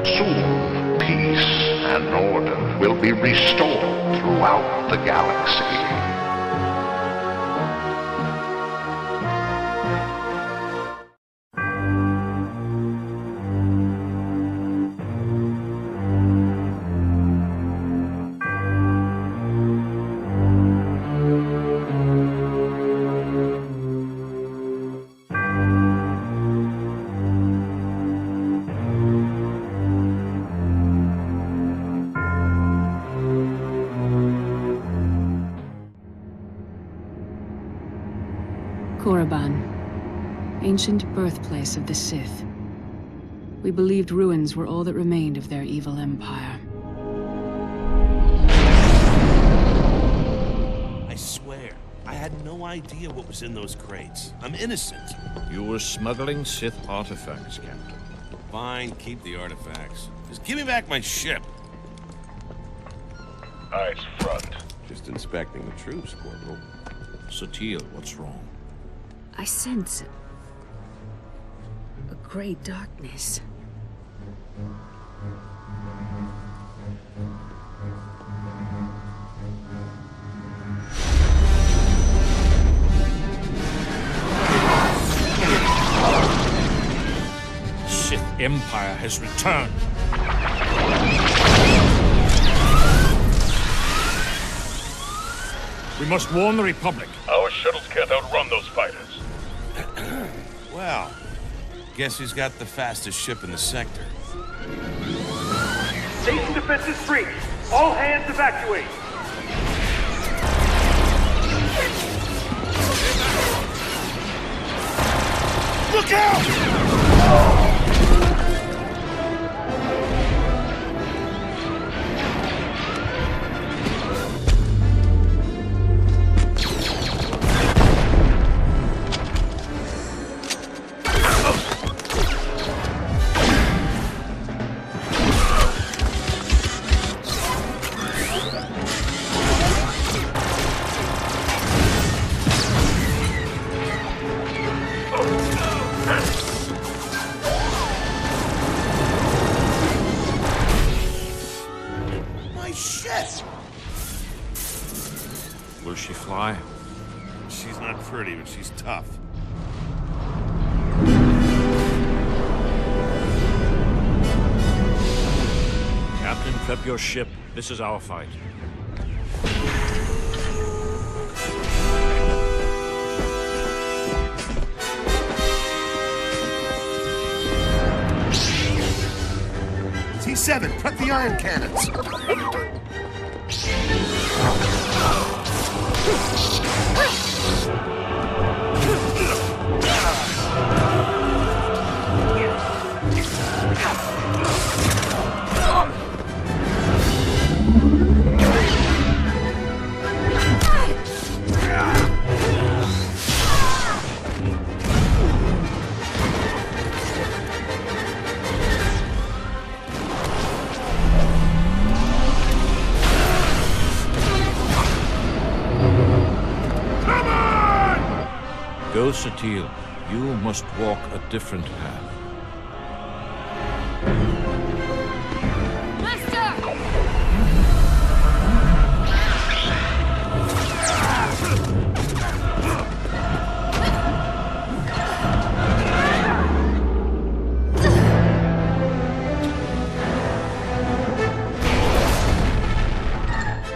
Soon, peace and order will be restored throughout the galaxy. Ancient birthplace of the Sith. We believed ruins were all that remained of their evil empire. I swear, I had no idea what was in those crates. I'm innocent. You were smuggling Sith artifacts, Captain. Fine, keep the artifacts. Just give me back my ship. Eyes front. Just inspecting the troops, Corporal. Satele, what's wrong? I sense a gray darkness. Sith Empire has returned. We must warn the Republic. Our shuttles can't outrun those fighters. Well, guess who's got the fastest ship in the sector? Station defenses breached. All hands evacuate. Look out! Will she fly? She's not pretty, but she's tough. Captain, prep your ship. This is our fight. T7, prep the ion cannons! Go, Satele. You must walk a different path.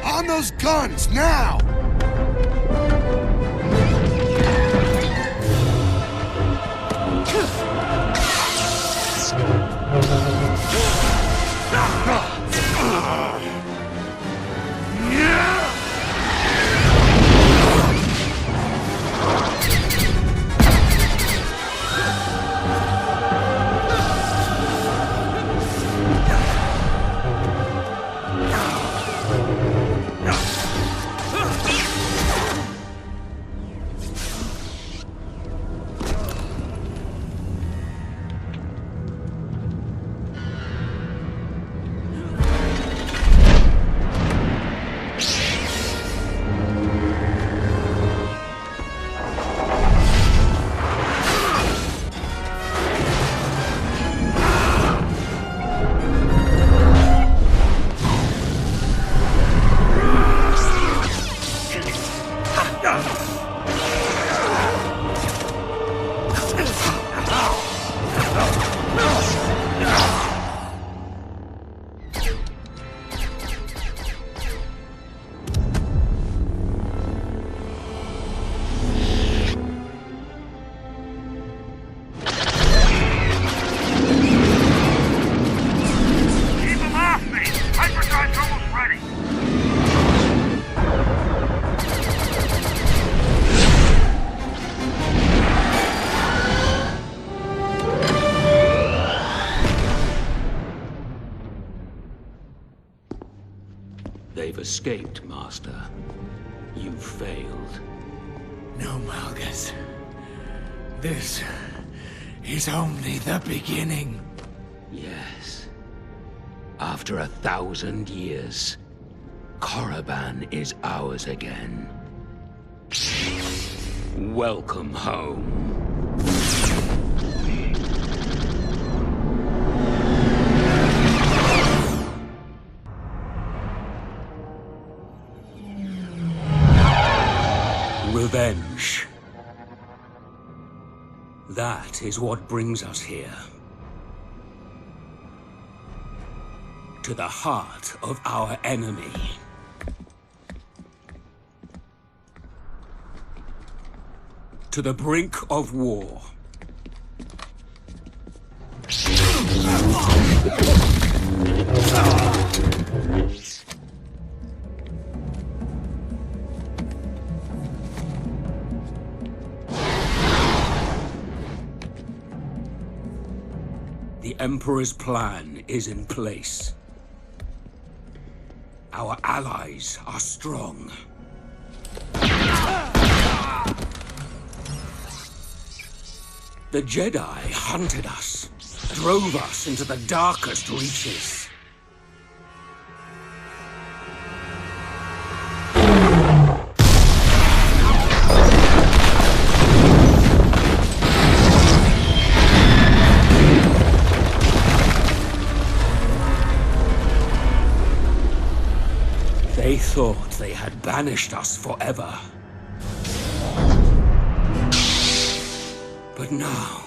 On those guns, now! have escaped, Master. You failed. No, Malgus. This is only the beginning. Yes. After 1,000 years, Korriban is ours again. Welcome home. Revenge. That is what brings us here. To the heart of our enemy. To the brink of war. The Emperor's plan is in place. Our allies are strong. The Jedi hunted us, drove us into the darkest reaches. They thought they had banished us forever. But now...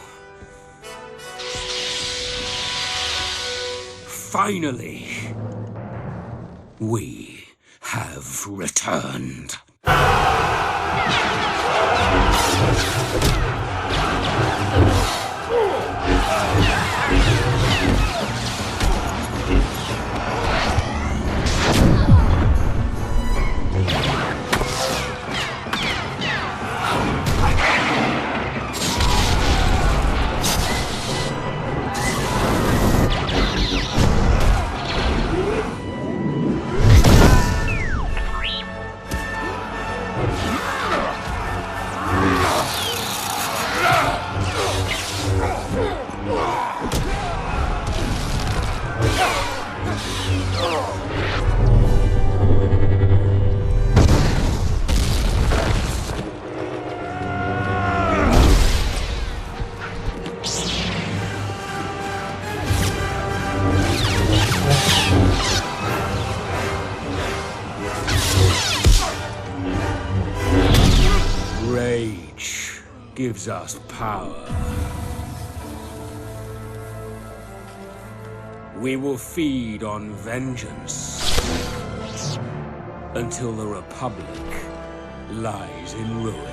finally... we have returned. Rage gives us power. We will feed on vengeance until the Republic lies in ruins.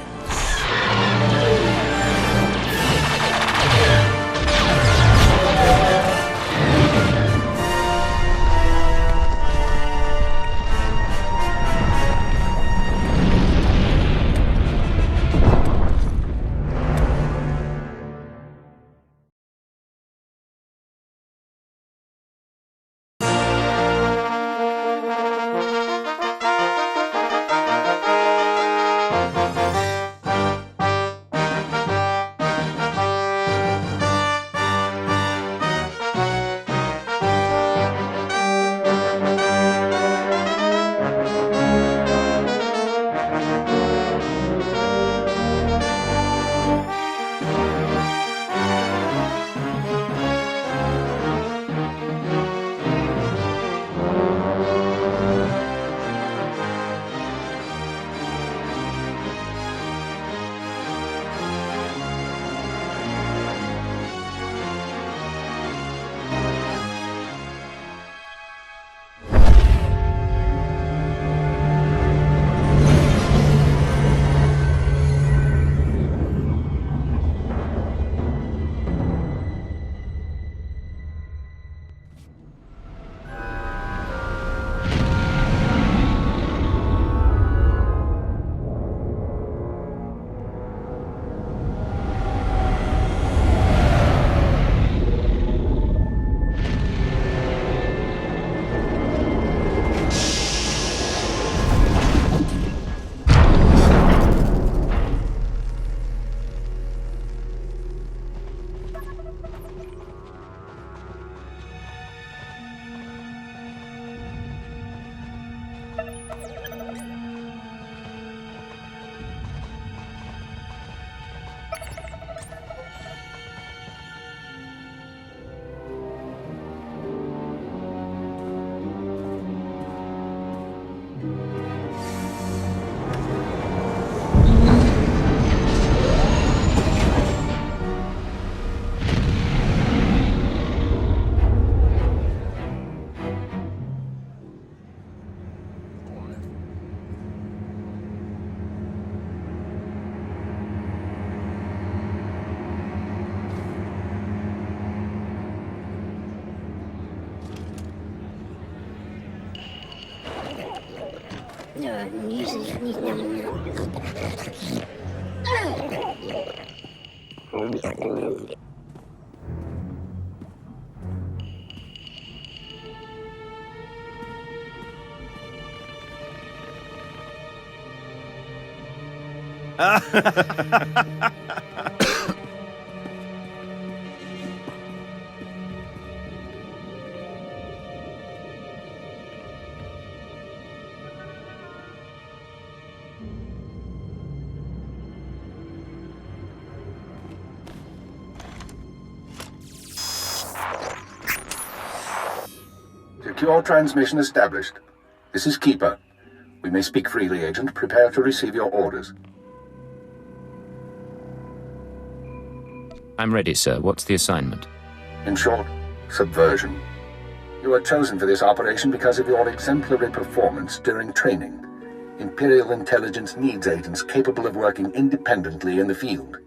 Secure transmission established. This is Keeper. We may speak freely, Agent. Prepare to receive your orders. I'm ready, sir. What's the assignment? In short, subversion. You were chosen for this operation because of your exemplary performance during training. Imperial Intelligence needs agents capable of working independently in the field.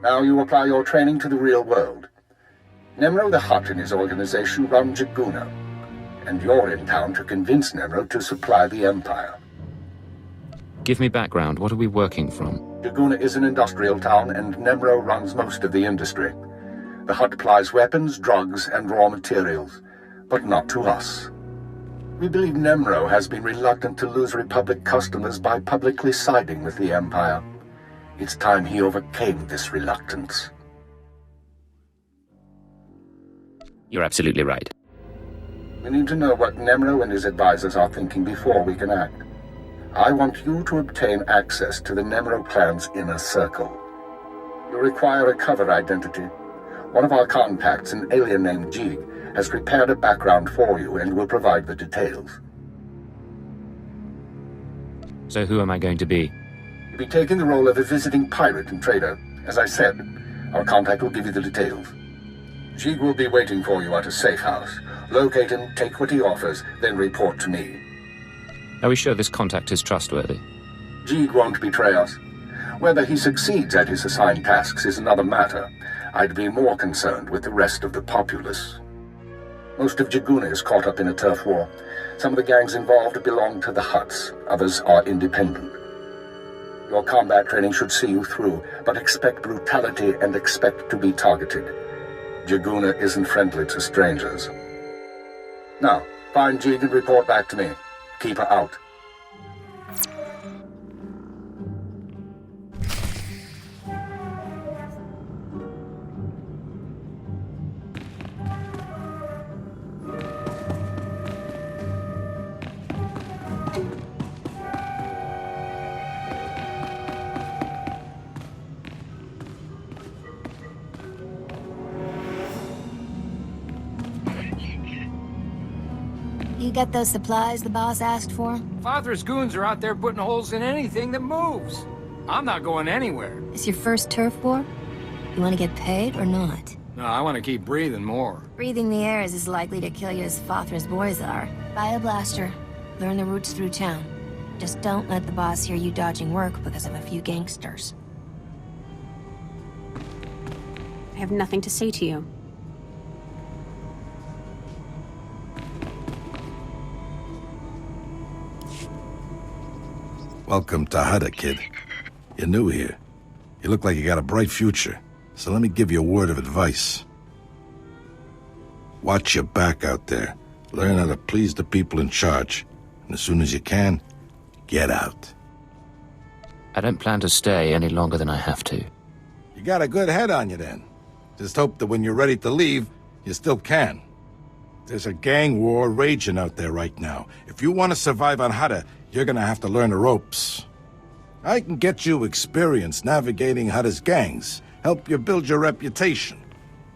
Now you apply your training to the real world. Nem'ro the Hutt and his organization run Jaguna, and you're in town to convince Nem'ro to supply the Empire. Give me background. What are we working from? Jaguna is an industrial town, and Nem'ro runs most of the industry. The Hutt supplies weapons, drugs, and raw materials, but not to us. We believe Nem'ro has been reluctant to lose Republic customers by publicly siding with the Empire. It's time he overcame this reluctance. You're absolutely right. We need to know what Nem'ro and his advisors are thinking before we can act. I want you to obtain access to the Nem'ro clan's inner circle. You require a cover identity. One of our contacts, an alien named Jig, has prepared a background for you and will provide the details. So who am I going to be? You'll be taking the role of a visiting pirate and trader. As I said, our contact will give you the details. Jig will be waiting for you at a safe house. Locate him, take what he offers, then report to me. Are we sure this contact is trustworthy? Jig won't betray us. Whether he succeeds at his assigned tasks is another matter. I'd be more concerned with the rest of the populace. Most of Jaguna is caught up in a turf war. Some of the gangs involved belong to the Hutts. Others are independent. Your combat training should see you through, but expect brutality and expect to be targeted. Jaguna isn't friendly to strangers. Now, find Jig and report back to me. Keep her out. You get those supplies the boss asked for? Father's goons are out there putting holes in anything that moves. I'm not going anywhere. It's your first turf war? You want to get paid or not? No, I want to keep breathing more. Breathing the air is as likely to kill you as Father's boys are. Buy a blaster. Learn the routes through town. Just don't let the boss hear you dodging work because of a few gangsters. I have nothing to say to you. Welcome to Hutta, kid. You're new here. You look like you got a bright future, so let me give you a word of advice. Watch your back out there. Learn how to please the people in charge. And as soon as you can, get out. I don't plan to stay any longer than I have to. You got a good head on you then. Just hope that when you're ready to leave, you still can. There's a gang war raging out there right now. If you want to survive on Hutta, you're gonna have to learn the ropes. I can get you experience navigating Hutta's gangs, help you build your reputation,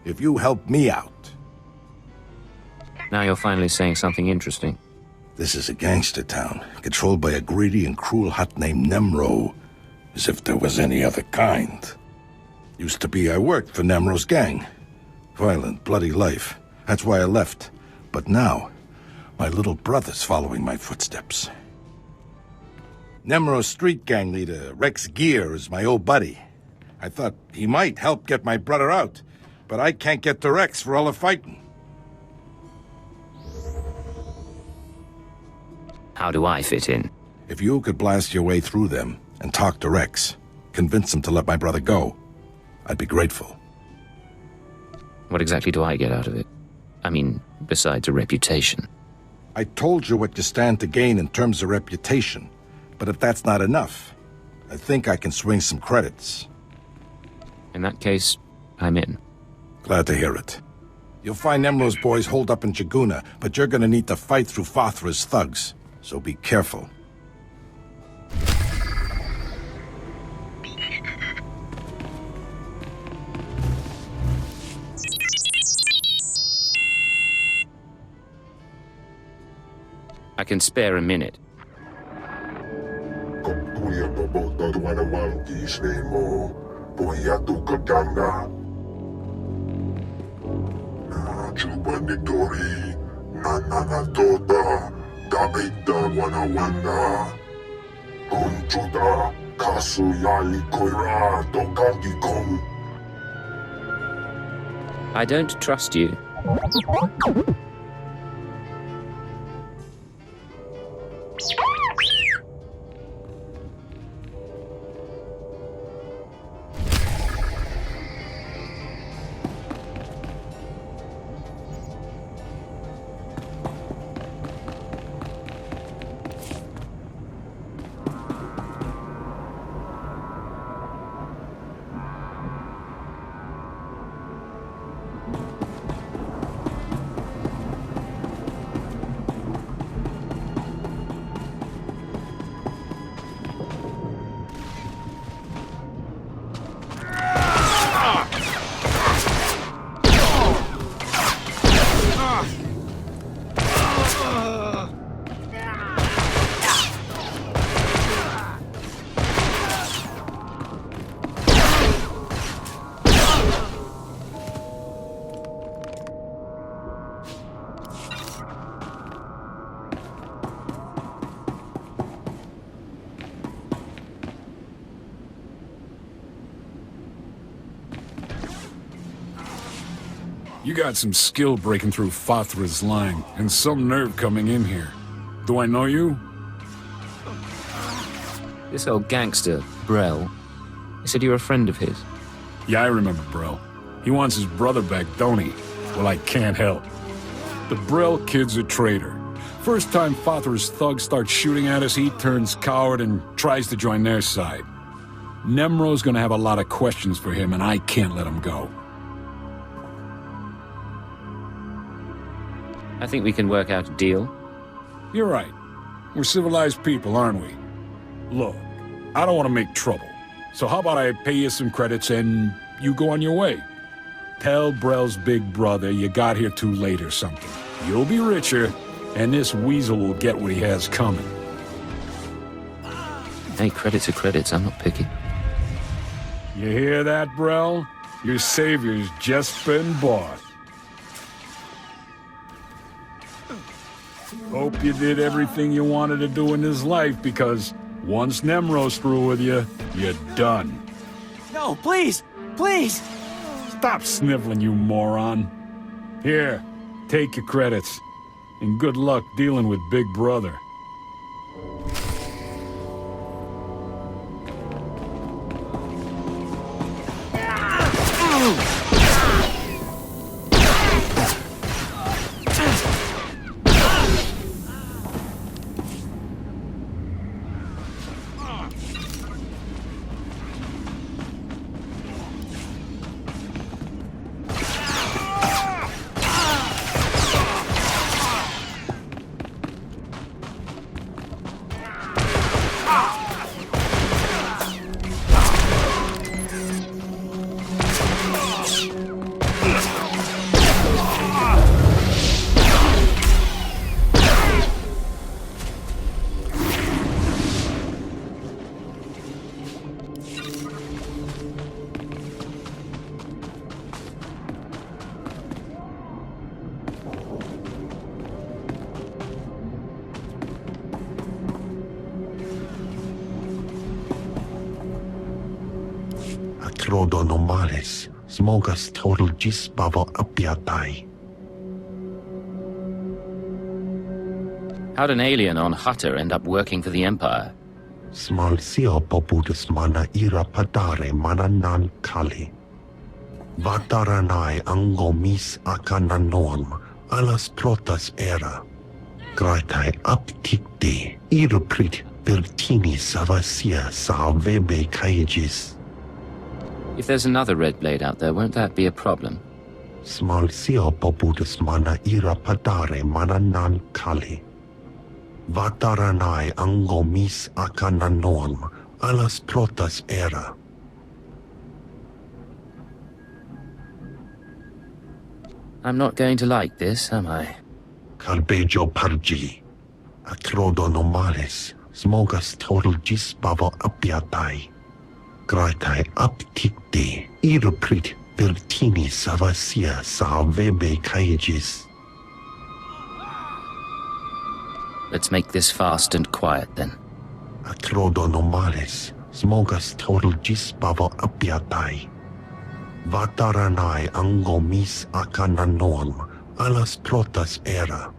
if you help me out. Now you're finally saying something interesting. This is a gangster town, controlled by a greedy and cruel Hutt named Nem'ro, as if there was any other kind. Used to be I worked for Nem'ro's gang. Violent, bloody life. That's why I left. But now, my little brother's following my footsteps. Nem'ro's street gang leader, Rex Gear, is my old buddy. I thought he might help get my brother out, but I can't get to Rex for all the fighting. How do I fit in? If you could blast your way through them and talk to Rex, convince him to let my brother go, I'd be grateful. What exactly do I get out of it? I mean, besides a reputation. I told you what you stand to gain in terms of reputation, but if that's not enough, I think I can swing some credits. In that case, I'm in. Glad to hear it. You'll find Nem'ro's boys holed up in Jaguna, but you're gonna need to fight through Fathra's thugs, so be careful. I can spare a minute. I don't trust you. You got some skill breaking through Fathra's line, and some nerve coming in here. Do I know you? This old gangster, Brel, he said you're a friend of his. Yeah, I remember Brel. He wants his brother back, don't he? Well, I can't help. The Brel kid's a traitor. First time Fathra's thugs start shooting at us, he turns coward and tries to join their side. Nem'ro's gonna have a lot of questions for him, and I can't let him go. I think we can work out a deal. You're right. We're civilized people, aren't we? Look, I don't want to make trouble. So how about I pay you some credits and you go on your way? Tell Brel's big brother you got here too late or something. You'll be richer, and this weasel will get what he has coming. Hey, credits are credits. I'm not picky. You hear that, Brel? Your savior's just been bought. Hope you did everything you wanted to do in this life, because once Nem'ro's through with you, you're done. No, please! Please! Stop sniveling, you moron. Here, take your credits. And good luck dealing with Big Brother. Normales, smogas total gis bavo apiatai. How'd an alien on Hutta end up working for the Empire? Small sio popudus mana ira padare mana nan kali. Vataranai angomis akananorm alas protas era. Graitai aptikte iruprit vertini savasia salvebe kaigis. If there's another red blade out there, won't that be a problem? Small sio popudus mana ira padare mana nan kali. Vataranai angomis akananorm alas protas era. I'm not going to like this, am I? Carbejo pargi. Atrodo normales. Smogas total gisbavo apiatai. Graitai aptikte. Iruprit vertini savasia salvebe kaigis. Let's make this fast and quiet then. Atrodo normales. Smogas total gisbavo apiatai. Vataranai angomis akananorm alas protas era.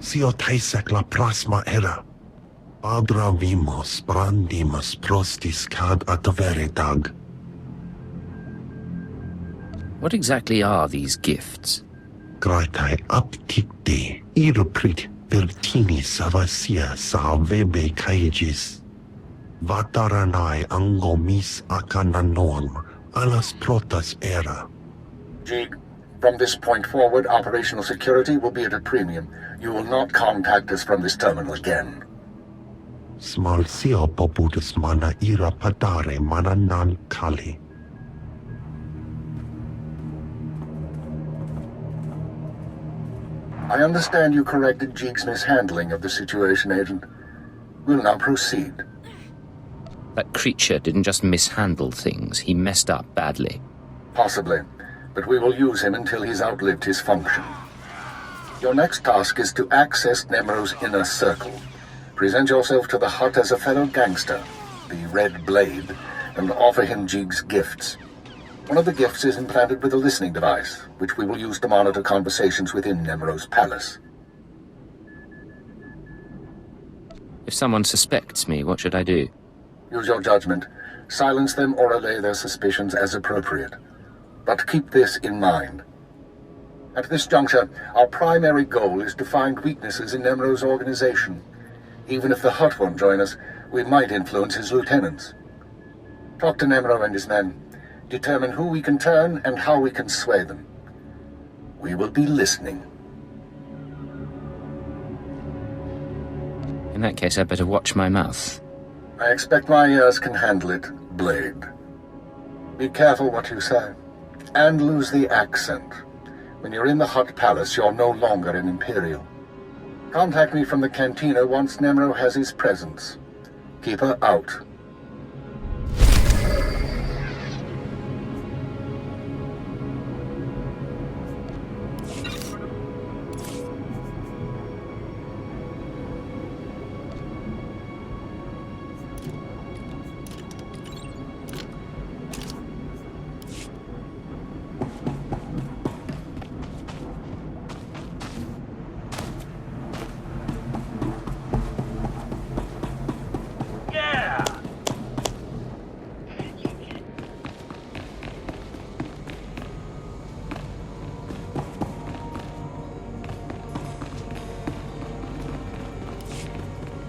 Sio taisek la prasma era. Padra vimos brandimus prostis cad ataveretag. What exactly are these gifts? Graitai aptikte iruprit vertini savasia salvebe kaigis. Vataranai angomis akananorm alas protas era. Jig, from this point forward, operational security will be at a premium. You will not contact us from this terminal again. Small sio popudus mana ira padare mana nan kali. I understand you corrected Jeek's mishandling of the situation, Agent. We'll now proceed. That creature didn't just mishandle things, he messed up badly. Possibly, but we will use him until he's outlived his function. Your next task is to access Nem'ro's inner circle. Present yourself to the Hutt as a fellow gangster, the Red Blade, and offer him Jeek's gifts. One of the gifts is implanted with a listening device, which we will use to monitor conversations within Nem'ro's palace. If someone suspects me, what should I do? Use your judgment. Silence them or allay their suspicions as appropriate. But keep this in mind. At this juncture, our primary goal is to find weaknesses in Nem'ro's organization. Even if the Hutt won't join us, we might influence his lieutenants. Talk to Nem'ro and his men. Determine who we can turn and how we can sway them. We will be listening. In that case, I'd better watch my mouth. I expect my ears can handle it, Blade. Be careful what you say. And lose the accent. When you're in the Hutt Palace, you're no longer an Imperial. Contact me from the cantina once Nem'ro has his presence. Keep her out.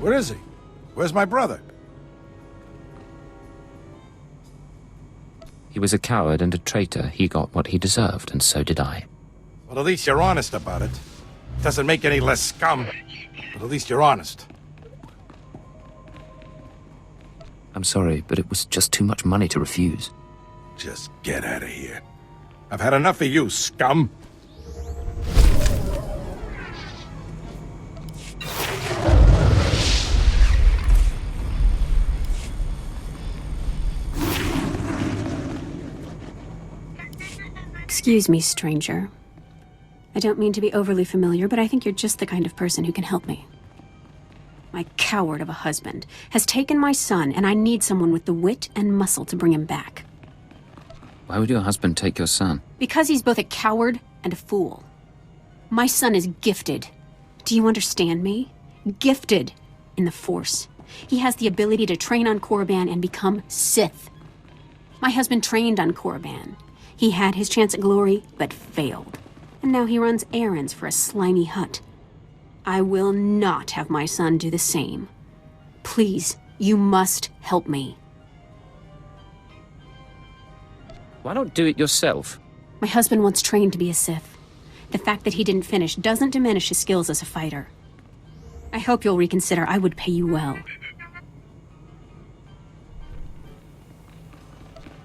Where is he? Where's my brother? He was a coward and a traitor. He got what he deserved, and so did I. Well, at least you're honest about it. Doesn't make any less scum, but at least you're honest. I'm sorry, but it was just too much money to refuse. Just get out of here. I've had enough of you, scum. Excuse me, stranger. I don't mean to be overly familiar, but I think you're just the kind of person who can help me. My coward of a husband has taken my son, and I need someone with the wit and muscle to bring him back. Why would your husband take your son? Because he's both a coward and a fool. My son is gifted. Do you understand me? Gifted in the Force. He has the ability to train on Korriban and become Sith. My husband trained on Korriban. He had his chance at glory, but failed. And now he runs errands for a slimy Hutt. I will not have my son do the same. Please, you must help me. Why not do it yourself? My husband once trained to be a Sith. The fact that he didn't finish doesn't diminish his skills as a fighter. I hope you'll reconsider. I would pay you well.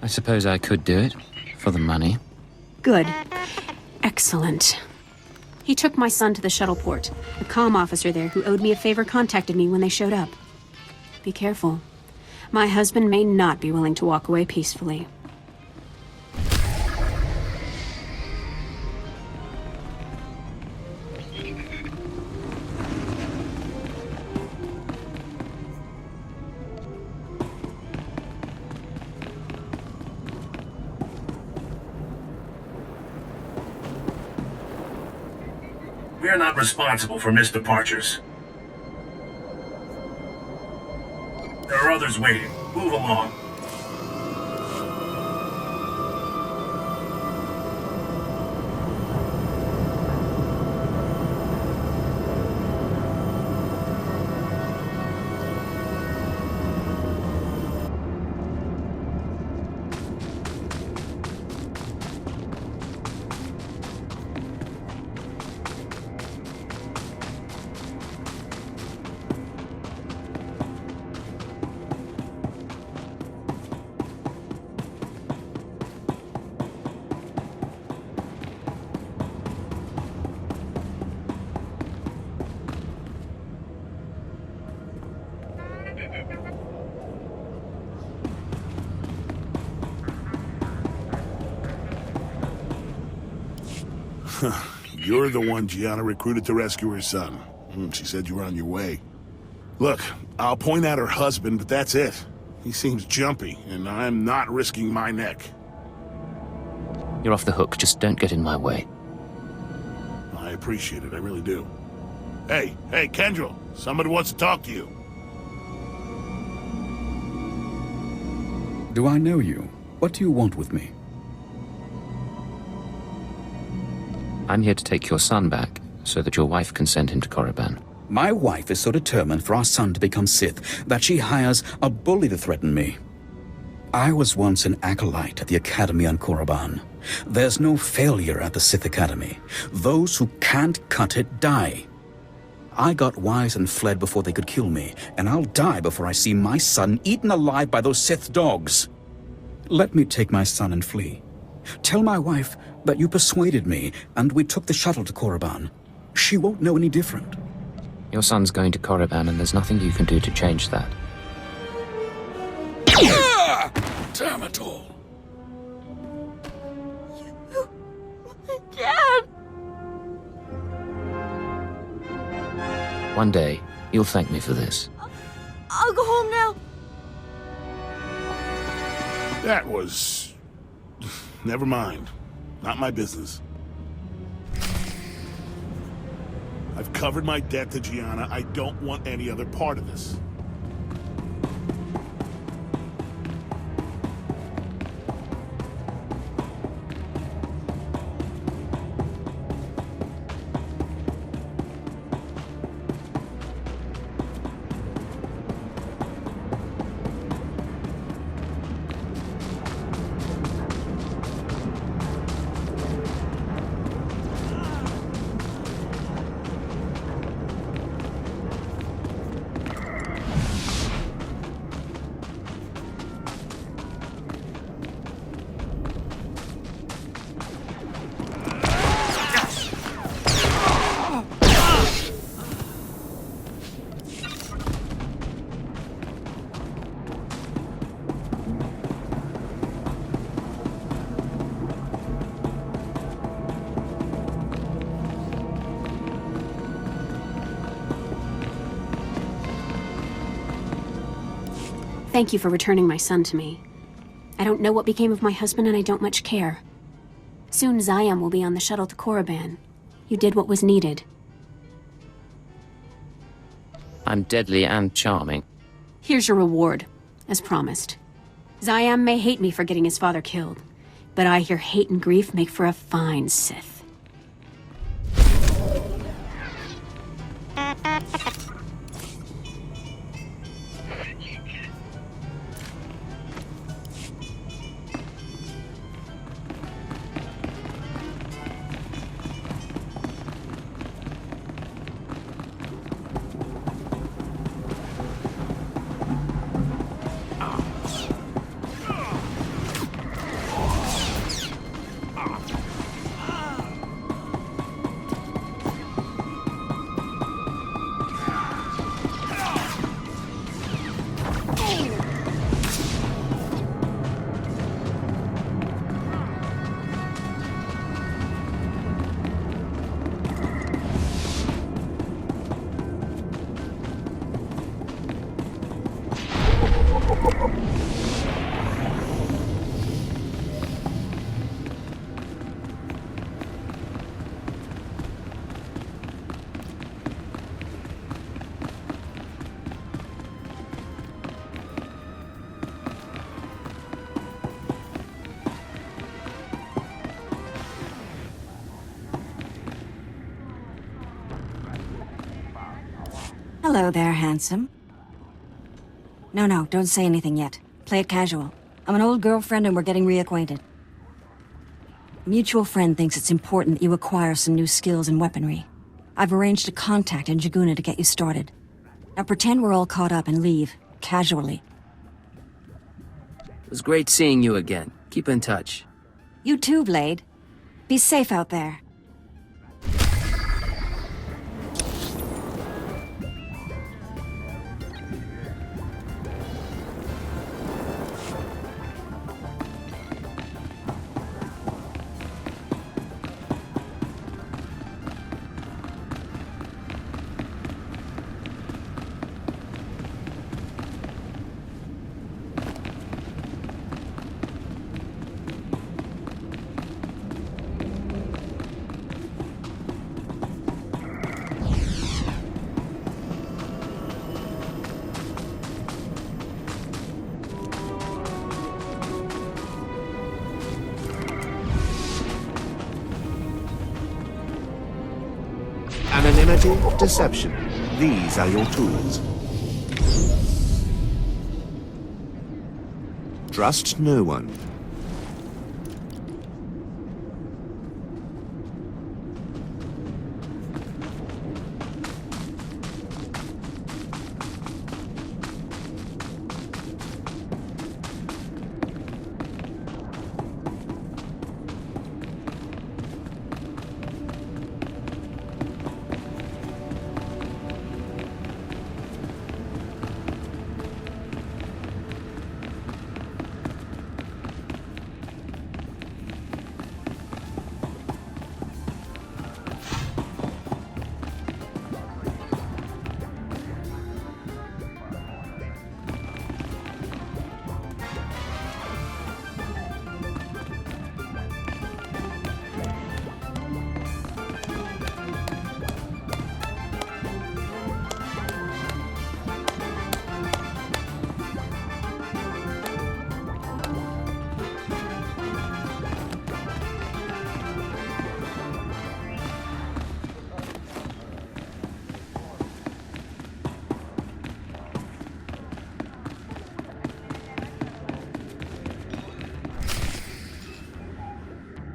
I suppose I could do it. For the money. Good. Excellent. He took my son to the shuttle port. A comm officer there who owed me a favor contacted me when they showed up. Be careful. My husband may not be willing to walk away peacefully. We're not responsible for missed departures. There are others waiting. Move along. You're the one Gianna recruited to rescue her son. She said you were on your way. Look, I'll point out her husband, but that's it. He seems jumpy, and I'm not risking my neck. You're off the hook. Just don't get in my way. I appreciate it, I really do. Hey, Kendrell, somebody wants to talk to you. Do I know you? What do you want with me? I'm here to take your son back, so that your wife can send him to Korriban. My wife is so determined for our son to become Sith that she hires a bully to threaten me. I was once an acolyte at the Academy on Korriban. There's no failure at the Sith Academy. Those who can't cut it die. I got wise and fled before they could kill me, and I'll die before I see my son eaten alive by those Sith dogs. Let me take my son and flee. Tell my wife that you persuaded me, and we took the shuttle to Korriban. She won't know any different. Your son's going to Korriban, and there's nothing you can do to change that. Damn it all. Dad! One day, you'll thank me for this. I'll go home now. That was... Never mind. Not my business. I've covered my debt to Gianna. I don't want any other part of this. Thank you for returning my son to me. I don't know what became of my husband, and I don't much care. Soon Zayam will be on the shuttle to Korriban. You did what was needed. I'm deadly and charming. Here's your reward, as promised. Zayam may hate me for getting his father killed, but I hear hate and grief make for a fine Sith. Hello there, handsome. No, don't say anything yet. Play it casual. I'm an old girlfriend and we're getting reacquainted. A mutual friend thinks it's important that you acquire some new skills and weaponry. I've arranged a contact in Jaguna to get you started. Now pretend we're all caught up and leave, casually. It was great seeing you again. Keep in touch. You too, Blade. Be safe out there. Anonymity, deception. These are your tools. Trust no one.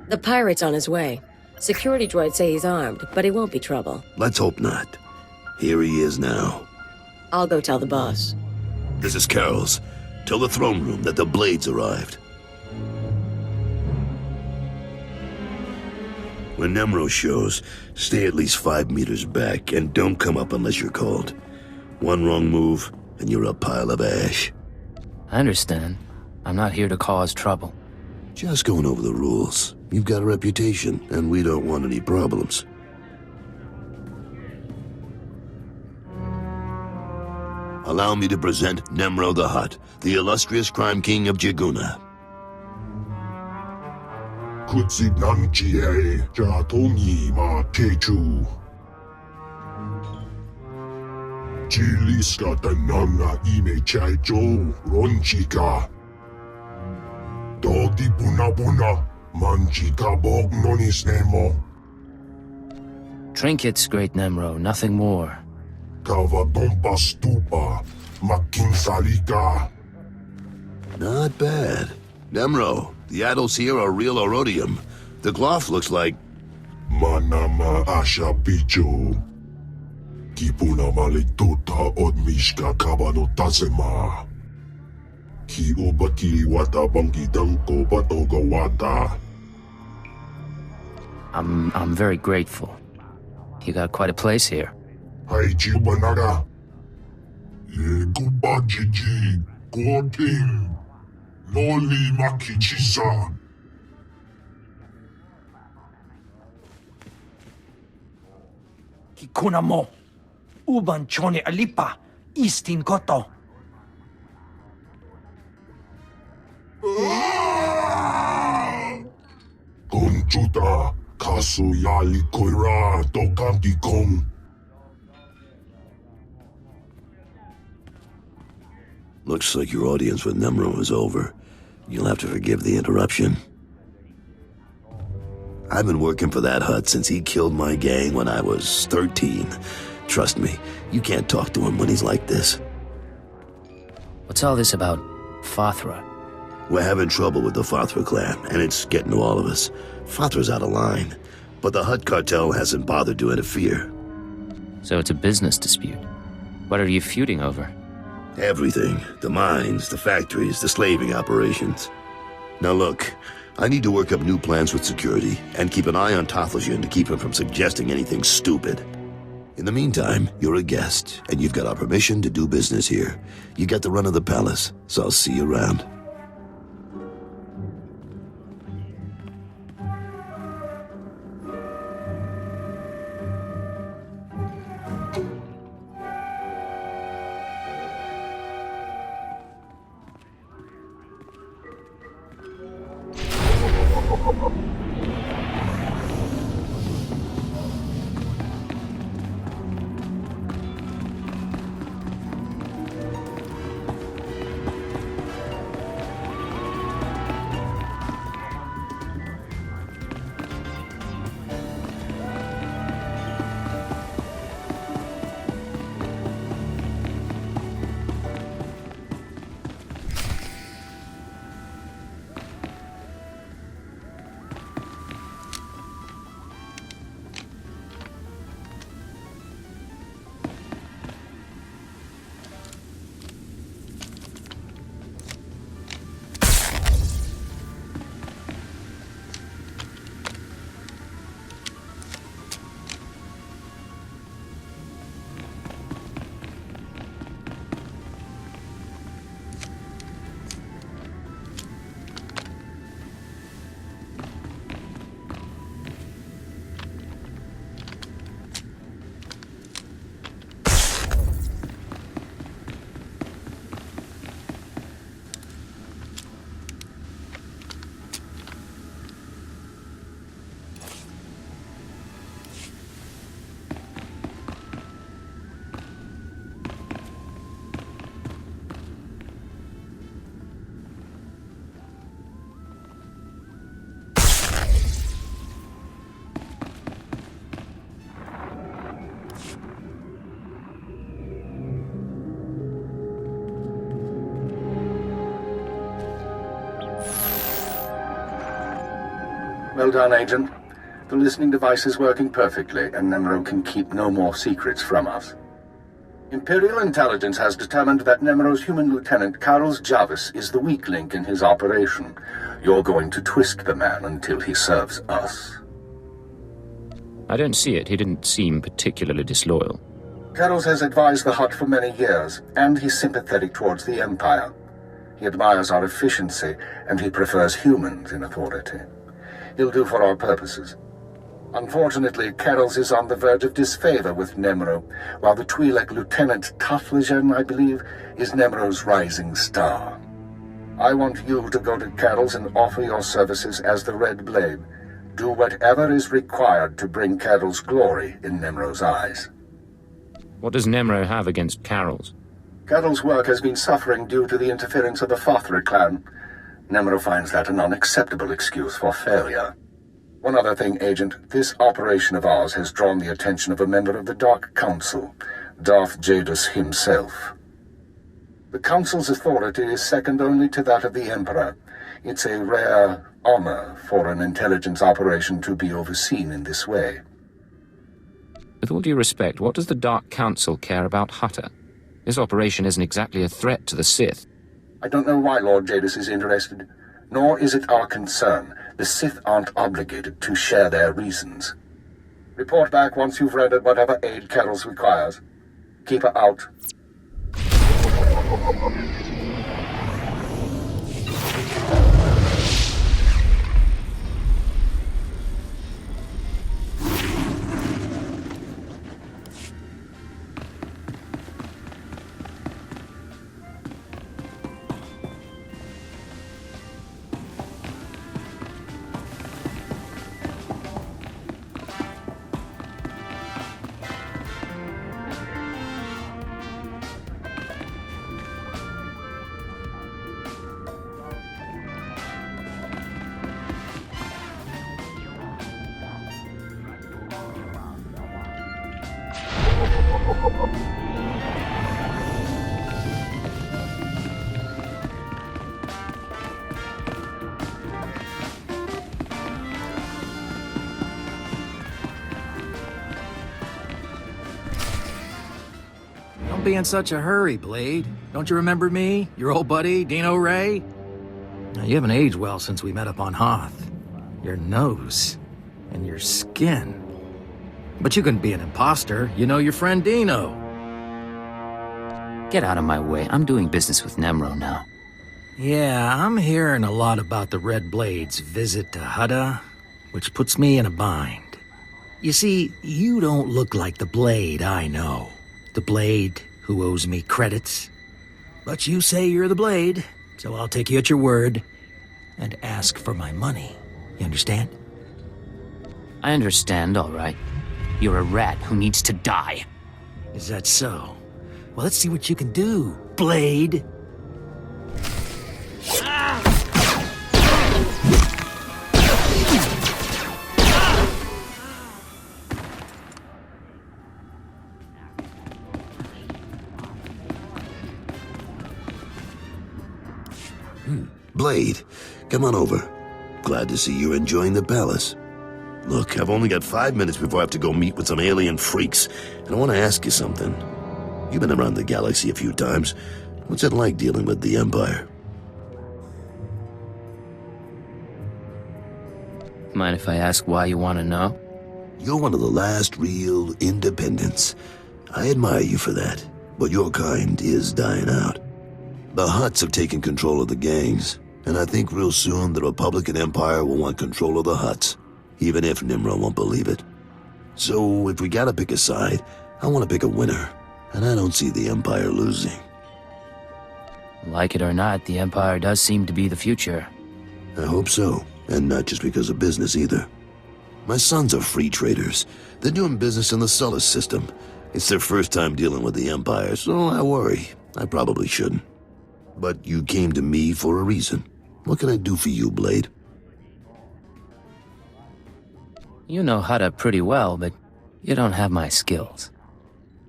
The pirate's on his way. Security droids say he's armed, but he won't be trouble. Let's hope not. Here he is now. I'll go tell the boss. This is Carol's. Tell the throne room that the Blades arrived. When Nem'ro shows, stay at least 5 meters back and don't come up unless you're called. One wrong move, and you're a pile of ash. I understand. I'm not here to cause trouble. Just going over the rules. You've got a reputation, and we don't want any problems. Allow me to present Nem'ro the Hutt, the illustrious crime king of Jiguna. Kutsinanjie Jatonyi Ma Techu. Jiliska Tananga Ime Chaijo Ronchika. Dodi Buna Manchika Bog Nonis Nemo. Trinkets, great Nem'ro, nothing more. Kava Dompa Stupa Makin Salika. Not bad. Nem'ro, the idols here are real Orodium. The cloth looks like... Manama Asha Bicho. Kipuna Malituta Odmishka Kabano Tazema. Ki Ubaki Wata Bangi Danko Batoga Wata. I'm very grateful. You got quite a place here. Haiji Banada. Kubajiji Goting. Noli Makichisa. Kikuna mo. Uban chone alipa. Istin koto. Konchuta. Kasu Yali Koira. Dokanti Kong. Looks like your audience with Nem'ro is over. You'll have to forgive the interruption. I've been working for that Hutt since he killed my gang when I was 13. Trust me, you can't talk to him when he's like this. What's all this about Fathra? We're having trouble with the Fathra clan, and it's getting to all of us. Fathra's out of line, but the Hutt cartel hasn't bothered to interfere. So it's a business dispute. What are you feuding over? Everything. The mines, the factories, the slaving operations. Now look, I need to work up new plans with security, and keep an eye on Tothlesian to keep him from suggesting anything stupid. In the meantime, you're a guest, and you've got our permission to do business here. You got the run of the palace, so I'll see you around. Well done, Agent. The listening device is working perfectly, and Nem'ro can keep no more secrets from us. Imperial Intelligence has determined that Nem'ro's human lieutenant, Carlos Jarvis, is the weak link in his operation. You're going to twist the man until he serves us. I don't see it. He didn't seem particularly disloyal. Carlos has advised the Hutt for many years, and he's sympathetic towards the Empire. He admires our efficiency, and he prefers humans in authority. He'll do for our purposes. Unfortunately, Carlos is on the verge of disfavor with Nem'ro, while the Twi'lek Lieutenant Taflajan, I believe, is Nem'ro's rising star. I want you to go to Carlos and offer your services as the Red Blade. Do whatever is required to bring Carol's glory in Nem'ro's eyes. What does Nem'ro have against Carol's? Carol's work has been suffering due to the interference of the Fothra clan. Nem'ro finds that an unacceptable excuse for failure. One other thing, Agent. This operation of ours has drawn the attention of a member of the Dark Council, Darth Jadus himself. The Council's authority is second only to that of the Emperor. It's a rare honor for an intelligence operation to be overseen in this way. With all due respect, what does the Dark Council care about Hutta? This operation isn't exactly a threat to the Sith. I don't know why Lord Jadus is interested, nor is it our concern. The Sith aren't obligated to share their reasons. Report back once you've rendered whatever aid Carol's requires. Keep her out. Don't be in such a hurry, Blade. Don't you remember me? Your old buddy, Dino Ray? Now, you haven't aged well since we met up on Hoth. Your nose and your skin. But you couldn't be an imposter. You know your friend Dino. Get out of my way. I'm doing business with Nem'ro now. Yeah, I'm hearing a lot about the Red Blade's visit to Hutta, which puts me in a bind. You see, you don't look like the Blade I know. The Blade who owes me credits. But you say you're the Blade, so I'll take you at your word and ask for my money. You understand? I understand, all right. You're a rat who needs to die. Is that so? Well, let's see what you can do, Blade. Blade, come on over. Glad to see you're enjoying the palace. Look, I've only got 5 minutes before I have to go meet with some alien freaks, and I want to ask you something. You've been around the galaxy a few times. What's it like dealing with the Empire? Mind if I ask why you want to know? You're one of the last real independents. I admire you for that, but your kind is dying out. The Hutts have taken control of the gangs, and I think real soon the Republic and Empire will want control of the Hutts, even if Nem'ro won't believe it. So if we gotta pick a side, I want to pick a winner, and I don't see the Empire losing. Like it or not, the Empire does seem to be the future. I hope so, and not just because of business either. My sons are free traders. They're doing business in the Sullus system. It's their first time dealing with the Empire, so I worry. I probably shouldn't. But you came to me for a reason. What can I do for you, Blade? You know Hutta pretty well, but you don't have my skills.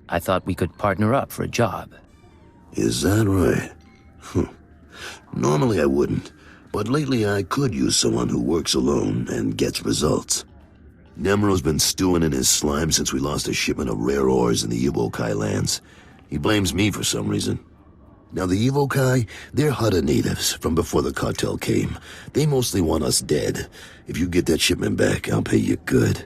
I thought we could partner up for a job. Is that right? Normally I wouldn't, But lately I could use someone who works alone and gets results. Nem'ro's been stewing in his slime since we lost a shipment of rare ores in the Evokai lands. He blames me for some reason. Now the Evokai, they're Hutta natives from before the cartel came. They mostly want us dead. If you get that shipment back, I'll pay you good.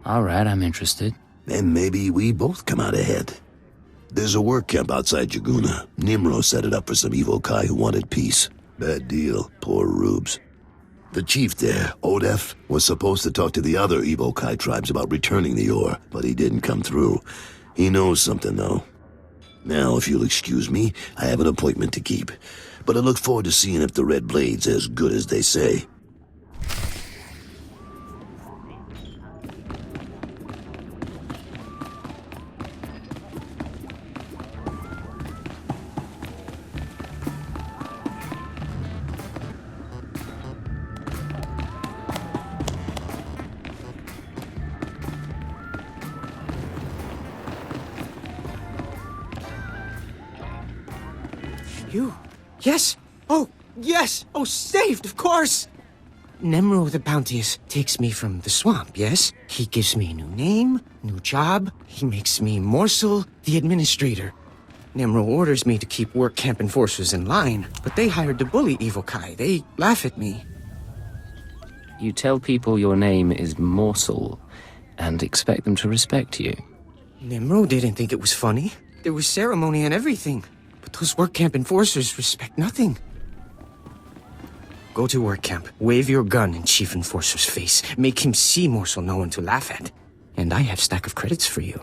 All right, I'm interested. And maybe we both come out ahead. There's a work camp outside Jaguna. Nem'ro set it up for some Evokai who wanted peace. Bad deal, poor rubes. The chief there, Odef, was supposed to talk to the other Evokai tribes about returning the ore, but he didn't come through. He knows something, though. Now, if you'll excuse me, I have an appointment to keep. But I look forward to seeing if the Red Blade's as good as they say. You? Yes? Oh, yes! Oh, saved, of course! Nem'ro the Bounteous takes me from the swamp, yes? He gives me a new name, new job. He makes me Morsel, the administrator. Nem'ro orders me to keep work camp enforcers in line, but they hired to bully Evokai. They laugh at me. You tell people your name is Morsel and expect them to respect you. Nem'ro didn't think it was funny. There was ceremony and everything. But those work camp enforcers respect nothing. Go to work camp, wave your gun in Chief Enforcer's face, make him see Morsel no one to laugh at. And I have stack of credits for you.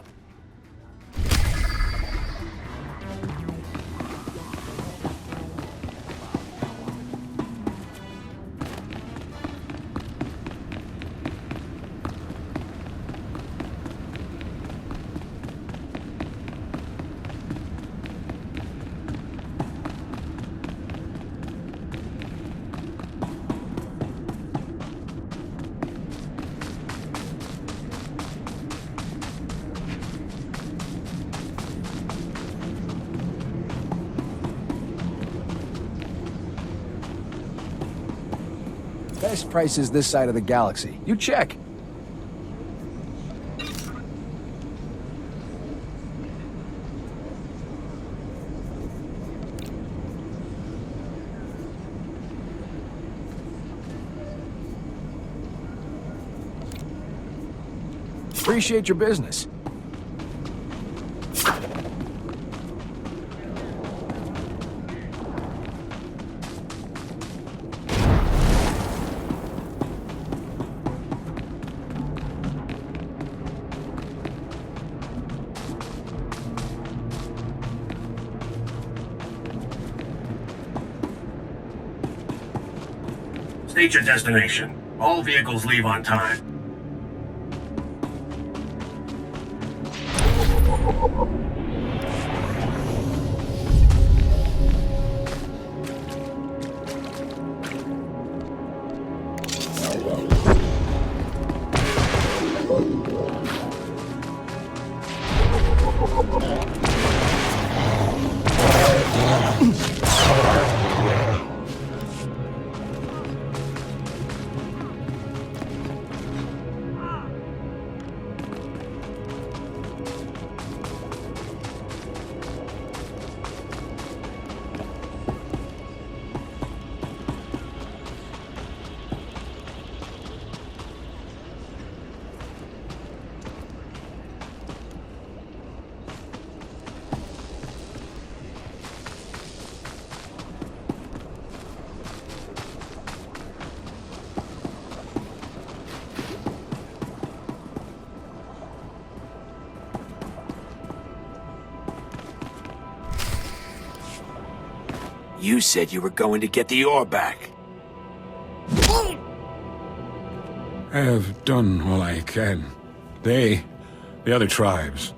Best prices this side of the galaxy. You check. Appreciate your business. State your destination. All vehicles leave on time. You said you were going to get the ore back. I have done all I can. They, the other tribes,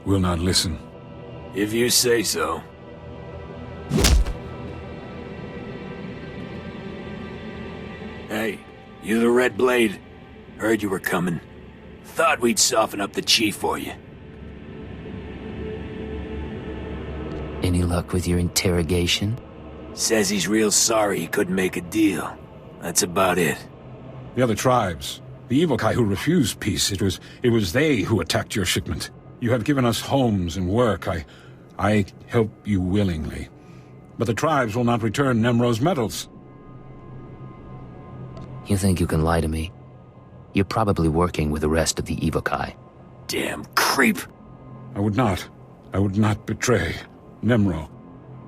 will not listen. If you say so. Hey, you the Red Blade? Heard you were coming. Thought we'd soften up the chief for you. Any luck with your interrogation? Says he's real sorry he couldn't make a deal. That's about it. The other tribes, the Evokai who refused peace, it was they who attacked your shipment. You have given us homes and work. I help you willingly. But the tribes will not return Nem'ro's medals. You think you can lie to me? You're probably working with the rest of the Evokai. Damn creep! I would not betray Nem'ro.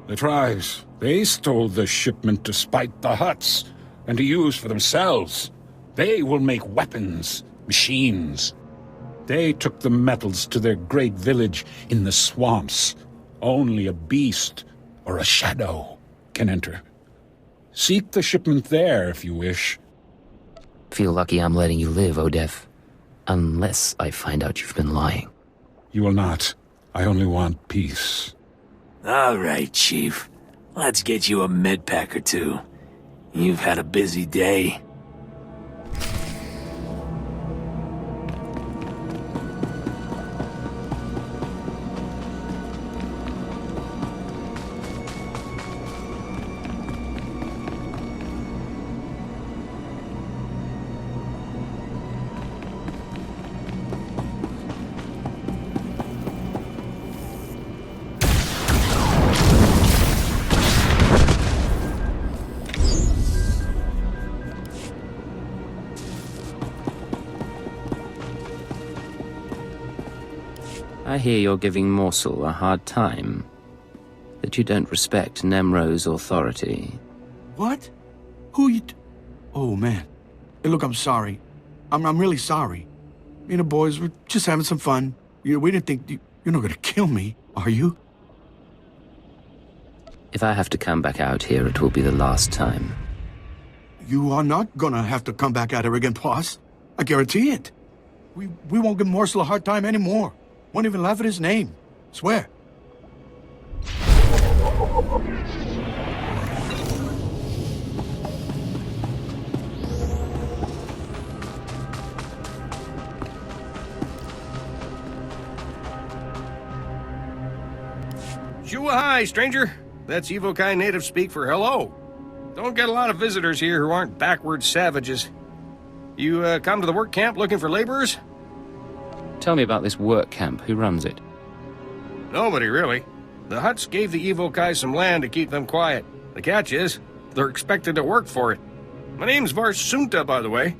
The tribes, they stole the shipment to spite the Hutts, and to use for themselves. They will make weapons, machines. They took the metals to their great village in the swamps. Only a beast or a shadow can enter. Seek the shipment there if you wish. Feel lucky I'm letting you live, Odef. Unless I find out you've been lying. You will not. I only want peace. All right, Chief. Let's get you a med pack or two. You've had a busy day. I hear you're giving Morsel a hard time. That you don't respect Nem'ro's authority. What? Who you... Oh, man. Hey, look, I'm sorry. I'm really sorry. Me and the boys were just having some fun. We didn't think... You're not gonna kill me, are you? If I have to come back out here, it will be the last time. You are not gonna have to come back at her again, boss. I guarantee it. We won't give Morsel a hard time anymore. Won't even laugh at his name. Swear. Shua-hai, stranger. That's Evokai native speak for hello. Don't get a lot of visitors here who aren't backward savages. You come to the work camp looking for laborers? Tell me about this work camp. Who runs it? Nobody, really. The Hutts gave the Evokai some land to keep them quiet. The catch is, they're expected to work for it. My name's Varsunta, by the way.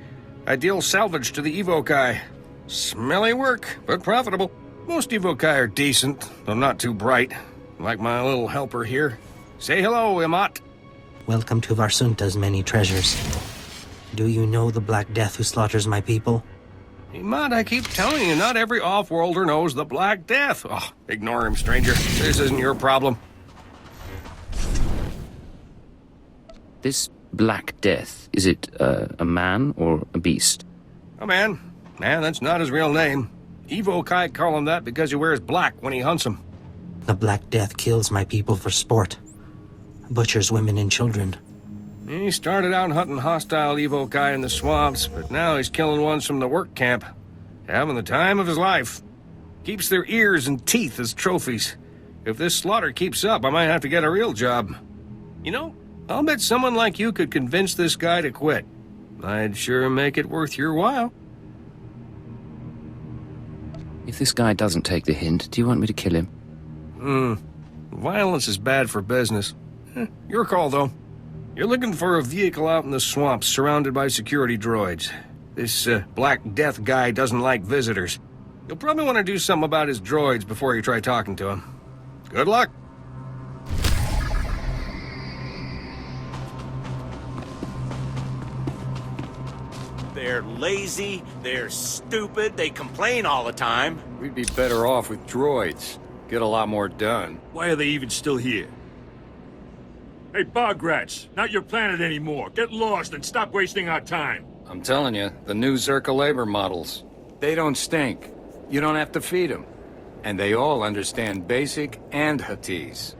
I deal salvage to the Evokai. Smelly work, but profitable. Most Evokai are decent, though not too bright. Like my little helper here. Say hello, Imat. Welcome to Varsunta's many treasures. Do you know the Black Death who slaughters my people? Imat, I keep telling you, not every off-worlder knows the Black Death. Oh, ignore him, stranger. This isn't your problem. This Black Death, is it a man or a beast? A man. Man, that's not his real name. Evokai call him that because he wears black when he hunts them. The Black Death kills my people for sport. Butchers women and children. He started out hunting hostile Evokai in the swamps, but now he's killing ones from the work camp. Having the time of his life. Keeps their ears and teeth as trophies. If this slaughter keeps up, I might have to get a real job. You know, I'll bet someone like you could convince this guy to quit. I'd sure make it worth your while. If this guy doesn't take the hint, do you want me to kill him? Violence is bad for business. Your call, though. You're looking for a vehicle out in the swamps surrounded by security droids. This Black Death guy doesn't like visitors. You'll probably want to do something about his droids before you try talking to him. Good luck. They're lazy, they're stupid, they complain all the time. We'd be better off with droids. Get a lot more done. Why are they even still here? Hey, Bograts, not your planet anymore. Get lost and stop wasting our time. I'm telling you, the new Zerka labor models. They don't stink. You don't have to feed them. And they all understand Basic and Huttese.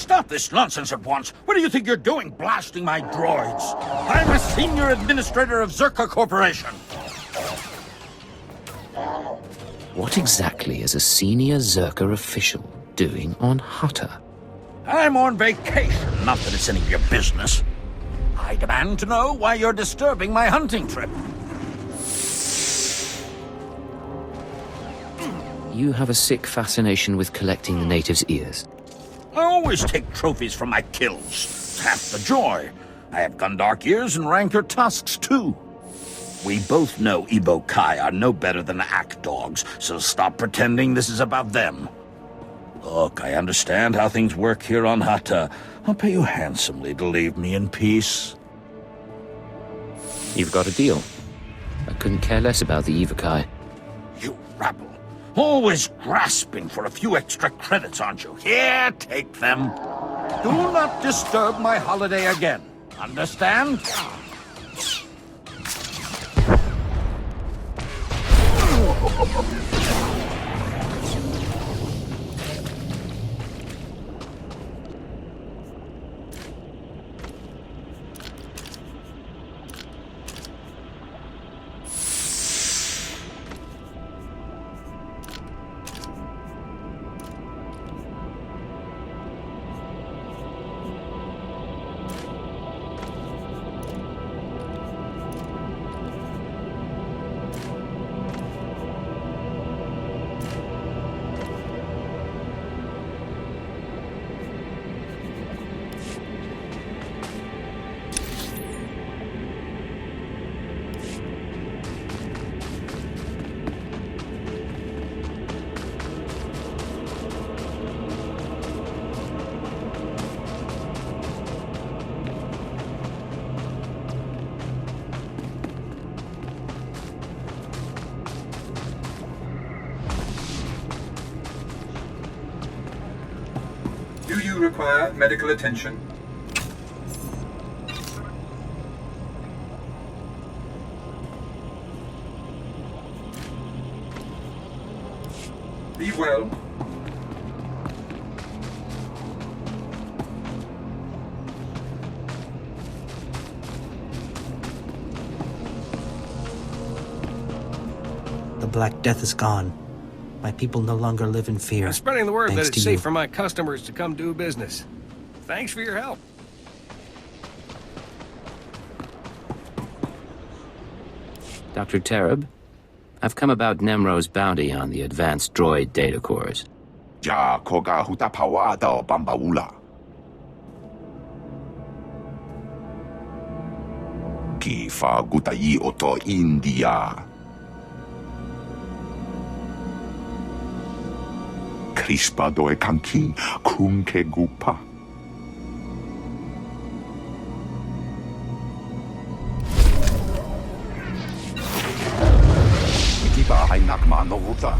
Stop this nonsense at once. What do you think you're doing, blasting my droids? I'm a senior administrator of Zerka Corporation. What exactly is a senior Zerka official doing on Hutta? I'm on vacation, not that it's any of your business. I demand to know why you're disturbing my hunting trip. You have a sick fascination with collecting the natives' ears. I always take trophies from my kills. It's half the joy. I have Gundark ears and Rancor tusks, too. We both know Ebo Kai are no better than act dogs, so stop pretending this is about them. Look, I understand how things work here on Hutta. I'll pay you handsomely to leave me in peace. You've got a deal. I couldn't care less about the Evokai. You rabble. Always grasping for a few extra credits, aren't you? Here, take them. Do not disturb my holiday again. Understand? Do you require medical attention? Be well. The Black Death is gone. My people no longer live in fear. I'm spreading the word Thanks that it's to safe you. for my customers to come do business. Thanks for your help. Dr. Tereb, I've come about Nem'ro's bounty on the advanced droid data cores. Ja koga huta pawada bambaula. Ki fa gutai oto India. Crispa doe kankin kunke gupa. Ikiba hai nakma no Hutta.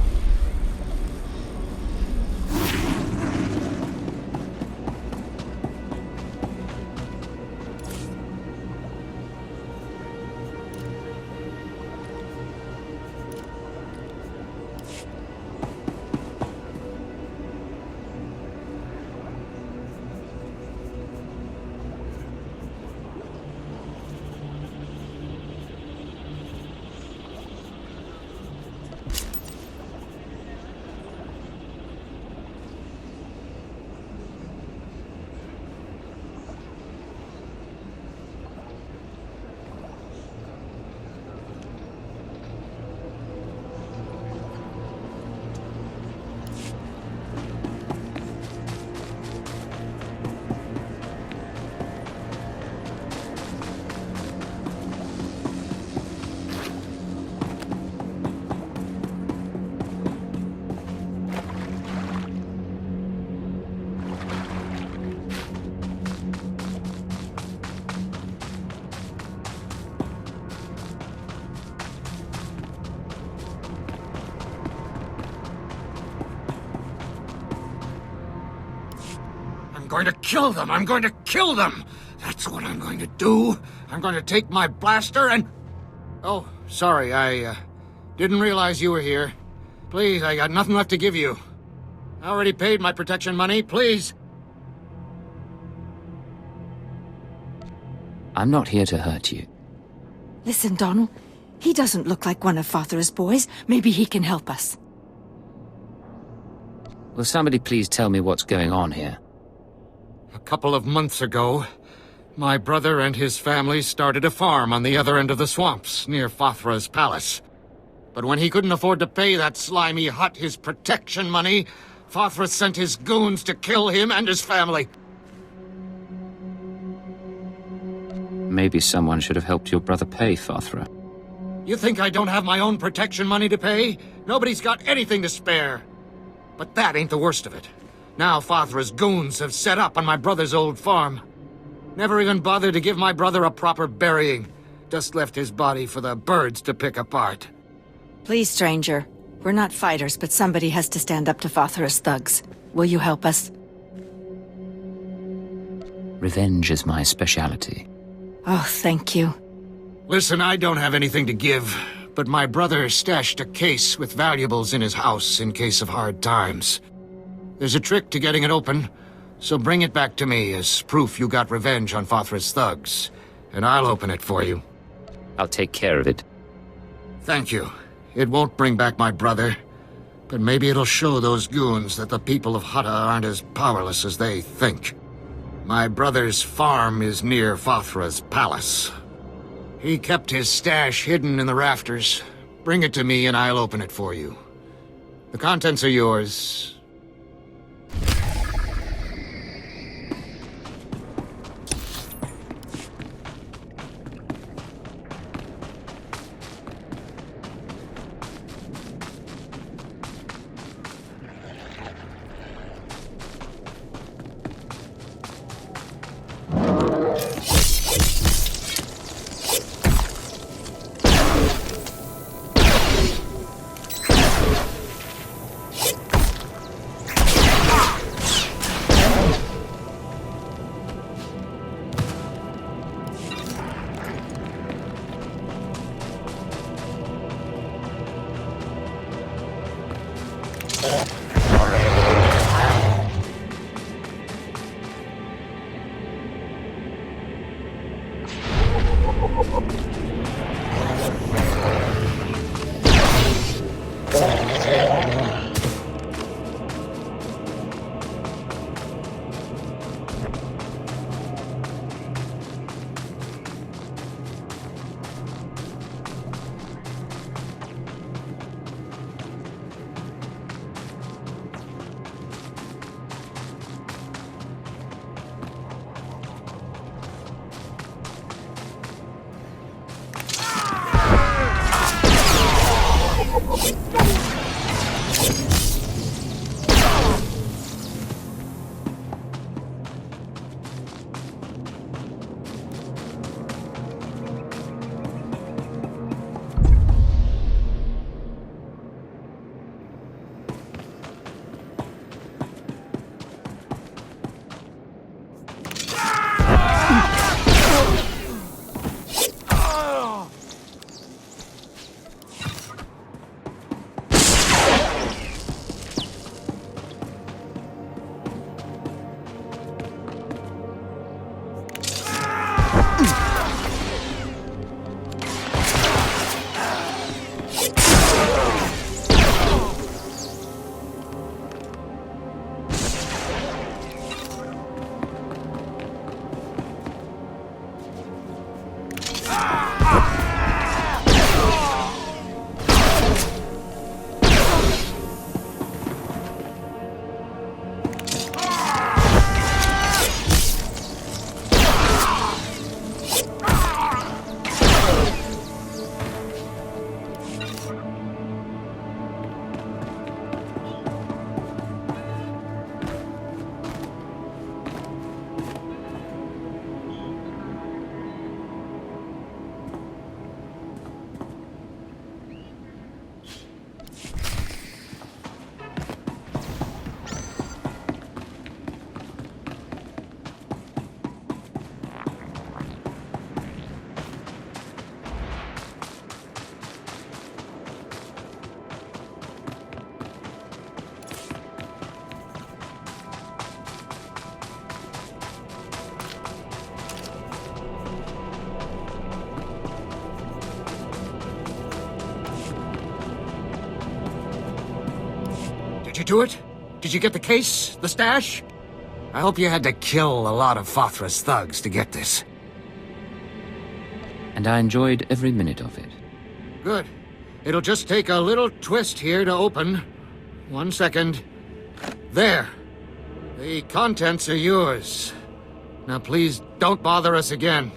I'm going to kill them! I'm going to kill them! That's what I'm going to do! I'm going to take my blaster and... Oh, sorry, I didn't realize you were here. Please, I got nothing left to give you. I already paid my protection money, please! I'm not here to hurt you. Listen, Donald. He doesn't look like one of Father's boys. Maybe he can help us. Will somebody please tell me what's going on here? A couple of months ago, my brother and his family started a farm on the other end of the swamps, near Fathra's palace. But when he couldn't afford to pay that slimy Hutt his protection money, Fathra sent his goons to kill him and his family. Maybe someone should have helped your brother pay, Fathra. You think I don't have my own protection money to pay? Nobody's got anything to spare. But that ain't the worst of it. Now Fathra's goons have set up on my brother's old farm. Never even bothered to give my brother a proper burying. Just left his body for the birds to pick apart. Please, stranger. We're not fighters, but somebody has to stand up to Fathra's thugs. Will you help us? Revenge is my specialty. Oh, thank you. Listen, I don't have anything to give, but my brother stashed a case with valuables in his house in case of hard times. There's a trick to getting it open, so bring it back to me as proof you got revenge on Fathra's thugs, and I'll open it for you. I'll take care of it. Thank you. It won't bring back my brother, but maybe it'll show those goons that the people of Hutta aren't as powerless as they think. My brother's farm is near Fathra's palace. He kept his stash hidden in the rafters. Bring it to me and I'll open it for you. The contents are yours. Did you do it? Did you get the case? The stash? I hope you had to kill a lot of Fothra's thugs to get this. And I enjoyed every minute of it. Good. It'll just take a little twist here to open. 1 second. There. The contents are yours. Now please don't bother us again.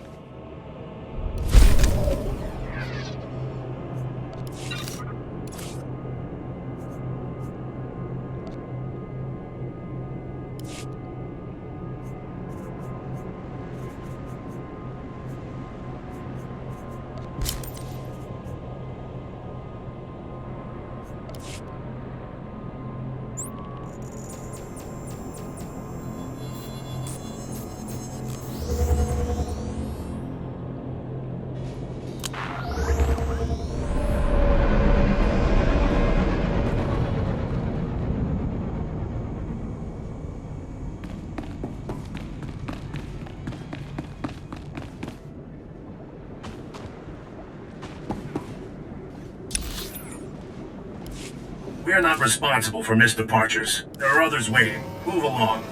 We're not responsible for missed departures. There are others waiting. Move along.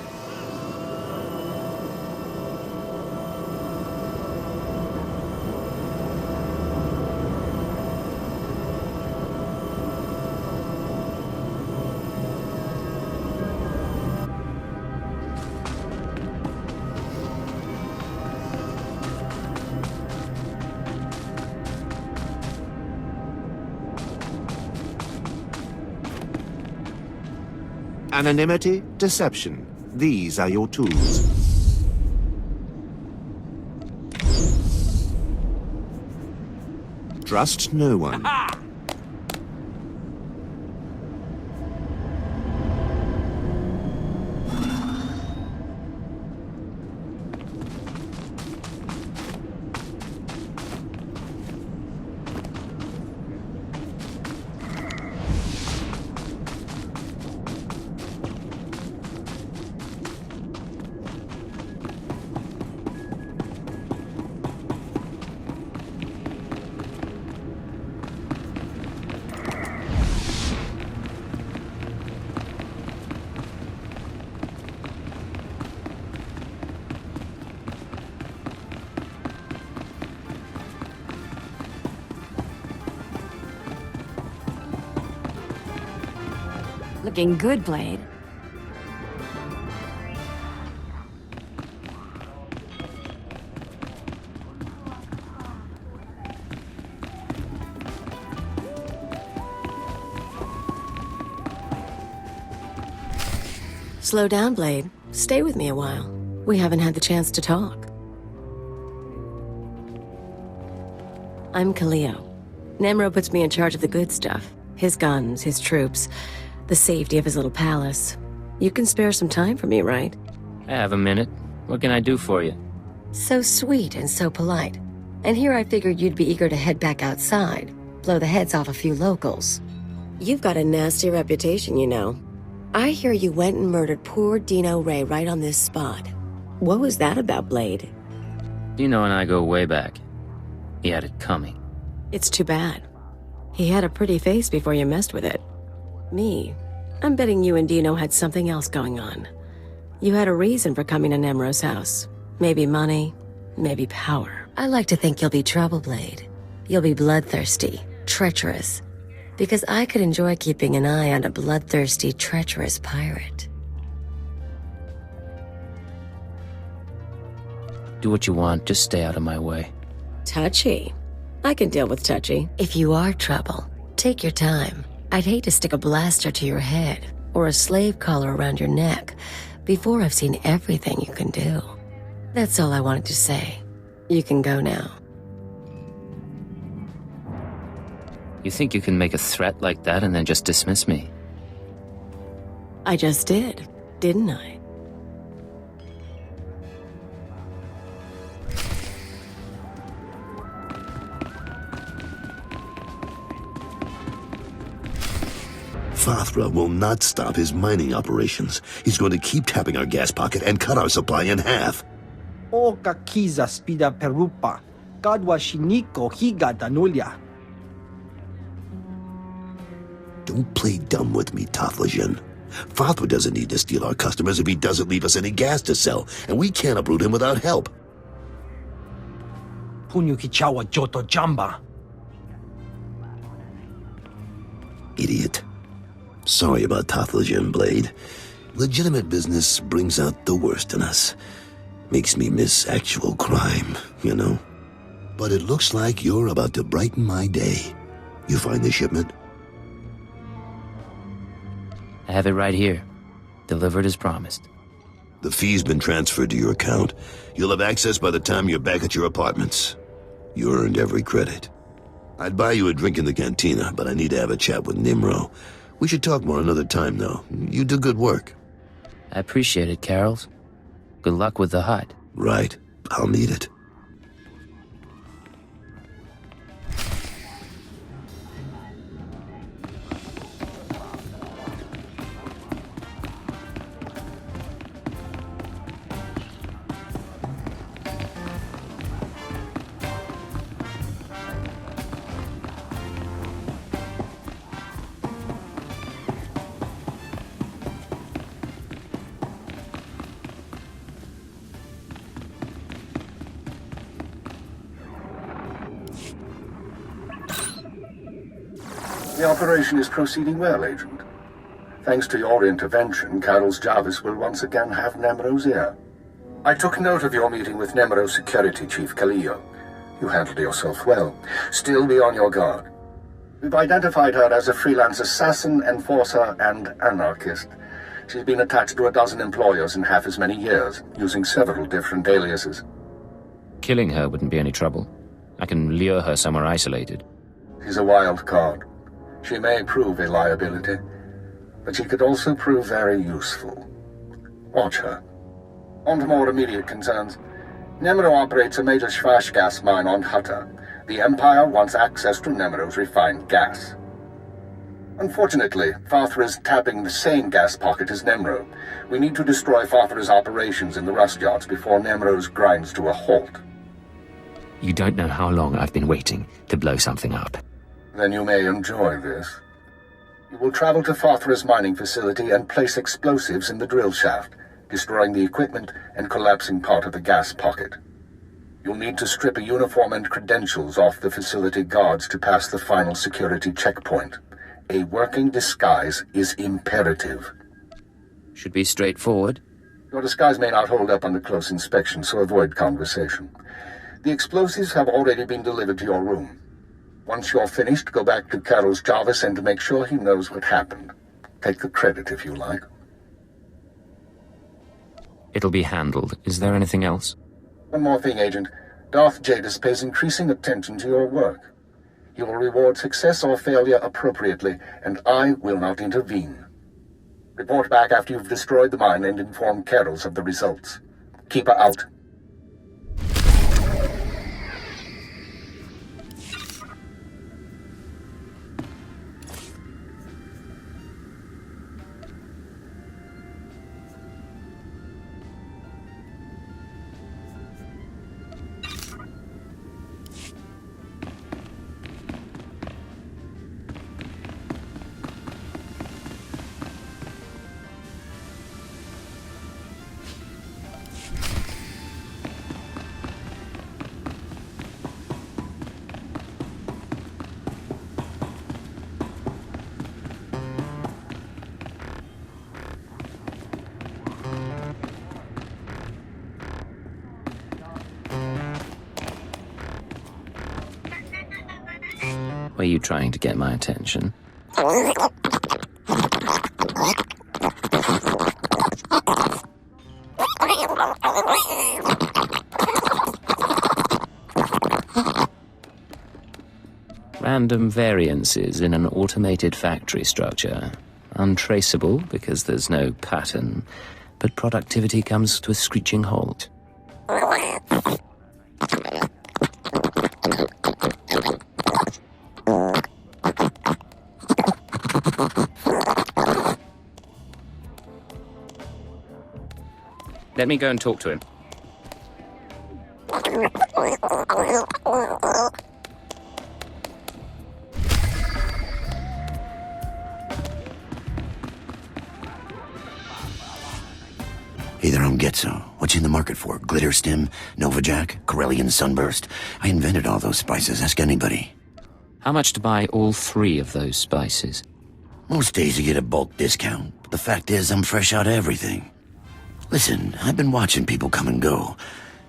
Anonymity, deception. These are your tools. Trust no one. Looking good, Blade. Slow down, Blade. Stay with me a while. We haven't had the chance to talk. I'm Kaleo. Nem'ro puts me in charge of the good stuff. His guns, his troops, the safety of his little palace. You can spare some time for me, right? I have a minute. What can I do for you? So sweet and so polite. And here I figured you'd be eager to head back outside, blow the heads off a few locals. You've got a nasty reputation, you know. I hear you went and murdered poor Dino Ray right on this spot. What was that about, Blade? Dino and I go way back. He had it coming. It's too bad. He had a pretty face before you messed with it. Me, I'm betting you and Dino had something else going on. You had a reason for coming to Nem'ro's house. Maybe money, maybe power. I like to think you'll be trouble, Blade. You'll be bloodthirsty, treacherous. Because I could enjoy keeping an eye on a bloodthirsty, treacherous pirate. Do what you want, just stay out of my way. Touchy. I can deal with touchy. If you are trouble, take your time. I'd hate to stick a blaster to your head or a slave collar around your neck before I've seen everything you can do. That's all I wanted to say. You can go now. You think you can make a threat like that and then just dismiss me? I just did, didn't I? Fathra will not stop his mining operations. He's going to keep tapping our gas pocket and cut our supply in half. O kakiza spida perupa, kadwa shiniko higa danulia. Don't play dumb with me, Tathlogen. Fathra doesn't need to steal our customers if he doesn't leave us any gas to sell, and we can't uproot him without help. Punyukichawa joto jamba. Idiot. Sorry about Tathlogen, Blade. Legitimate business brings out the worst in us. Makes me miss actual crime, you know? But it looks like you're about to brighten my day. You find the shipment? I have it right here. Delivered as promised. The fee's been transferred to your account. You'll have access by the time you're back at your apartments. You earned every credit. I'd buy you a drink in the cantina, but I need to have a chat with Nem'ro. We should talk more another time, though. You do good work. I appreciate it, Carols. Good luck with the Hutt. Right. I'll need it. The operation is proceeding well, Agent. Thanks to your intervention, Carol's Jarvis will once again have Nem'ro's ear. I took note of your meeting with Nem'ro's security chief, Kaleo. You handled yourself well. Still be on your guard. We've identified her as a freelance assassin, enforcer, and anarchist. She's been attached to a dozen employers in half as many years, using several different aliases. Killing her wouldn't be any trouble. I can lure her somewhere isolated. She's a wild card. She may prove a liability, but she could also prove very useful. Watch her. On to more immediate concerns. Nem'ro operates a major Schwash gas mine on Hutta. The Empire wants access to Nem'ro's refined gas. Unfortunately, Fathra is tapping the same gas pocket as Nem'ro. We need to destroy Fathra's operations in the rust yards before Nem'ro's grinds to a halt. You don't know how long I've been waiting to blow something up. Then you may enjoy this. You will travel to Fathra's mining facility and place explosives in the drill shaft, destroying the equipment and collapsing part of the gas pocket. You'll need to strip a uniform and credentials off the facility guards to pass the final security checkpoint. A working disguise is imperative. Should be straightforward. Your disguise may not hold up under close inspection, so avoid conversation. The explosives have already been delivered to your room. Once you're finished, go back to Carol's Jarvis and make sure he knows what happened. Take the credit if you like. It'll be handled. Is there anything else? One more thing, Agent. Darth Jadis pays increasing attention to your work. He will reward success or failure appropriately, and I will not intervene. Report back after you've destroyed the mine and inform Carols of the results. Keep her out. Were you trying to get my attention? Random variances in an automated factory structure. Untraceable because there's no pattern, but productivity comes to a screeching halt. Let me go and talk to him. Hey there, I'm Getzo. What you in the market for? Glitter Stim, Nova Jack, Corellian Sunburst? I invented all those spices, ask anybody. How much to buy all 3 of those spices? Most days you get a bulk discount, but the fact is I'm fresh out of everything. Listen, I've been watching people come and go.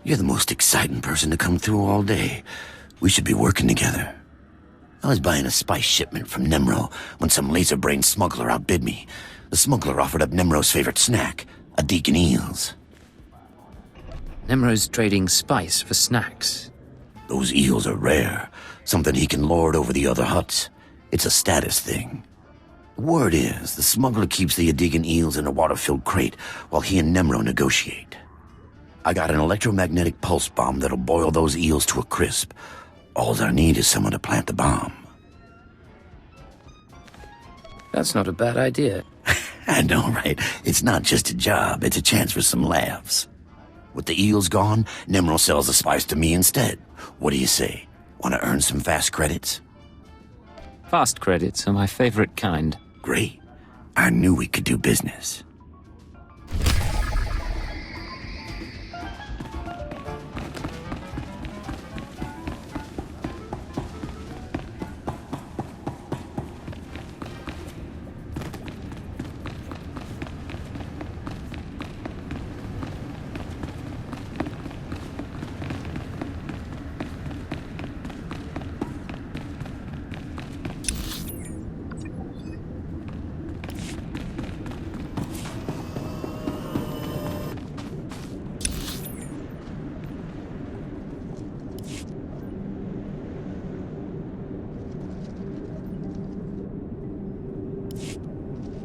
You're the most exciting person to come through all day. We should be working together. I was buying a spice shipment from Nem'ro when some laser-brained smuggler outbid me. The smuggler offered up Nem'ro's favorite snack, a deacon eels. Nem'ro's trading spice for snacks. Those eels are rare, something he can lord over the other Hutts. It's a status thing. The word is, the smuggler keeps the Adigan eels in a water-filled crate while he and Nem'ro negotiate. I got an electromagnetic pulse bomb that'll boil those eels to a crisp. All I need is someone to plant the bomb. That's not a bad idea. I know, right? It's not just a job, it's a chance for some laughs. With the eels gone, Nem'ro sells the spice to me instead. What do you say? Want to earn some fast credits? Fast credits are my favorite kind. Great. I knew we could do business.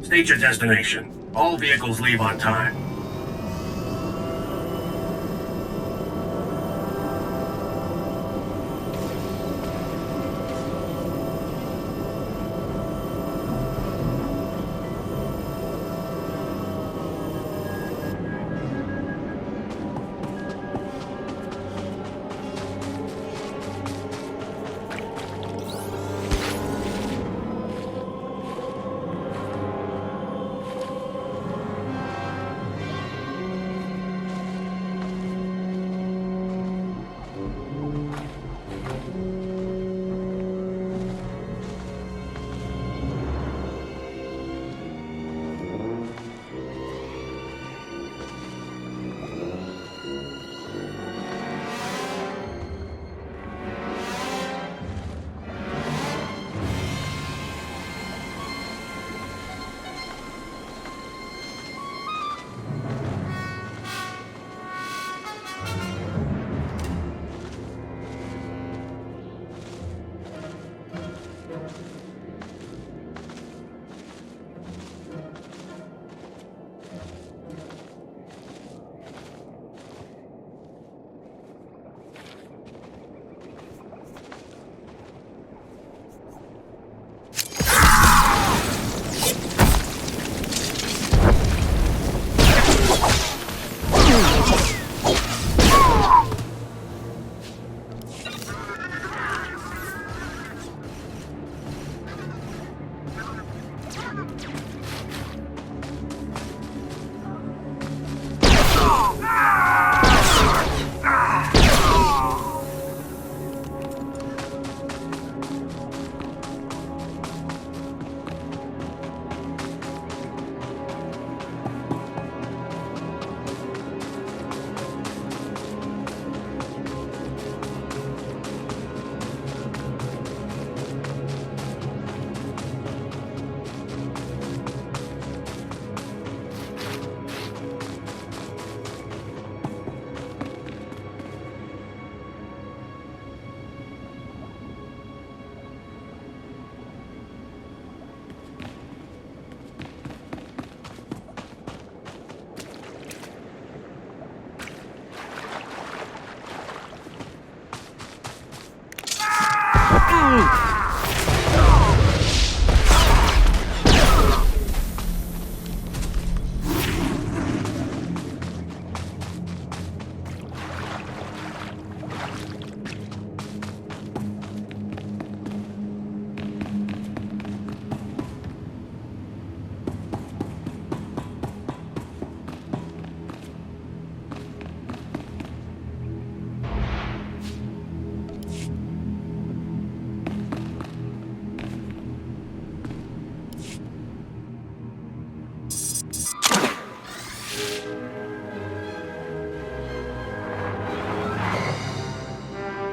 State your destination. All vehicles leave on time.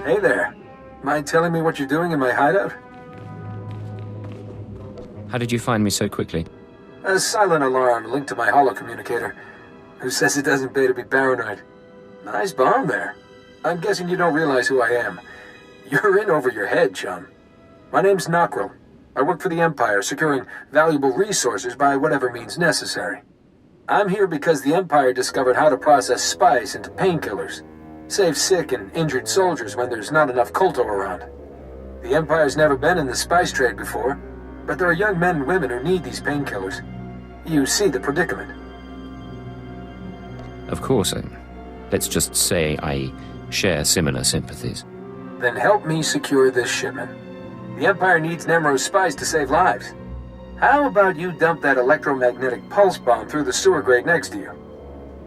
Hey there. Mind telling me what you're doing in my hideout? How did you find me so quickly? A silent alarm linked to my holocommunicator. Who says it doesn't pay to be paranoid? Nice bomb there. I'm guessing you don't realize who I am. You're in over your head, chum. My name's Nockrel. I work for the Empire, securing valuable resources by whatever means necessary. I'm here because the Empire discovered how to process spice into painkillers. Save sick and injured soldiers when there's not enough Kolto around. The Empire's never been in the spice trade before, but there are young men and women who need these painkillers. You see the predicament. Of course, let's just say I share similar sympathies. Then help me secure this shipment. The Empire needs Nem'ro's spice to save lives. How about you dump that electromagnetic pulse bomb through the sewer grate next to you?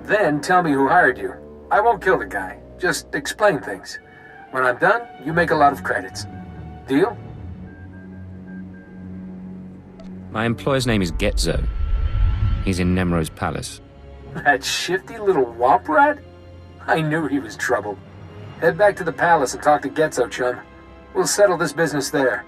Then tell me who hired you. I won't kill the guy. Just explain things. When I'm done, you make a lot of credits. Deal? My employer's name is Getzo. He's in Nem'ro's palace. That shifty little womp rat? I knew he was trouble. Head back to the palace and talk to Getzo, chum. We'll settle this business there.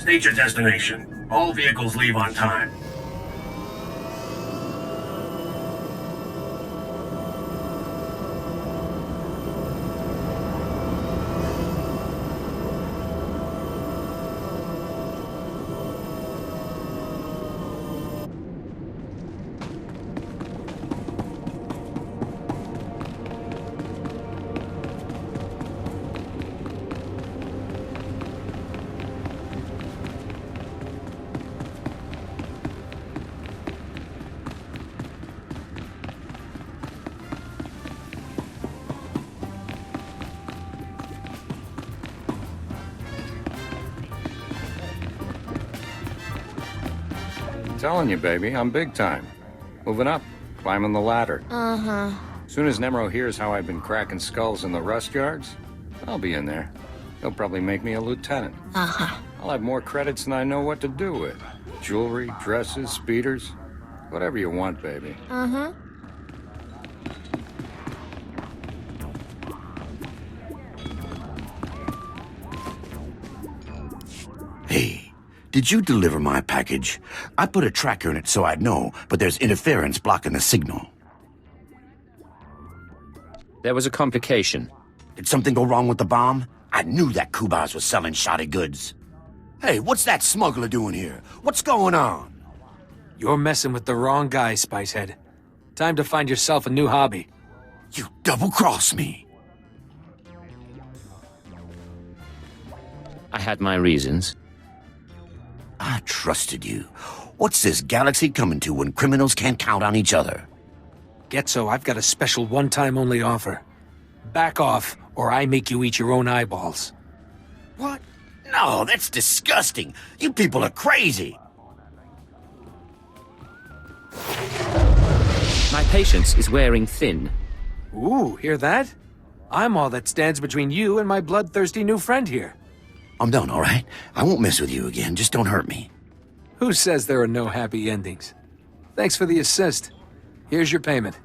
State your destination. All vehicles leave on time. Telling you, baby, I'm big time. Moving up, climbing the ladder. Uh-huh. Soon as Nem'ro hears how I've been cracking skulls in the rust yards, I'll be in there. He'll probably make me a lieutenant. Uh-huh. I'll have more credits than I know what to do with. Jewelry, dresses, speeders, whatever you want, baby. Uh-huh. Hey, did you deliver my package? I put a tracker in it so I'd know, but there's interference blocking the signal. There was a complication. Did something go wrong with the bomb? I knew that Kubas was selling shoddy goods. Hey, what's that smuggler doing here? What's going on? You're messing with the wrong guy, Spicehead. Time to find yourself a new hobby. You double-crossed me. I had my reasons. I trusted you. What's this galaxy coming to when criminals can't count on each other? Getso, I've got a special one-time-only offer. Back off, or I make you eat your own eyeballs. What? No, that's disgusting. You people are crazy. My patience is wearing thin. Ooh, hear that? I'm all that stands between you and my bloodthirsty new friend here. I'm done, all right? I won't mess with you again. Just don't hurt me. Who says there are no happy endings? Thanks for the assist. Here's your payment.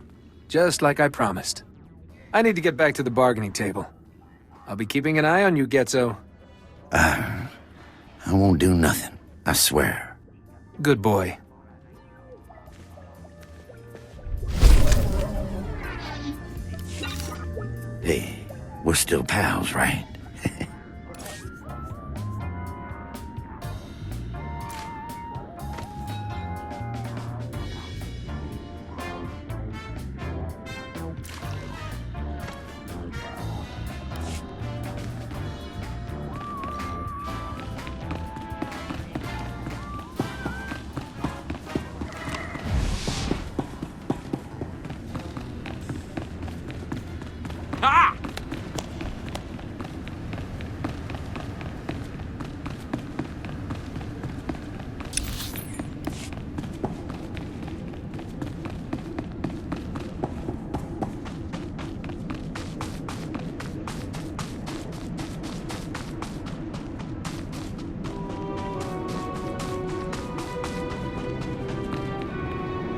Just like I promised. I need to get back to the bargaining table. I'll be keeping an eye on you, Getso. I won't do nothing. I swear. Good boy. Hey, we're still pals, right?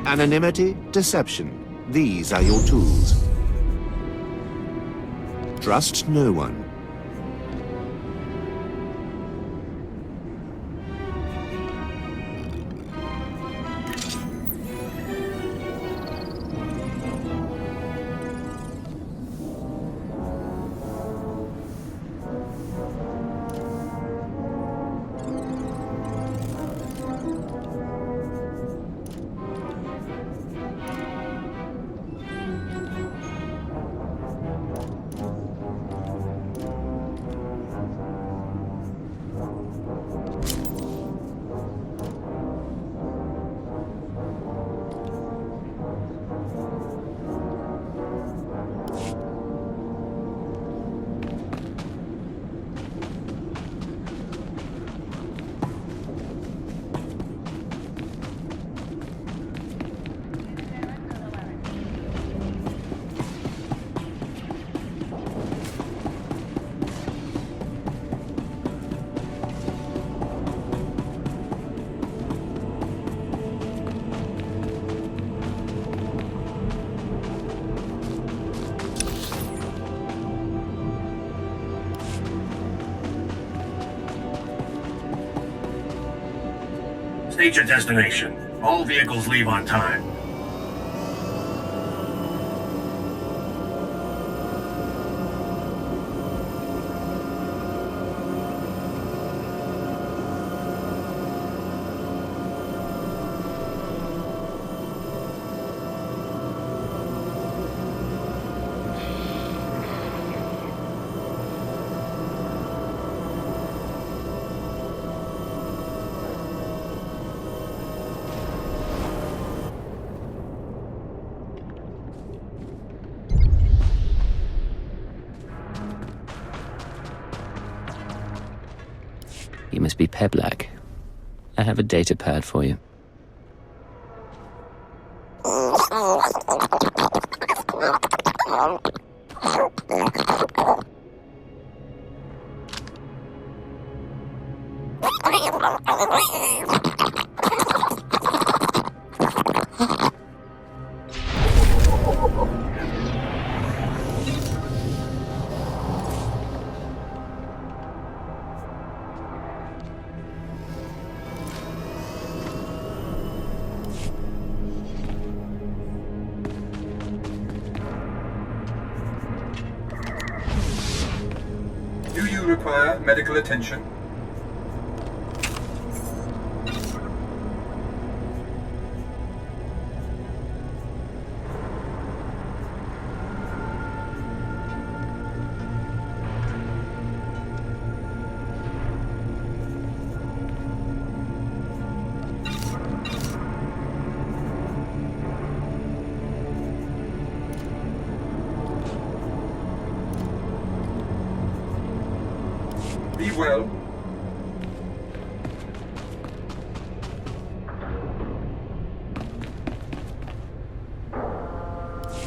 Anonymity, deception. These are your tools. Trust no one. State your destination. All vehicles leave on time. You must be Peblak. I have a data pad for you. Do you require medical attention? well?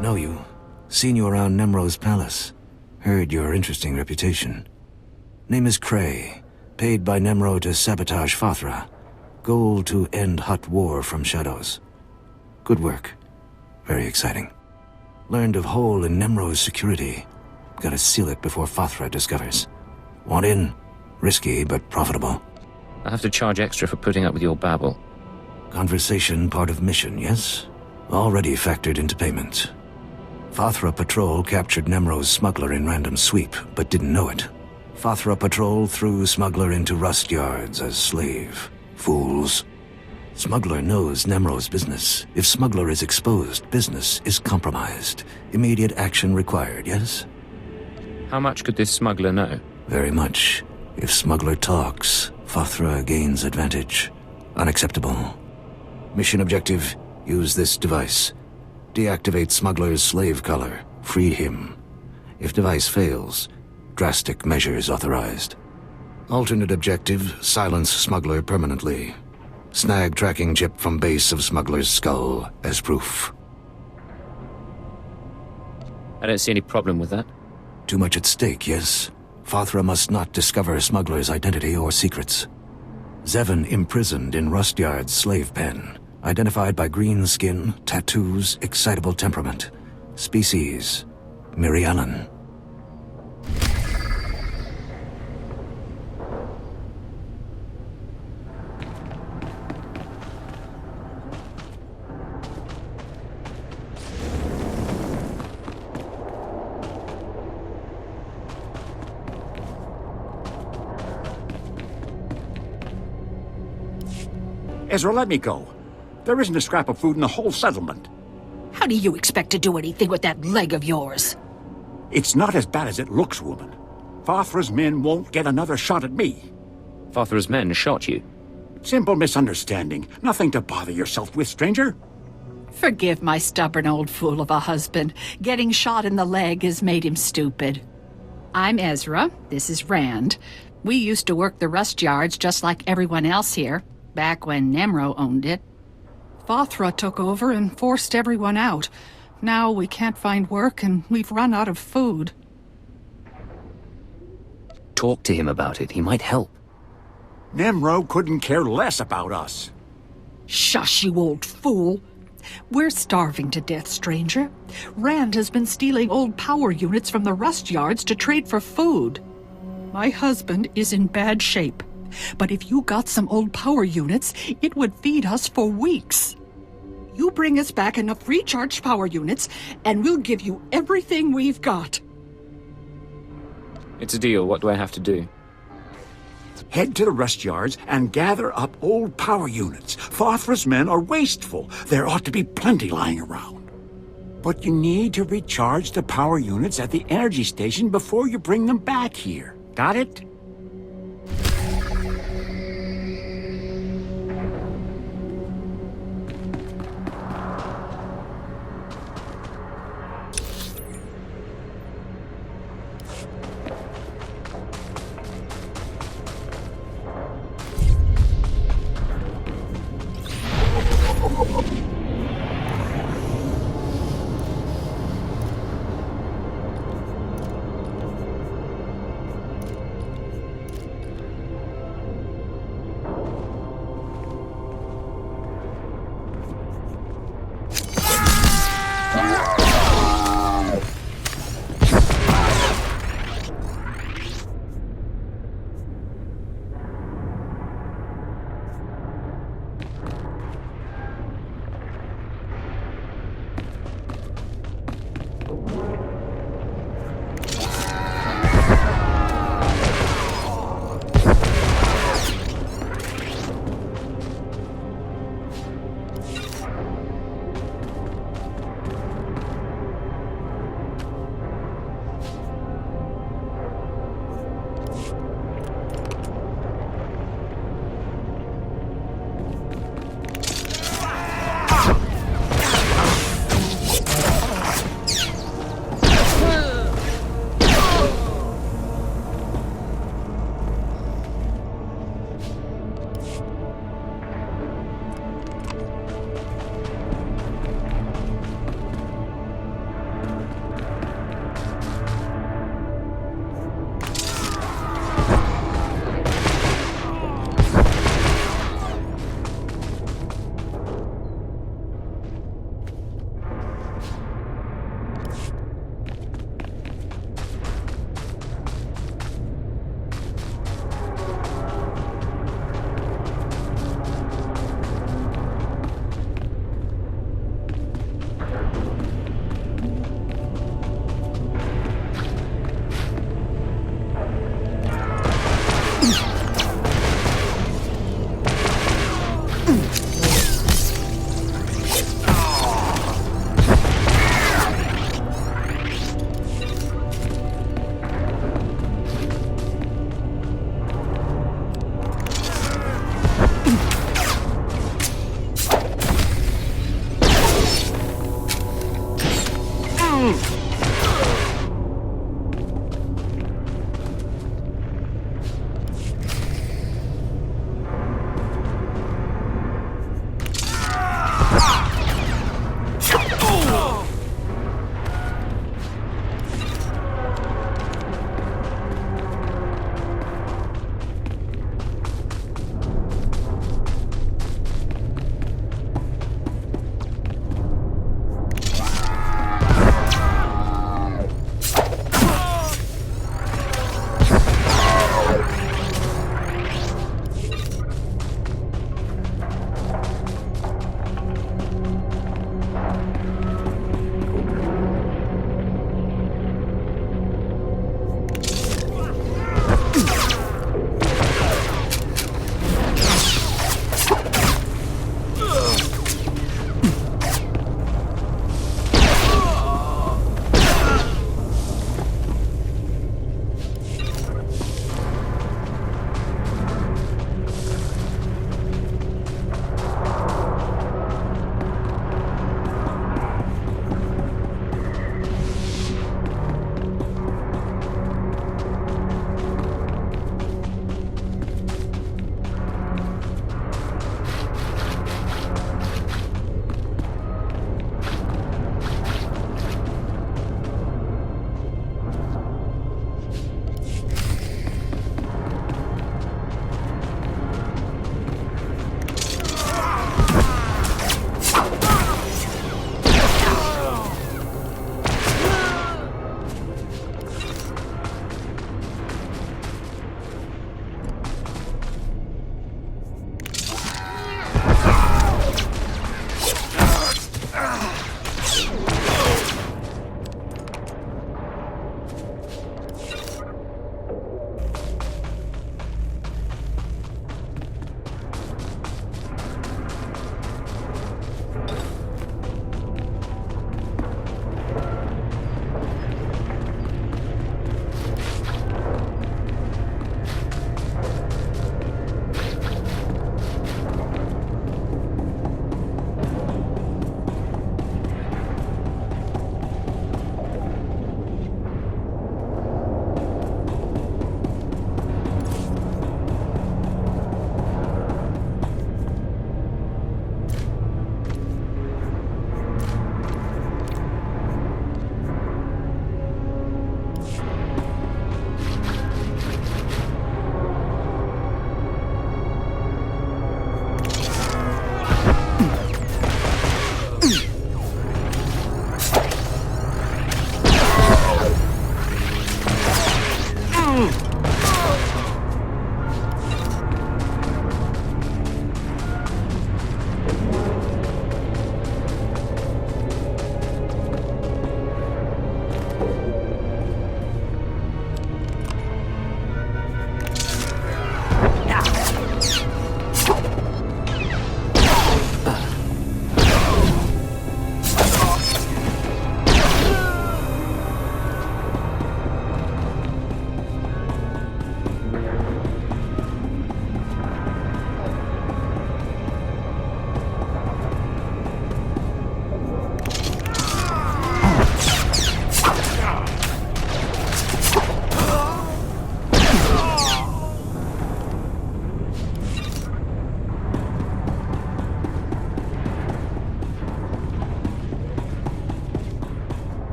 Know you. Seen you around Nem'ro's palace. Heard your interesting reputation. Name is Cray. Paid by Nem'ro to sabotage Fathra. Goal to end Hutt war from shadows. Good work. Very exciting. Learned of hole in Nem'ro's security. Gotta seal it before Fathra discovers. Want in? Risky, but profitable. I have to charge extra for putting up with your babble. Conversation part of mission, yes? Already factored into payment. Fathra Patrol captured Nem'ro's smuggler in random sweep, but didn't know it. Fathra Patrol threw smuggler into rust yards as slave. Fools. Smuggler knows Nem'ro's business. If smuggler is exposed, business is compromised. Immediate action required, yes? How much could this smuggler know? Very much. If smuggler talks, Fathra gains advantage. Unacceptable. Mission objective, use this device. Deactivate smuggler's slave collar. Free him. If device fails, drastic measures authorized. Alternate objective, silence smuggler permanently. Snag tracking chip from base of smuggler's skull as proof. I don't see any problem with that. Too much at stake, yes? Fathra must not discover smuggler's identity or secrets. Zevon imprisoned in Rust Yard's slave pen. Identified by green skin, tattoos, excitable temperament. Species, Mirialan. Ezra, let me go. There isn't a scrap of food in the whole settlement. How do you expect to do anything with that leg of yours? It's not as bad as it looks, woman. Fathra's men won't get another shot at me. Fathra's men shot you? Simple misunderstanding. Nothing to bother yourself with, stranger. Forgive my stubborn old fool of a husband. Getting shot in the leg has made him stupid. I'm Ezra. This is Rand. We used to work the rust yards just like everyone else here, back when Nem'ro owned it. Fathra took over and forced everyone out. Now we can't find work and we've run out of food. Talk to him about it. He might help. Nem'ro couldn't care less about us. Shush, you old fool. We're starving to death, stranger. Rand has been stealing old power units from the rust yards to trade for food. My husband is in bad shape. But if you got some old power units, it would feed us for weeks. You bring us back enough recharged power units, and we'll give you everything we've got. It's a deal. What do I have to do? Head to the rust yards and gather up old power units. Fathra's men are wasteful. There ought to be plenty lying around. But you need to recharge the power units at the energy station before you bring them back here. Got it?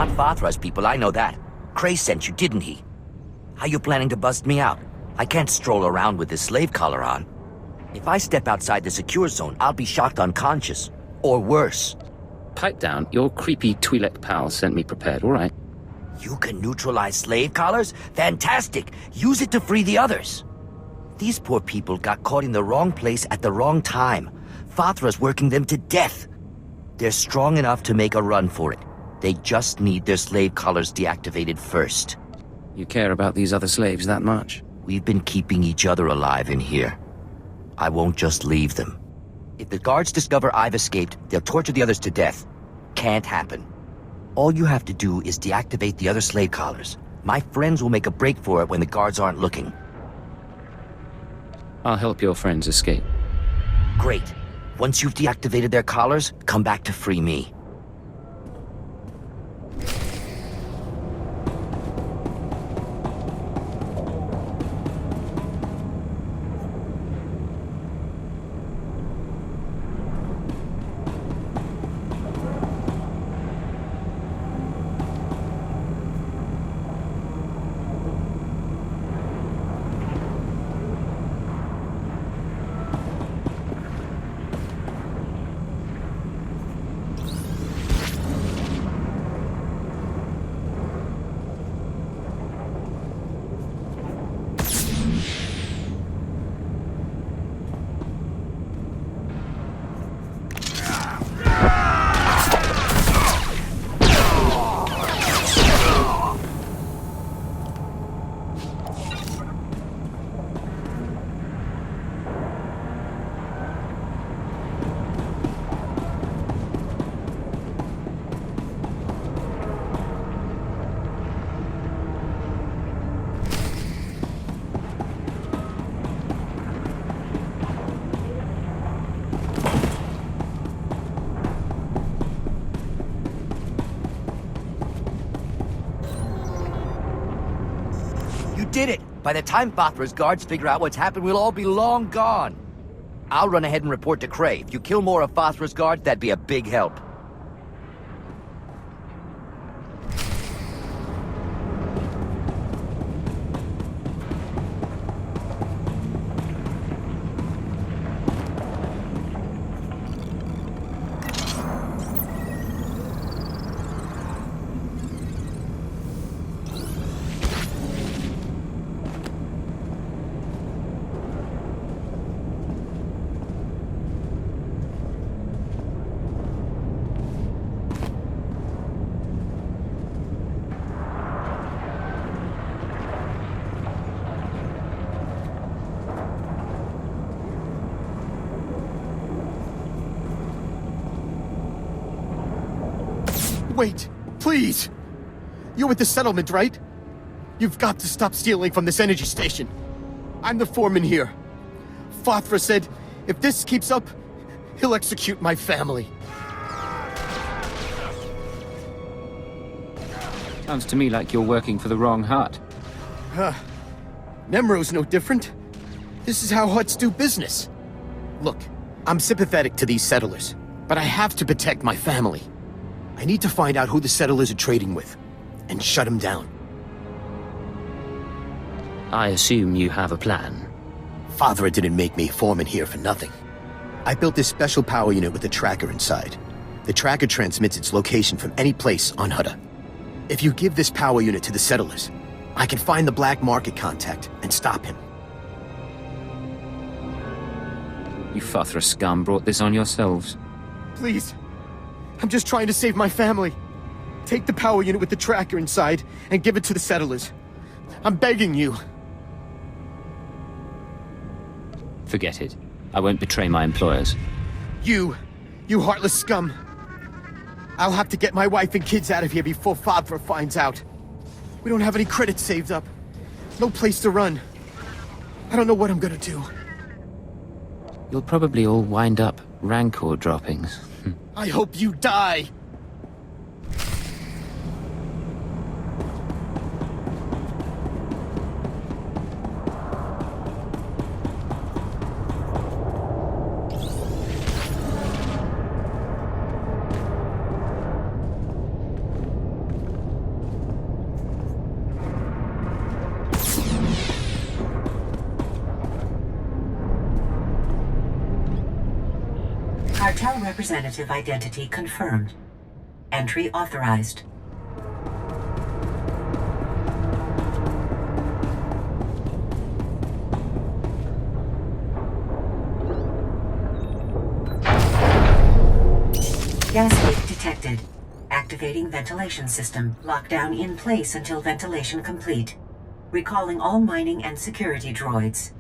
not Fathra's people, I know that. Cray sent you, didn't he? How you planning to bust me out? I can't stroll around with this slave collar on. If I step outside the secure zone, I'll be shocked unconscious. Or worse. Pipe down. Your creepy Twi'lek pal sent me prepared, all right? You can neutralize slave collars? Fantastic! Use it to free the others. These poor people got caught in the wrong place at the wrong time. Fathra's working them to death. They're strong enough to make a run for it. They just need their slave collars deactivated first. You care about these other slaves that much? We've been keeping each other alive in here. I won't just leave them. If the guards discover I've escaped, they'll torture the others to death. Can't happen. All you have to do is deactivate the other slave collars. My friends will make a break for it when the guards aren't looking. I'll help your friends escape. Great. Once you've deactivated their collars, come back to free me. Did it! By the time Fathra's guards figure out what's happened, we'll all be long gone. I'll run ahead and report to Cray. If you kill more of Fathra's guards, that'd be a big help. Wait, please! You're with the settlement, right? You've got to stop stealing from this energy station. I'm the foreman here. Fathra said, if this keeps up, he'll execute my family. Sounds to me like you're working for the wrong Hutt. Nem'ro's no different. This is how Hutts do business. Look, I'm sympathetic to these settlers, but I have to protect my family. I need to find out who the settlers are trading with, and shut them down. I assume you have a plan. Fathra didn't make me foreman here for nothing. I built this special power unit with a tracker inside. The tracker transmits its location from any place on Hutta. If you give this power unit to the settlers, I can find the black market contact and stop him. You Fathra scum brought this on yourselves. Please. I'm just trying to save my family. Take the power unit with the tracker inside and give it to the settlers. I'm begging you. Forget it. I won't betray my employers. You heartless scum. I'll have to get my wife and kids out of here before Fathra finds out. We don't have any credits saved up. No place to run. I don't know what I'm gonna do. You'll probably all wind up rancor droppings. I hope you die! representative identity confirmed. Entry authorized. Gas leak detected. Activating ventilation system. Lockdown in place until ventilation complete. Recalling all mining and security droids.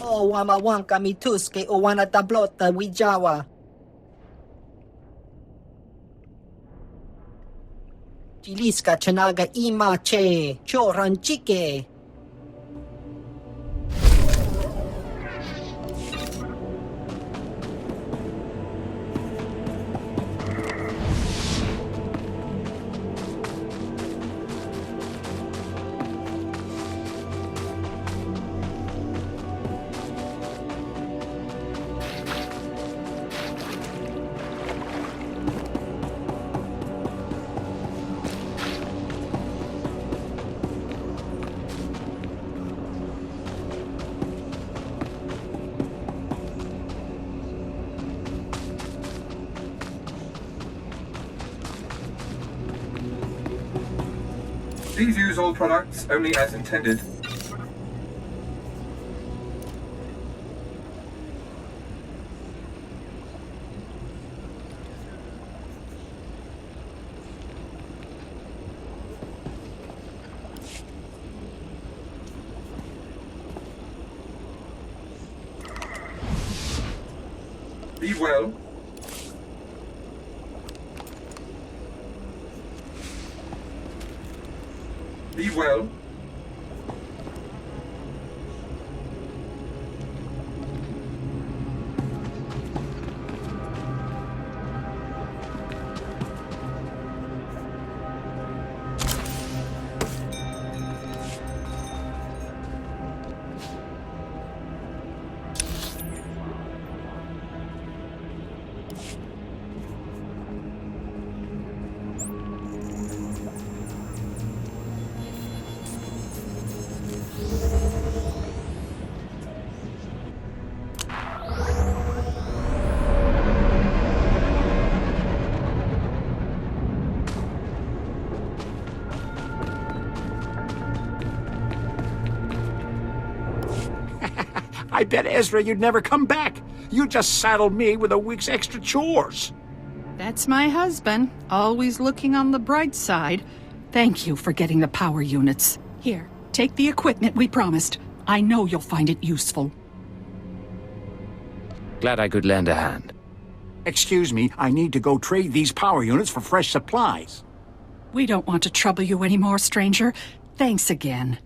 O wamawanka mituske o wana tablota wijawa. Chiliska chanaga ima che choranchike. Please use all products only as intended. Be well. Be well. I bet Ezra you'd never come back. You just saddled me with a week's extra chores. That's my husband, always looking on the bright side. Thank you for getting the power units. Here, take the equipment we promised. I know you'll find it useful. Glad I could lend a hand. Excuse me, I need to go trade these power units for fresh supplies. We don't want to trouble you anymore, stranger. Thanks again.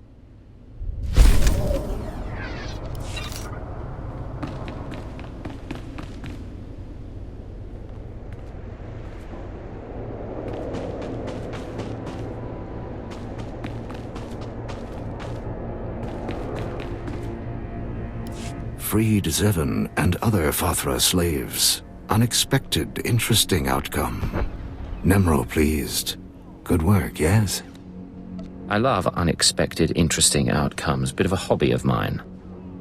Freed Zevon and other Fathra slaves. Unexpected, interesting outcome. Nem'ro pleased. Good work, yes? I love unexpected, interesting outcomes. Bit of a hobby of mine.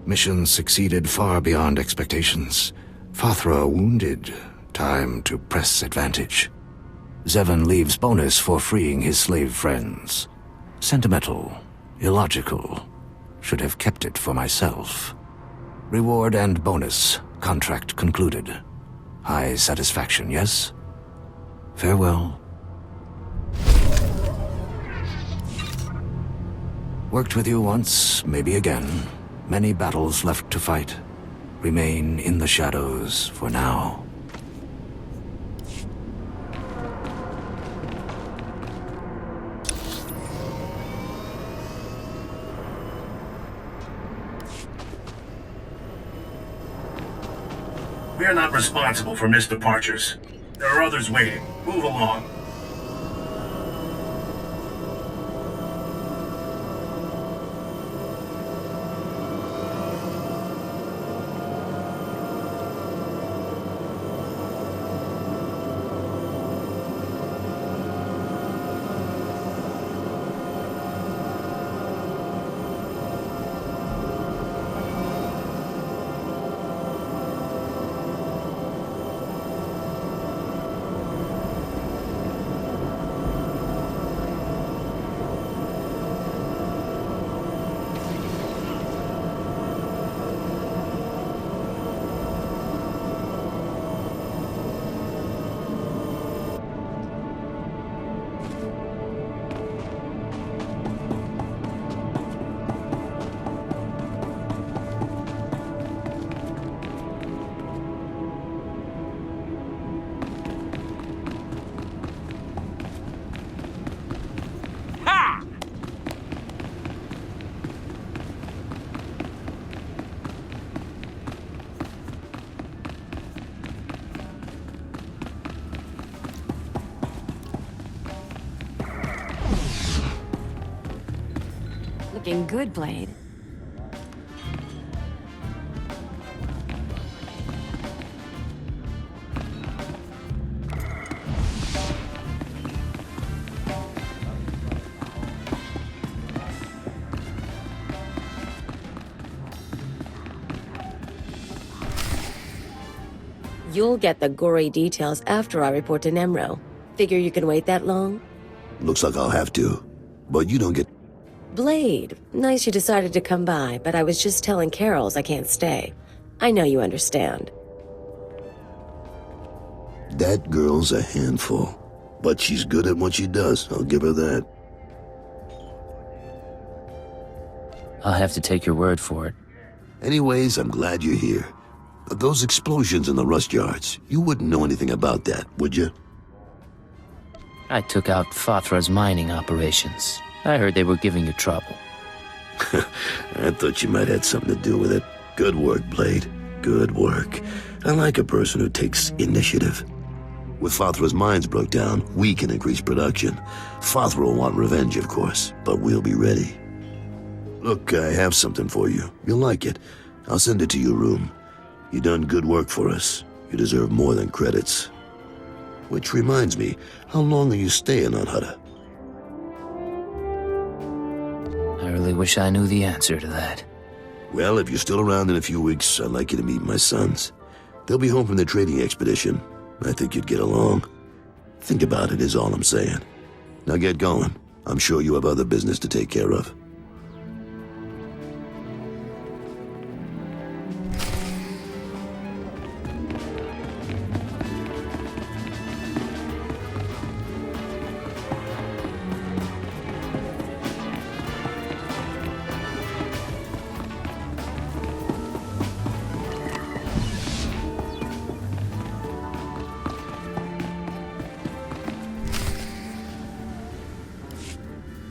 Mission succeeded far beyond expectations. Fathra wounded, Time to press advantage. Zevon leaves bonus for freeing his slave friends. Sentimental, illogical. Should have kept it for myself. Reward and bonus. Contract concluded. High satisfaction, yes? Farewell. Worked with you once, maybe again. Many battles left to fight. Remain in the shadows for now. We are not responsible for missed departures. There are others waiting. Move along. Looking good, Blade. You'll get the gory details after I report to Nem'ro. Figure you can wait that long? Looks like I'll have to. But you don't get... Blade, nice you decided to come by, but I was just telling Carols I can't stay. I know you understand. That girl's a handful. But she's good at what she does, I'll give her that. I'll have to take your word for it. Anyways, I'm glad you're here. Those explosions in the rust yards, you wouldn't know anything about that, would you? I took out Fathra's mining operations. I heard they were giving you trouble. I thought you might have something to do with it. Good work, Blade. Good work. I like a person who takes initiative. With Fathra's mines broke down, we can increase production. Fathra will want revenge, of course, but we'll be ready. Look, I have something for you. You'll like it. I'll send it to your room. You done good work for us. You deserve more than credits. Which reminds me, how long are you staying on Hutta? I really wish I knew the answer to that. Well, if you're still around in a few weeks, I'd like you to meet my sons. They'll be home from their trading expedition. I think you'd get along. Think about it is all I'm saying. Now get going. I'm sure you have other business to take care of.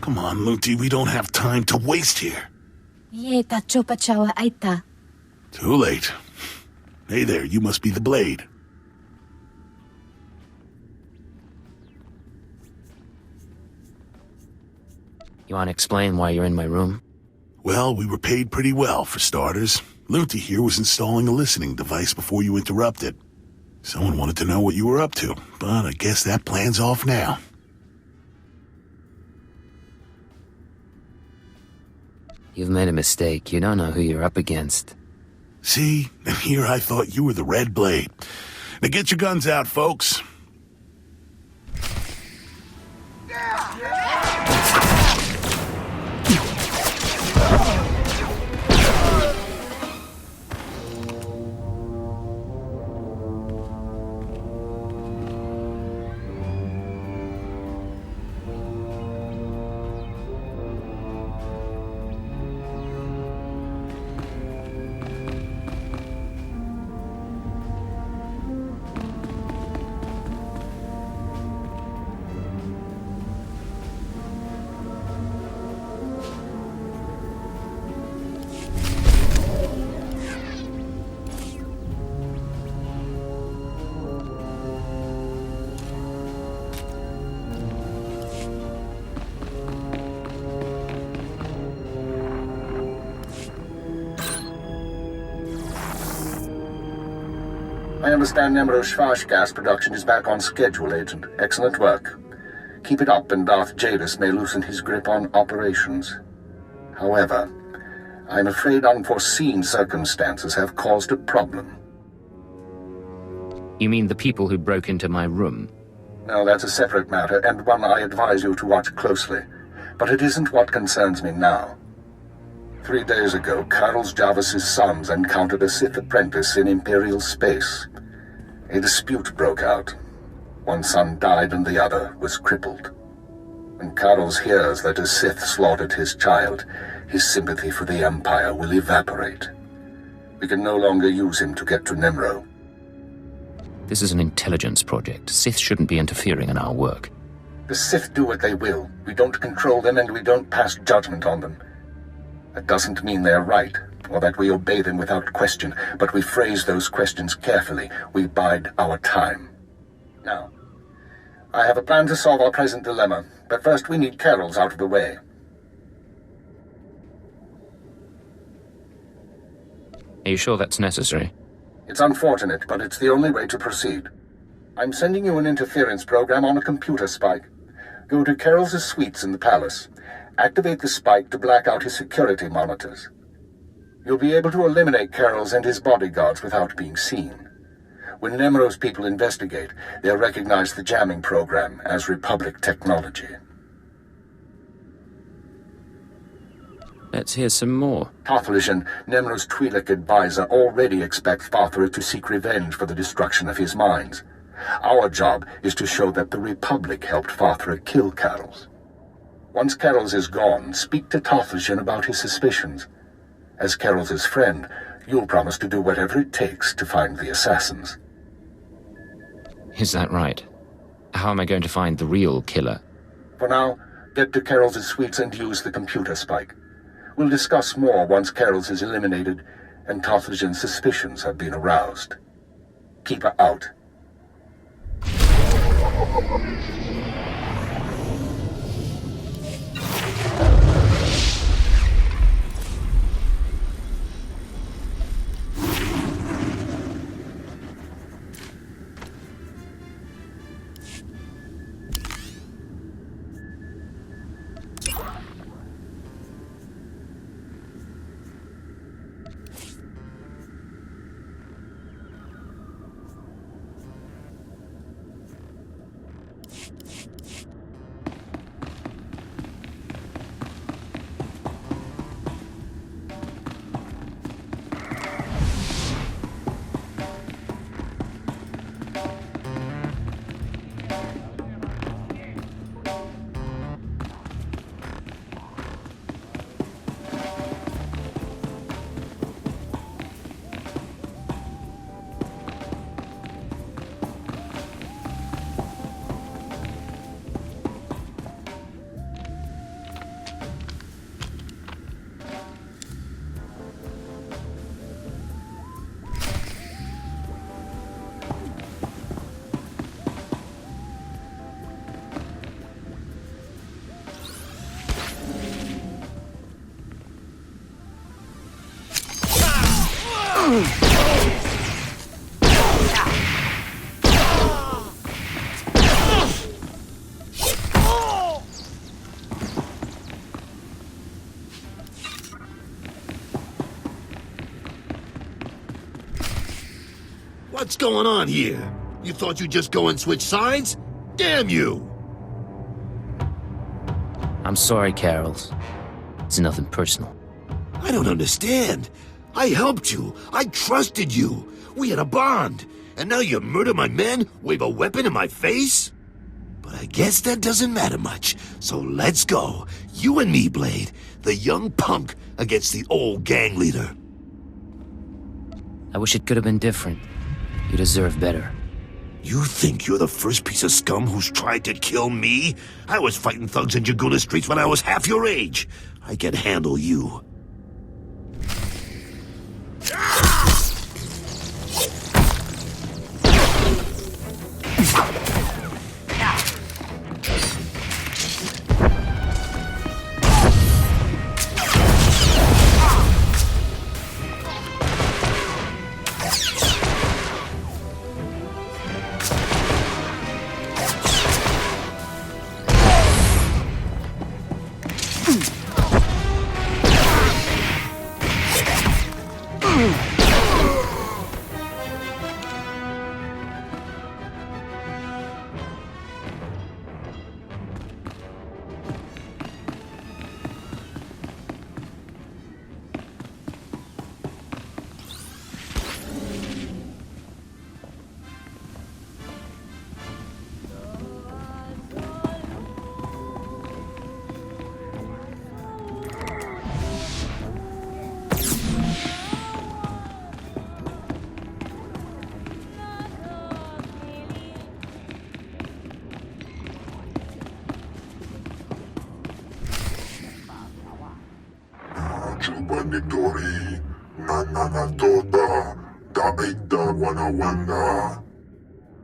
Come on, Luti, we don't have time to waste here. Too late. Hey there, you must be the Blade. You want to explain why you're in my room? Well, we were paid pretty well, for starters. Luti here was installing a listening device before you interrupted. Someone wanted to know what you were up to, but I guess that plan's off now. You've made a mistake. You don't know who you're up against. See? And here I thought you were the Red Blade. Now get your guns out, folks. I understand Nem'ro Shvash gas production is back on schedule, Agent. Excellent work. Keep it up and Darth Jadis may loosen his grip on operations. However, I'm afraid unforeseen circumstances have caused a problem. You mean the people who broke into my room? No, that's a separate matter, and one I advise you to watch closely. But it isn't what concerns me now. 3 days ago, Carlos Jarvis's sons encountered a Sith apprentice in Imperial space. A dispute broke out. One son died and the other was crippled. When Carlos hears that a Sith slaughtered his child, his sympathy for the Empire will evaporate. We can no longer use him to get to Nem'ro. This is an intelligence project. Sith shouldn't be interfering in our work. The Sith do what they will. We don't control them and we don't pass judgment on them. That doesn't mean they're right, or that we obey them without question, but we phrase those questions carefully. We bide our time. Now, I have a plan to solve our present dilemma, but first we need Carol's out of the way. Are you sure that's necessary? It's unfortunate, but it's the only way to proceed. I'm sending you an interference program on a computer spike. Go to Carol's suites in the palace. Activate the spike to black out his security monitors. You'll be able to eliminate Carol's and his bodyguards without being seen. When Nem'ro's people investigate, they'll recognize the jamming program as Republic technology. Let's hear some more. Tathlishan, Nem'ro's Twi'lek advisor, already expects Fathra to seek revenge for the destruction of his mines. Our job is to show that the Republic helped Fathra kill Carol's. Once Carol's is gone, speak to Tathlishan about his suspicions. As Carol's friend, you'll promise to do whatever it takes to find the assassins. Is that right? How am I going to find the real killer? For now, get to Carol's suites and use the computer spike. We'll discuss more once Carol's is eliminated and Tathlishan's suspicions have been aroused. Keep her out. What's going on here? You thought you'd just go and switch sides? Damn you! I'm sorry, Carols. It's nothing personal. I don't understand. I helped you. I trusted you. We had a bond. And now you murder my men, wave a weapon in my face? But I guess that doesn't matter much. So let's go. You and me, Blade. The young punk against the old gang leader. I wish it could have been different. You deserve better. You think you're the first piece of scum who's tried to kill me? I was fighting thugs in Jaguna streets when I was half your age. I can handle you.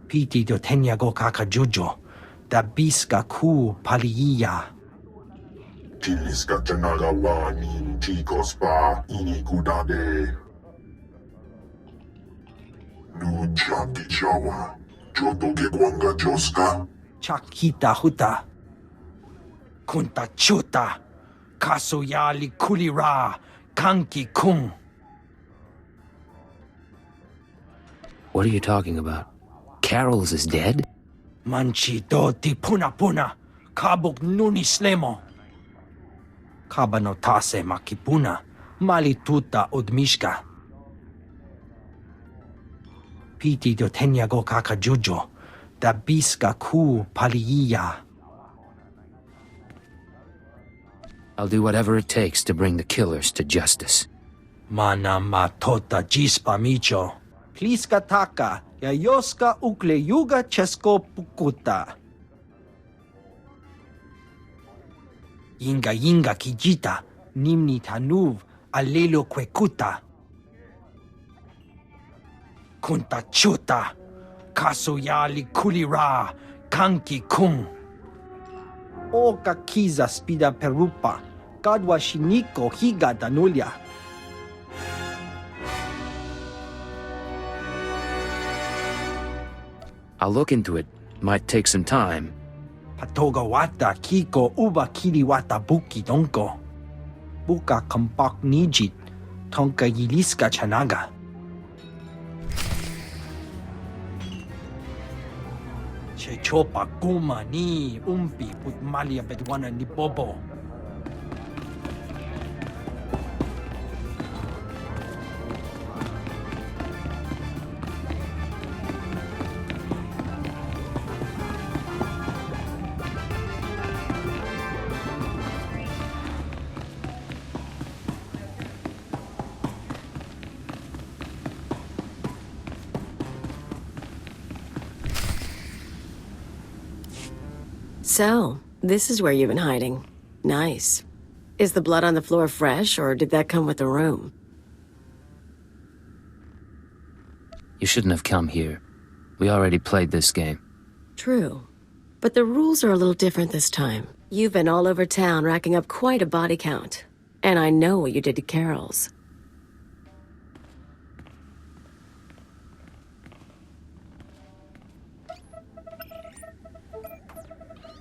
Piti do tenya go kakajujo, da biska ku paliya. Tiliska tenaga wa nin chicos pa inikudade. Nu chaki chawa, choto ke kwanga joska. Chakita huta. Kunta chuta. Kasoyali kulira. Kanki kung. What are you talking about? Carols is dead? Manchi doti puna puna. Kabuk nuni slemo. Kabanotase makipuna. Malituta odmishka. Piti do tenya go kakajujo. Da biska ku paliya. I'll do whatever it takes to bring the killers to justice. Mana matota jispa micho. Pliska taka, yayoska ukle yuga chesko pukuta. Yinga kijita, nimni tanuv, alelo kwekuta. Kunta chuta, kasoyali kulira, kanki kung. Oka kiza spida perupa, kadwa shiniko higa danulia. I'll look into it. Might take some time. Patoga wata kiko uba kiriwata buki donko. Buka kampak nijit, tonka yiliska chanaga. Chechopa kuma ni umpi putmalia bedwana ni bobo. So, this is where you've been hiding. Nice. Is the blood on the floor fresh, or did that come with the room? You shouldn't have come here. We already played this game. True. But the rules are a little different this time. You've been all over town racking up quite a body count. And I know what you did to Carol's.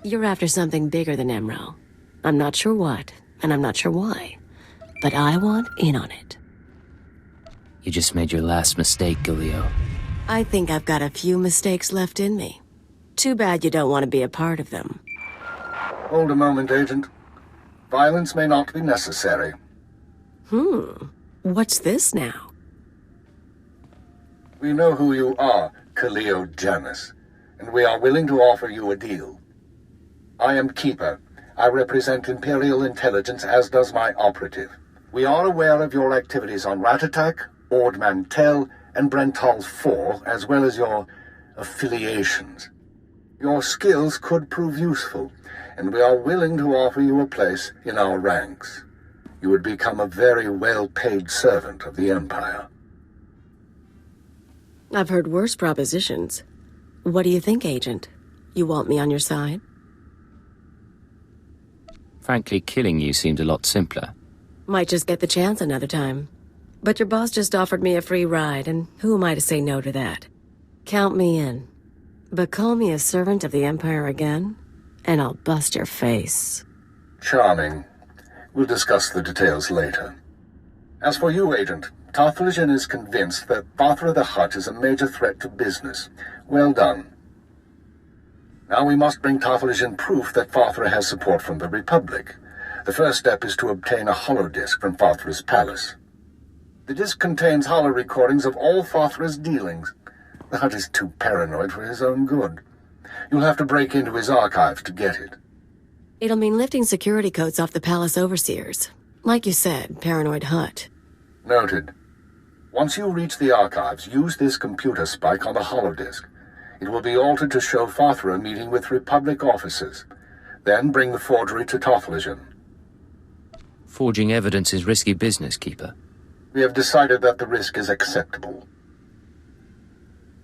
You're after something bigger than Nem'ro. I'm not sure what, and I'm not sure why. But I want in on it. You just made your last mistake, Gileo. I think I've got a few mistakes left in me. Too bad you don't want to be a part of them. Hold a moment, Agent. Violence may not be necessary. What's this now? We know who you are, Kaleo Janus, and we are willing to offer you a deal. I am Keeper. I represent Imperial Intelligence, as does my operative. We are aware of your activities on Ratatak, Ord Mantell, and Brental 4, as well as your affiliations. Your skills could prove useful, and we are willing to offer you a place in our ranks. You would become a very well-paid servant of the Empire. I've heard worse propositions. What do you think, Agent? You want me on your side? Frankly, killing you seemed a lot simpler. Might just get the chance another time. But your boss just offered me a free ride, and who am I to say no to that? Count me in. But call me a servant of the Empire again, and I'll bust your face. Charming. We'll discuss the details later. As for you, Agent, Tarthalion is convinced that Vathra the Hutt is a major threat to business. Well done. Now we must bring Tarthalion proof that Vathra has support from the Republic. The first step is to obtain a holodisk from Vathra's palace. The disk contains holo recordings of all Vathra's dealings. The Hutt is too paranoid for his own good. You'll have to break into his archives to get it. It'll mean lifting security codes off the palace overseers. Like you said, paranoid Hutt. Noted. Once you reach the archives, use this computer spike on the holodisk. It will be altered to show Vathra meeting with Republic officers. Then bring the forgery to Tarthalion. Forging evidence is risky business, Keeper. We have decided that the risk is acceptable.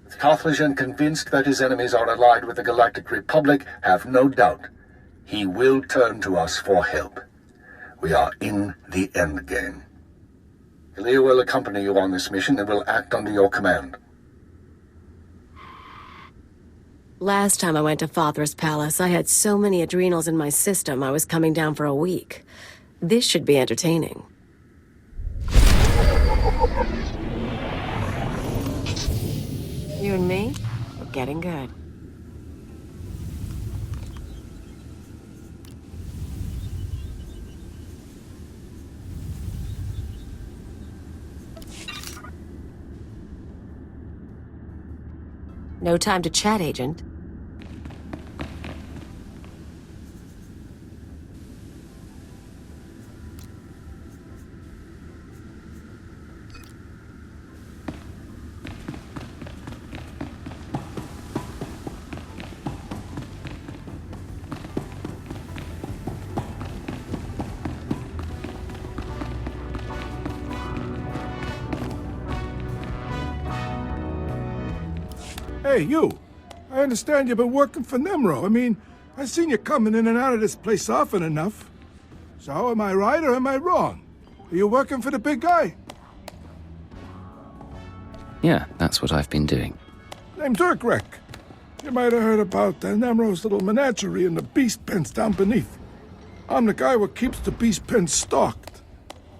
With Tarthalion convinced that his enemies are allied with the Galactic Republic, have no doubt. He will turn to us for help. We are in the endgame. Kaleo will accompany you on this mission and will act under your command. Last time I went to Vathra's palace, I had so many adrenals in my system I was coming down for a week. This should be entertaining. You and me, we're getting good. No time to chat, Agent. Hey, you. I understand you've been working for Nem'ro. I mean, I've seen you coming in and out of this place often enough. So, am I right or am I wrong? Are you working for the big guy? Yeah, that's what I've been doing. Name's Urkrek. You might have heard about Nem'ro's little menagerie in the beast pens down beneath. I'm the guy what keeps the beast pens stocked.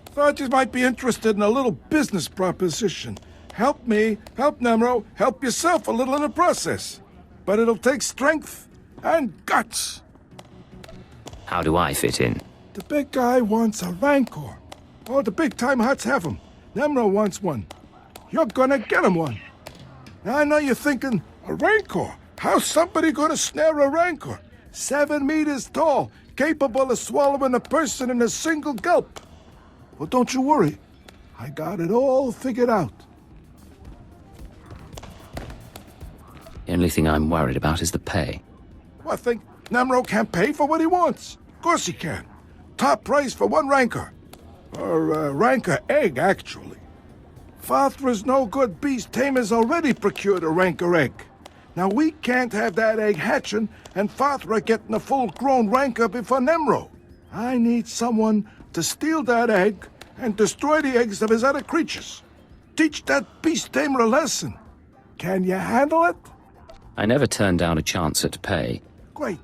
Thought you might be interested in a little business proposition. Help me, help Nem'ro, help yourself a little in the process. But it'll take strength and guts. How do I fit in? The big guy wants a Rancor. Oh, the big-time Hutts have them. Nem'ro wants one. You're gonna get him one. Now, I know you're thinking, a Rancor? How's somebody gonna snare a Rancor? 7 meters tall, capable of swallowing a person in a single gulp. Well, don't you worry. I got it all figured out. The only thing I'm worried about is the pay. Well, I think Nem'ro can't pay for what he wants. Of course he can. Top price for one Rancor. Or a Rancor egg, actually. Vathra's no-good beast tamers already procured a Rancor egg. Now we can't have that egg hatching and Vathra getting a full-grown Rancor before Nem'ro. I need someone to steal that egg and destroy the eggs of his other creatures. Teach that beast tamer a lesson. Can you handle it? I never turned down a chance at pay. Great.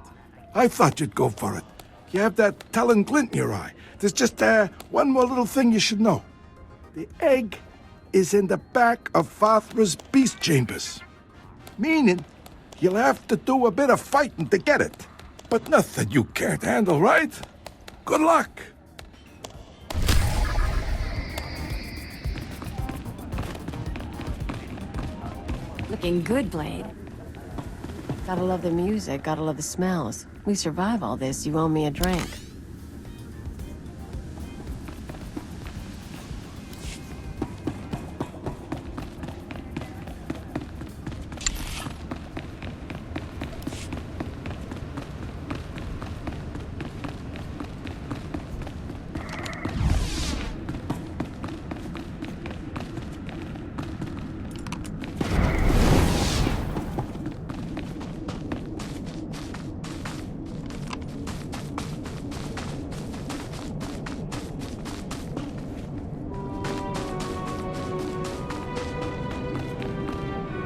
I thought you'd go for it. You have that talent glint in your eye. There's just one more little thing you should know. The egg is in the back of Fathra's beast chambers. Meaning, you'll have to do a bit of fighting to get it. But nothing you can't handle, right? Good luck. Looking good, Blade. Gotta love the music, gotta love the smells. We survive all this, you owe me a drink.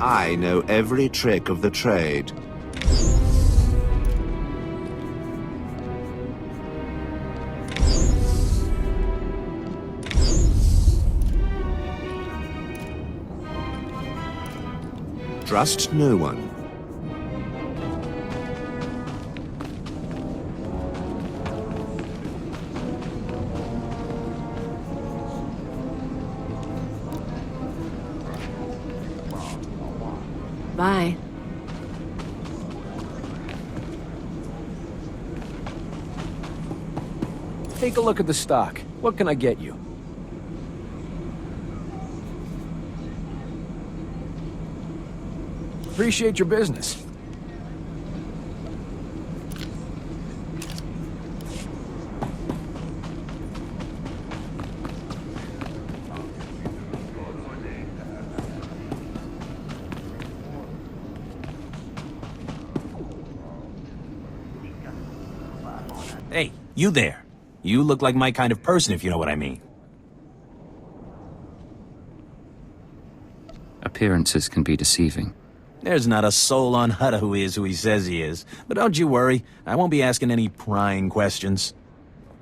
I know every trick of the trade. Trust no one. Bye. Take a look at the stock. What can I get you? Appreciate your business. Hey, you there. You look like my kind of person, if you know what I mean. Appearances can be deceiving. There's not a soul on Hutta who is who he says he is. But don't you worry, I won't be asking any prying questions.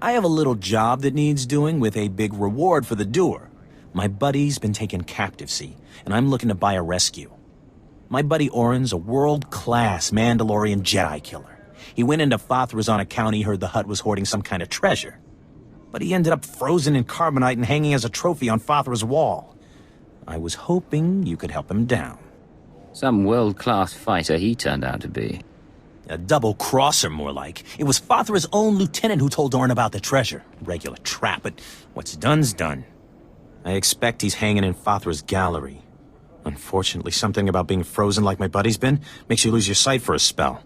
I have a little job that needs doing with a big reward for the doer. My buddy's been taken captive, see, and I'm looking to buy a rescue. My buddy Orin's a world-class Mandalorian Jedi killer. He went into Fathra's on account he heard the Hutt was hoarding some kind of treasure. But he ended up frozen in carbonite and hanging as a trophy on Fathra's wall. I was hoping you could help him down. Some world-class fighter he turned out to be. A double-crosser, more like. It was Fathra's own lieutenant who told Orin about the treasure. Regular trap, but what's done's done. I expect he's hanging in Fathra's gallery. Unfortunately, something about being frozen like my buddy's been makes you lose your sight for a spell.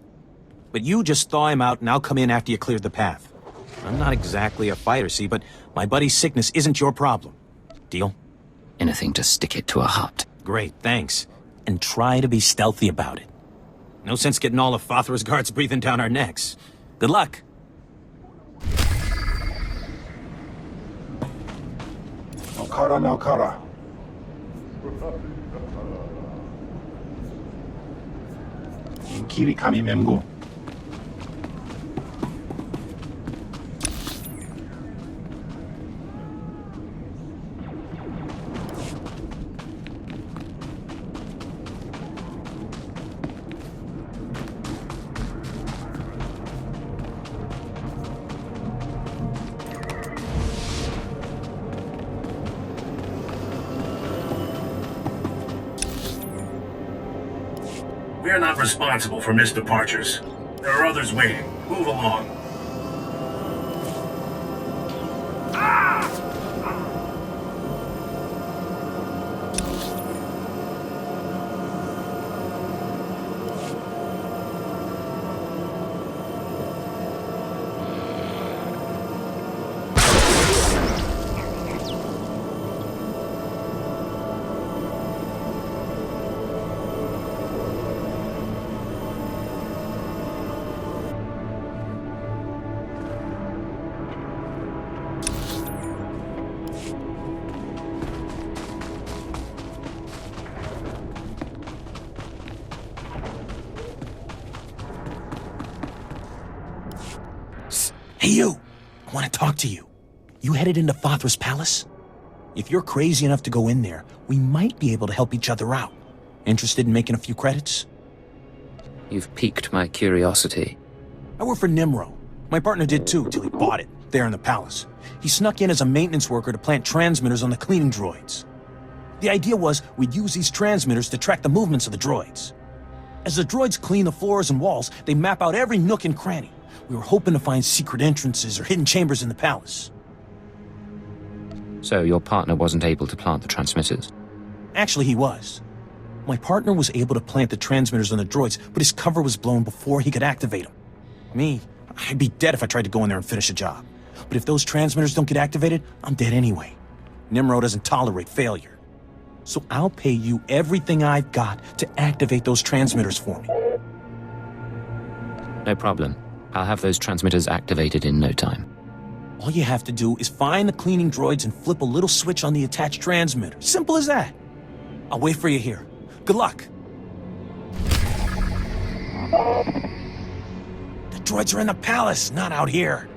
But you just thaw him out and I'll come in after you cleared the path. I'm not exactly a fighter, see, but my buddy's sickness isn't your problem. Deal? Anything to stick it to a Hutt. Great, thanks. And try to be stealthy about it. No sense getting all of Fathra's guards breathing down our necks. Good luck. Nal. Kiri kami memgo. We're not responsible for missed departures. There are others waiting. Move along. Hey, you! I want to talk to you. You headed into Fathra's palace? If you're crazy enough to go in there, we might be able to help each other out. Interested in making a few credits? You've piqued my curiosity. I work for Nem'ro. My partner did too, till he bought it, there in the palace. He snuck in as a maintenance worker to plant transmitters on the cleaning droids. The idea was we'd use these transmitters to track the movements of the droids. As the droids clean the floors and walls, they map out every nook and cranny. We were hoping to find secret entrances or hidden chambers in the palace. So your partner wasn't able to plant the transmitters? Actually, he was. My partner was able to plant the transmitters on the droids, but his cover was blown before he could activate them. Me, I'd be dead if I tried to go in there and finish a job. But if those transmitters don't get activated, I'm dead anyway. Nem'ro doesn't tolerate failure. So I'll pay you everything I've got to activate those transmitters for me. No problem. I'll have those transmitters activated in no time. All you have to do is find the cleaning droids and flip a little switch on the attached transmitter. Simple as that. I'll wait for you here. Good luck. The droids are in the palace, not out here.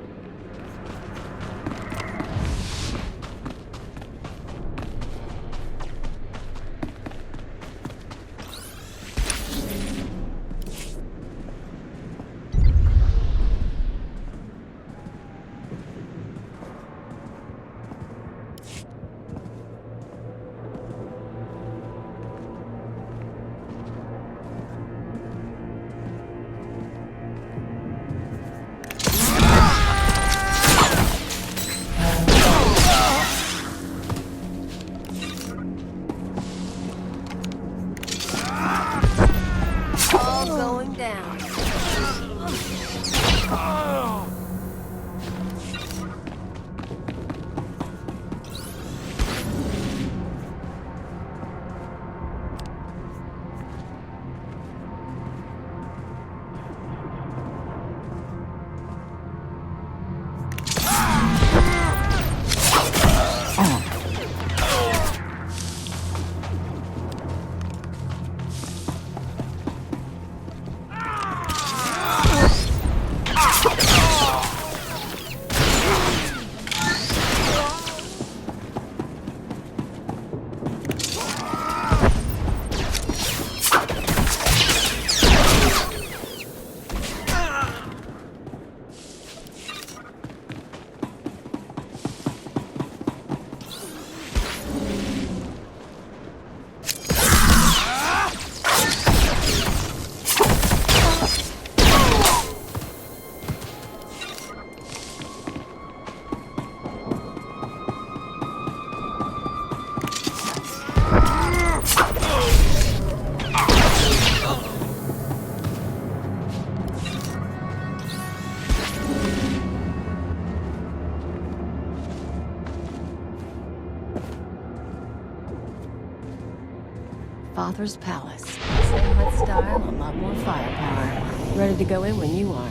Father's palace. Same Hutt style, a lot more firepower. Ready to go in when you are.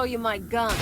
show you my gun.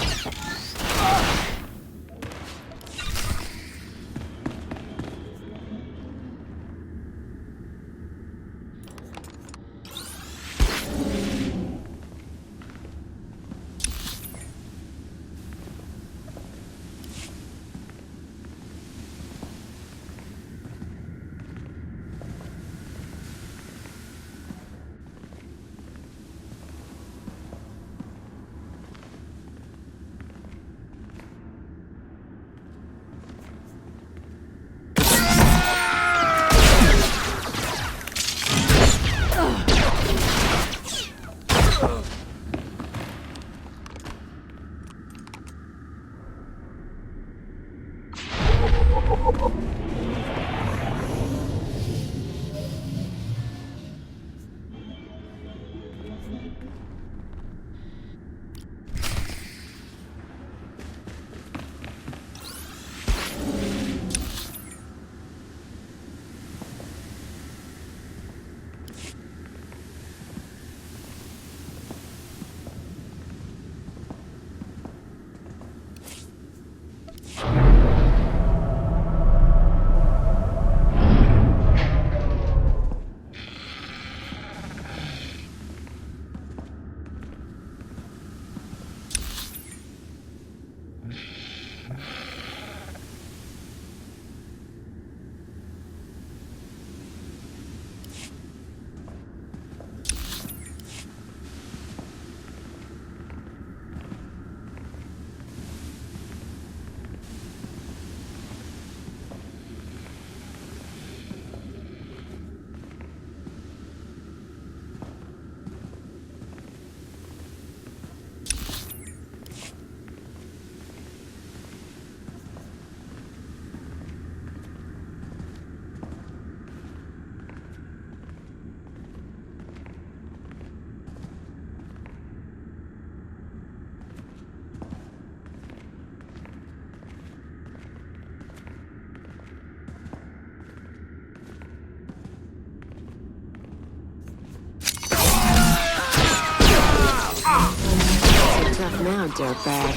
Tough now, dirtbag.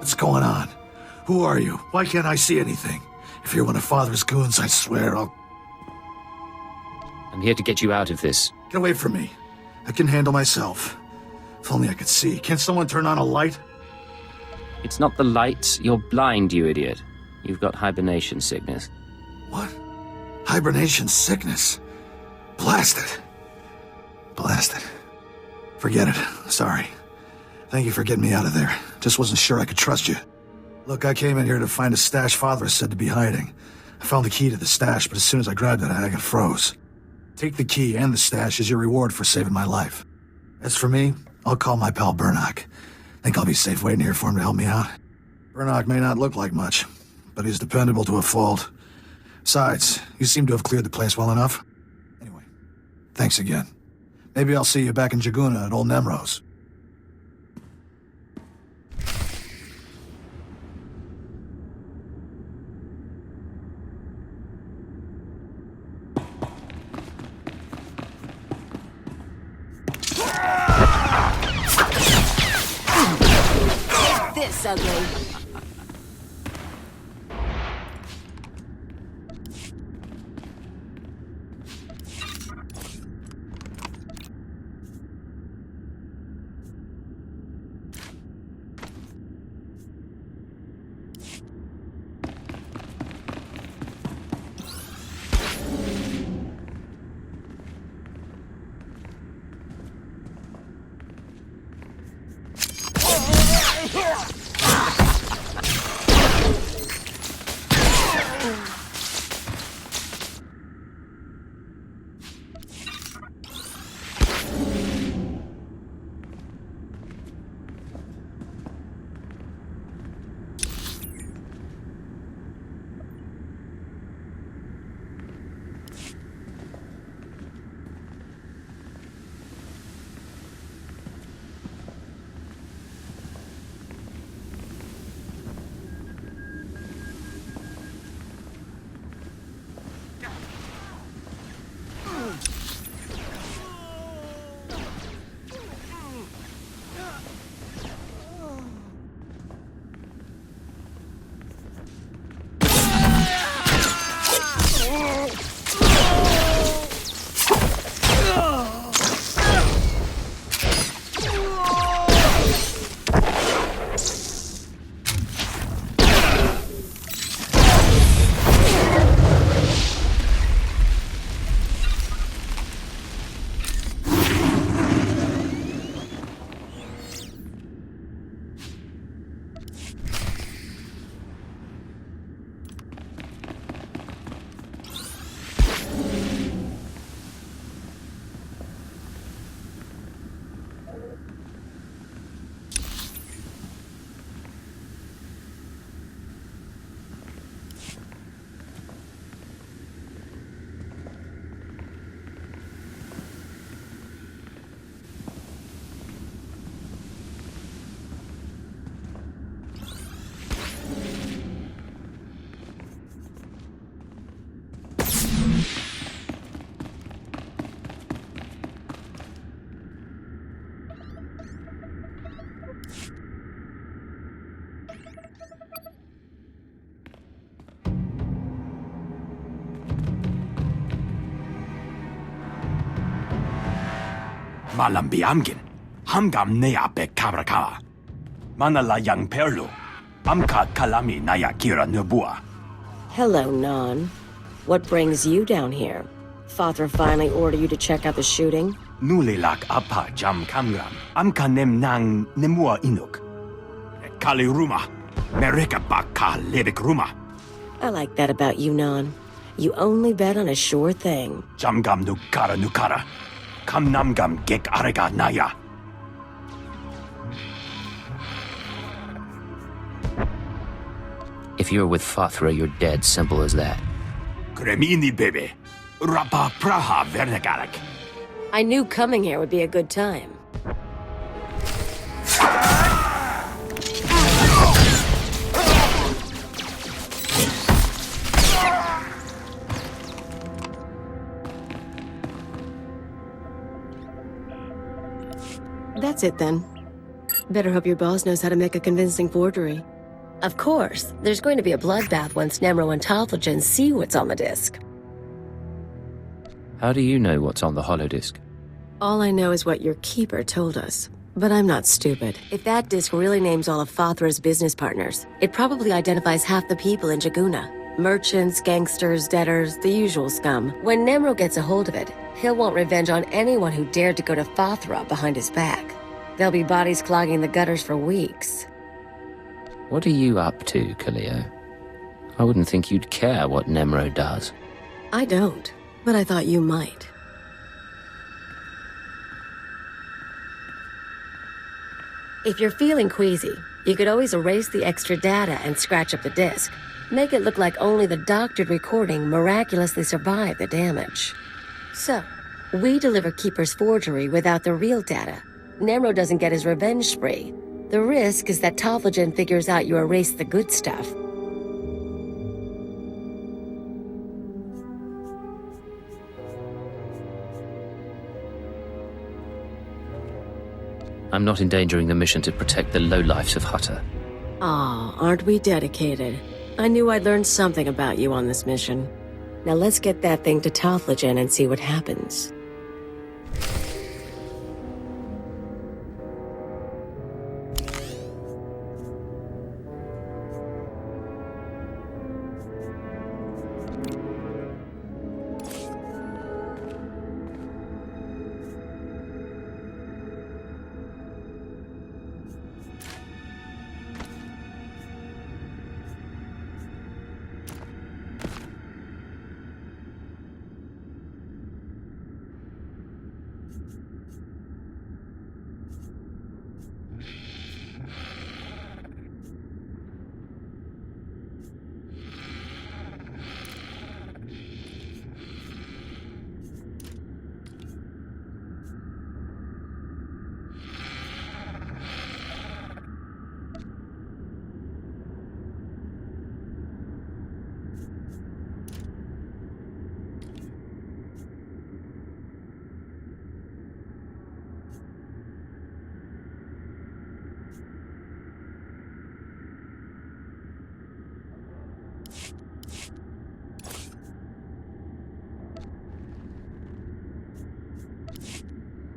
What's going on? Who are you? Why can't I see anything? If you're one of Father's goons, I swear I'll... I'm here to get you out of this. Get away from me. I can handle myself. If only I could see. Can someone turn on a light? It's not the lights. You're blind, you idiot. You've got hibernation sickness. What? Hibernation sickness? Blast it. Blast it. Forget it. Sorry. Thank you for getting me out of there. Just wasn't sure I could trust you. Look, I came in here to find a stash Father is said to be hiding. I found the key to the stash, but as soon as I grabbed it, I got froze. Take the key and the stash as your reward for saving my life. As for me, I'll call my pal Burnock. Think I'll be safe waiting here for him to help me out. Burnock may not look like much, but he's dependable to a fault. Besides, you seem to have cleared the place well enough. Anyway, thanks again. Maybe I'll see you back in Jaguna at old Nem'ro's. This ugly. Malam biamgin. Hamgam nea be kabrakawa. Manala yang perlu. Amka kalami naya kira nubua. Hello, Non. What brings you down here? Father finally ordered you to check out the shooting? Nulilak apa jam kamgram. Amka nem nang nemua inuk. Kali ruma. Mereka baka lebik ruma. I like that about you, Non. You only bet on a sure thing. Jamgam nukara. Kam namgam gek arega naya. If you're with Fathra, you're dead. Simple as that. Kremini bebe. Rapa praha vernegalek. I knew coming here would be a good time. That's it then. Better hope your boss knows how to make a convincing forgery. Of course, there's going to be a bloodbath once Nem'ro and Tothlogen see what's on the disc. How do you know what's on the holodisc? All I know is what your keeper told us. But I'm not stupid. If that disc really names all of Fathra's business partners, it probably identifies half the people in Jaguna. Merchants, gangsters, debtors, the usual scum. When Nem'ro gets a hold of it, he'll want revenge on anyone who dared to go to Fathra behind his back. There'll be bodies clogging the gutters for weeks. What are you up to, Kaleo? I wouldn't think you'd care what Nem'ro does. I don't, but I thought you might. If you're feeling queasy, you could always erase the extra data and scratch up the disk. Make it look like only the doctored recording miraculously survived the damage. So, we deliver Keeper's forgery without the real data. Nem'ro doesn't get his revenge spree. The risk is that Tothlogen figures out you erased the good stuff. I'm not endangering the mission to protect the lowlifes of Hutta. Aw, aren't we dedicated? I knew I'd learn something about you on this mission. Now let's get that thing to Tothlogen and see what happens.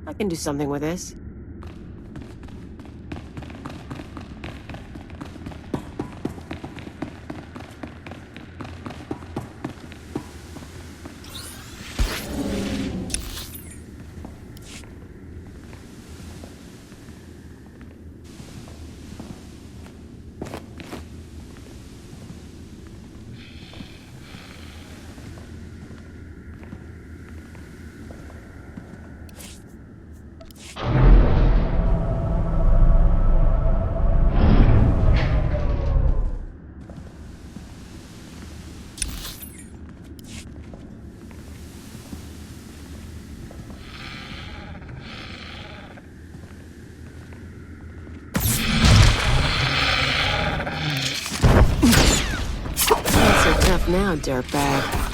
I can do something with this. Now, dirtbag.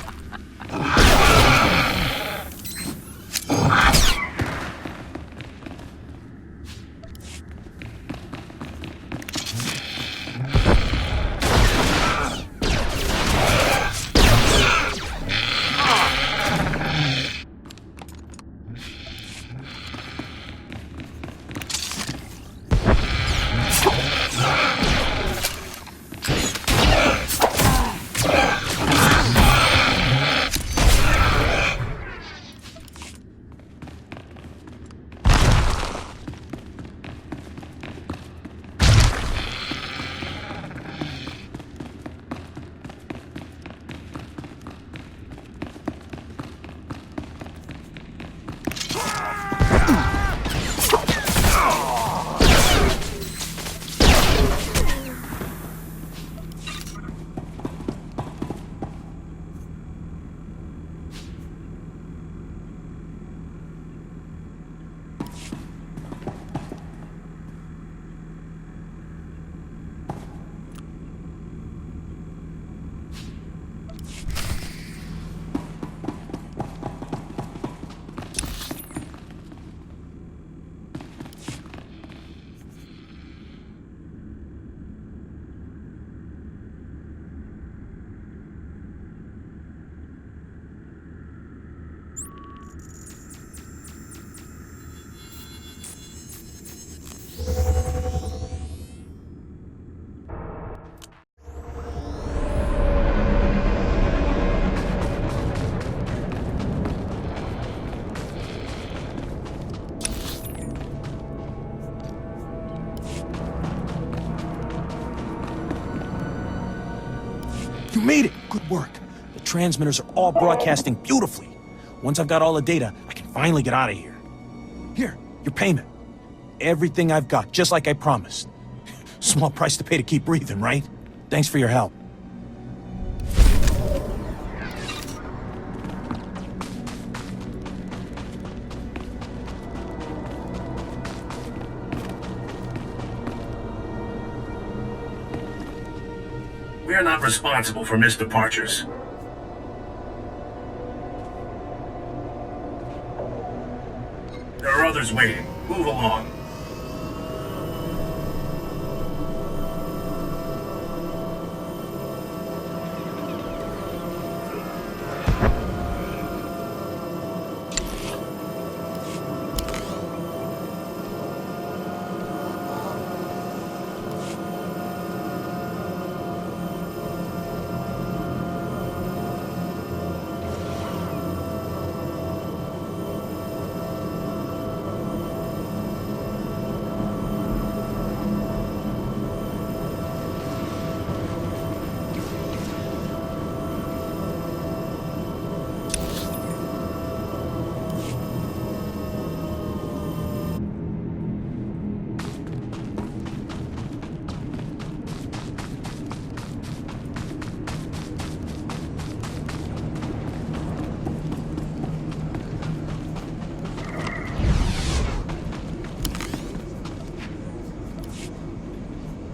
made it! Good work. The transmitters are all broadcasting beautifully. Once I've got all the data, I can finally get out of here. Here, your payment. Everything I've got, just like I promised. Small price to pay to keep breathing, right? Thanks for your help. We are not responsible for missed departures. There are others waiting. Move along.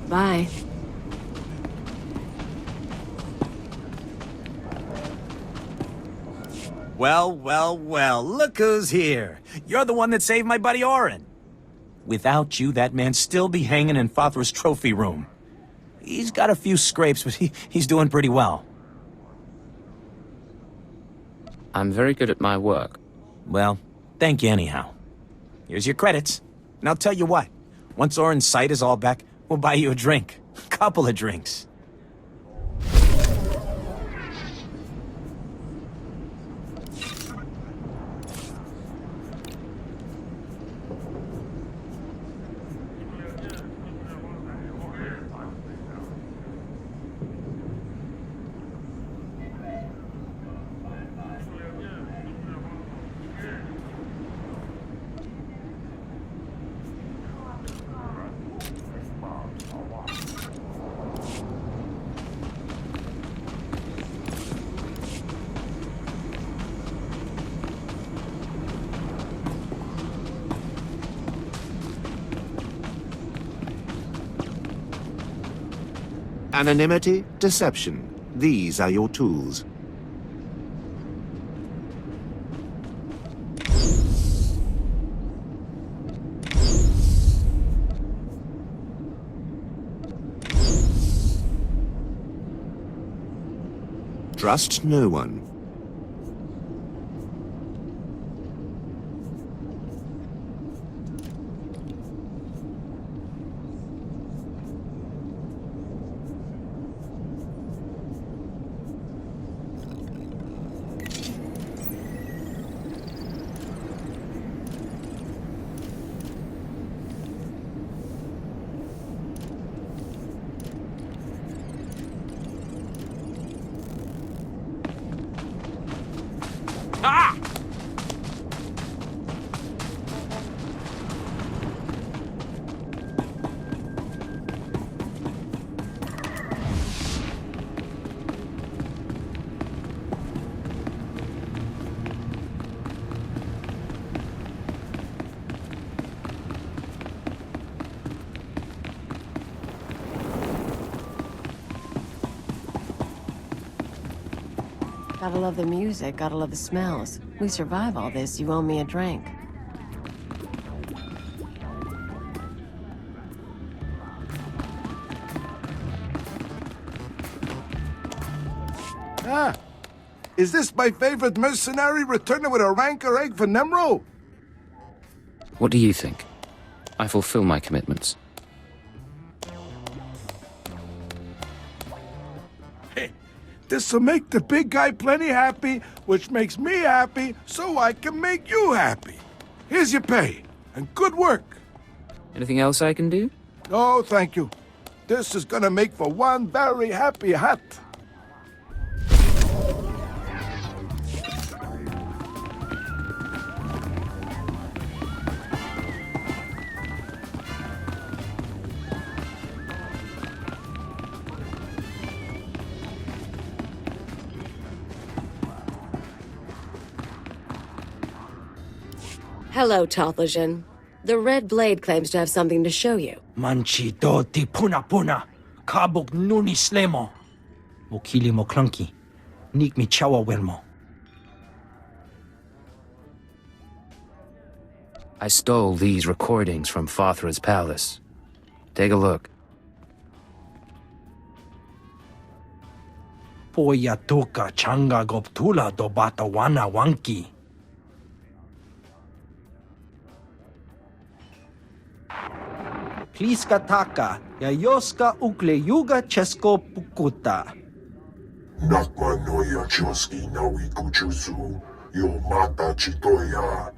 Bye. Well, well, well, look who's here. You're the one that saved my buddy Orin. Without you, that man'd still be hanging in Fothra's trophy room. He's got a few scrapes, but he's doing pretty well. I'm very good at my work. Well, thank you anyhow. Here's your credits. And I'll tell you what, once Orin's sight is all back, we'll buy you a drink. Couple of drinks. Anonymity, deception. These are your tools. Trust no one. Gotta love the music, gotta love the smells. We survive all this, you owe me a drink. Ah, is this my favorite mercenary returning with a rancor egg for Nem'ro? What do you think? I fulfill my commitments. This'll make the big guy plenty happy, which makes me happy, so I can make you happy. Here's your pay, and good work. Anything else I can do? No, thank you. This is gonna make for one very happy Hutt. Hello, Tathlogen. The Red Blade claims to have something to show you. Manchi doti puna puna. Kabuk nuni slemo. Mokili mo clunky. Nik mi chawa welmo. I stole these recordings from Fathra's palace. Take a look. Poya toka changa goptula do bata wana wanki. Pliska taka, yayoska ukle yuga chesko pukuta. Nakma noya choski nawi kuchuzu, yo mata chitoya.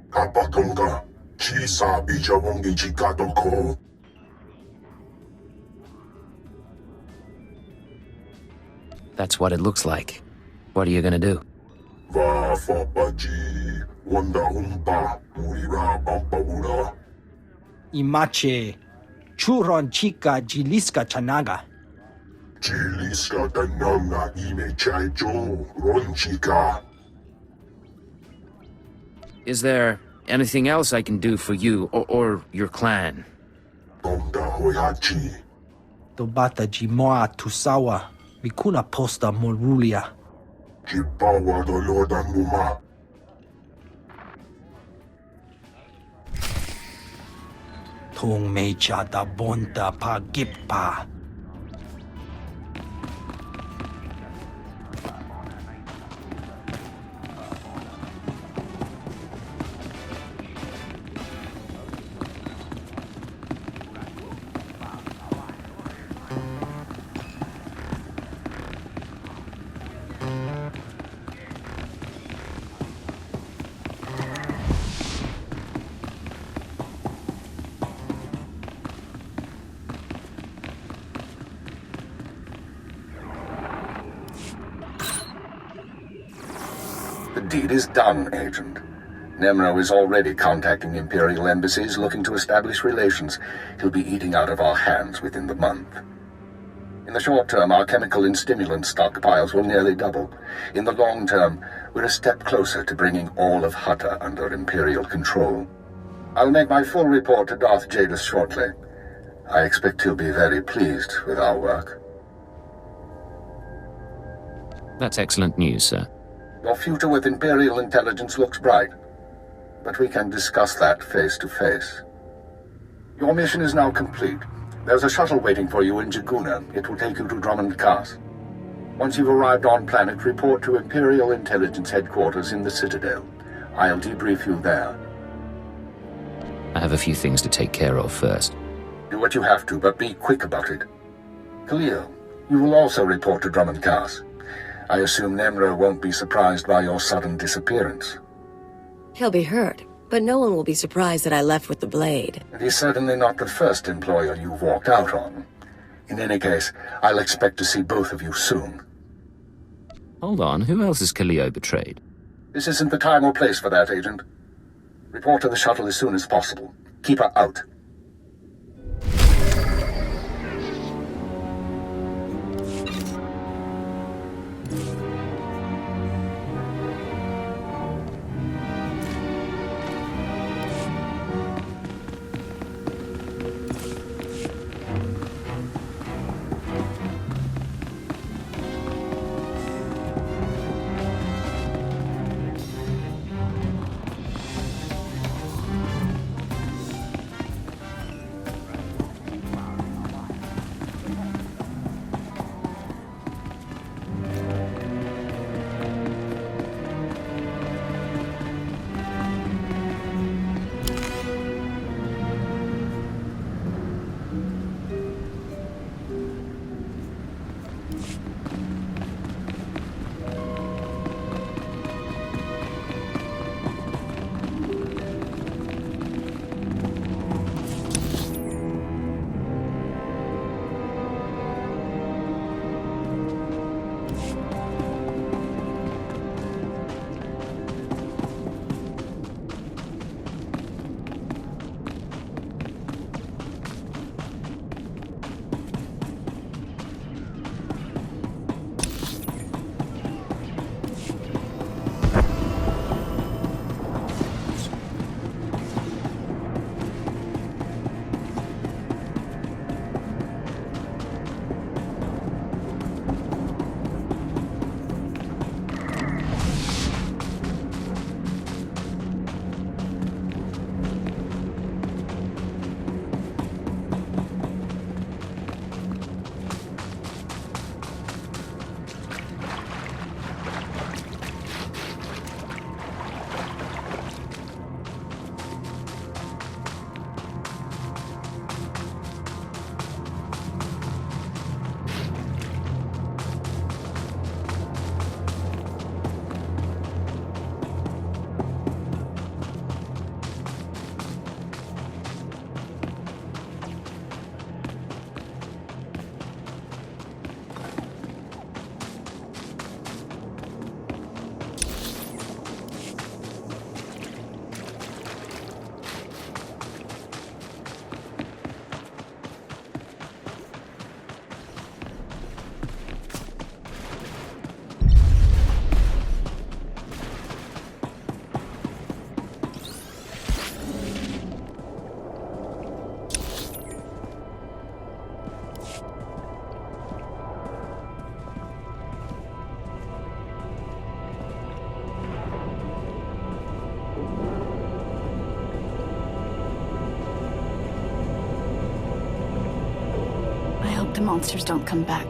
Kapatonga, chisa bijawongi chikatoko. That's what it looks like. What are you gonna do? Va fapaji, wanda umpa, urira bampawura. Imache, churon chica jiliska chanaga. Jiliska tananga ime chaijo, ronchika. Is there anything else I can do for you or your clan? Tonda hoyachi. Dobata jimoa tusawa, mikuna posta morulia. Jipawa doloda muma. Tong mecha da bonta pa gipa. The deed is done, Agent. Nem'ro is already contacting Imperial embassies looking to establish relations. He'll be eating out of our hands within the month. In the short term, our chemical and stimulant stockpiles will nearly double. In the long term, we're a step closer to bringing all of Hutta under Imperial control. I'll make my full report to Darth Jadus shortly. I expect he'll be very pleased with our work. That's excellent news, sir. Your future with Imperial Intelligence looks bright, but we can discuss that face to face. Your mission is now complete. There's a shuttle waiting for you in Jaguna. It will take you to Drummond Cast. Once you've arrived on planet, report to Imperial Intelligence headquarters in the Citadel. I'll debrief you there. I have a few things to take care of first. Do what you have to, but be quick about it. Khalil, you will also report to Drummond Cast. I assume Nem'ro won't be surprised by your sudden disappearance. He'll be hurt, but no one will be surprised that I left with the blade. And he's certainly not the first employer you've walked out on. In any case, I'll expect to see both of you soon. Hold on, who else has Khalil betrayed? This isn't the time or place for that, Agent. Report to the shuttle as soon as possible. Keep her out. the monsters don't come back.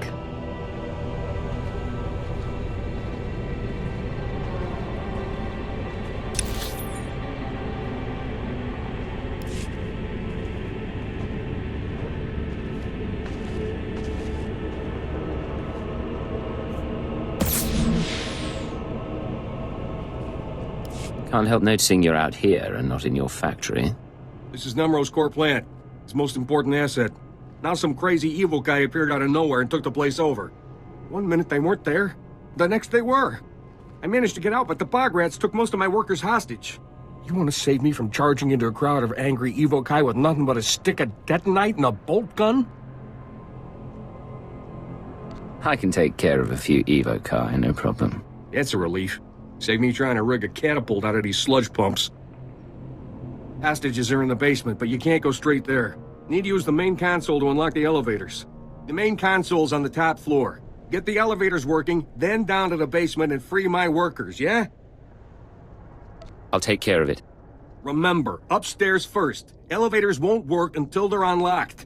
Can't help noticing you're out here and not in your factory. This is Nem'ro's core plant. His most important asset. Now some crazy evil guy appeared out of nowhere and took the place over. One minute they weren't there, the next they were. I managed to get out, but the bog rats took most of my workers hostage. You want to save me from charging into a crowd of angry evokai with nothing but a stick of detonite and a bolt gun? I can take care of a few evokai, no problem. That's a relief. Save me trying to rig a catapult out of these sludge pumps. Hostages are in the basement, but you can't go straight there. Need to use the main console to unlock the elevators. The main console's on the top floor. Get the elevators working, then down to the basement and free my workers, yeah? I'll take care of it. Remember, upstairs first. Elevators won't work until they're unlocked.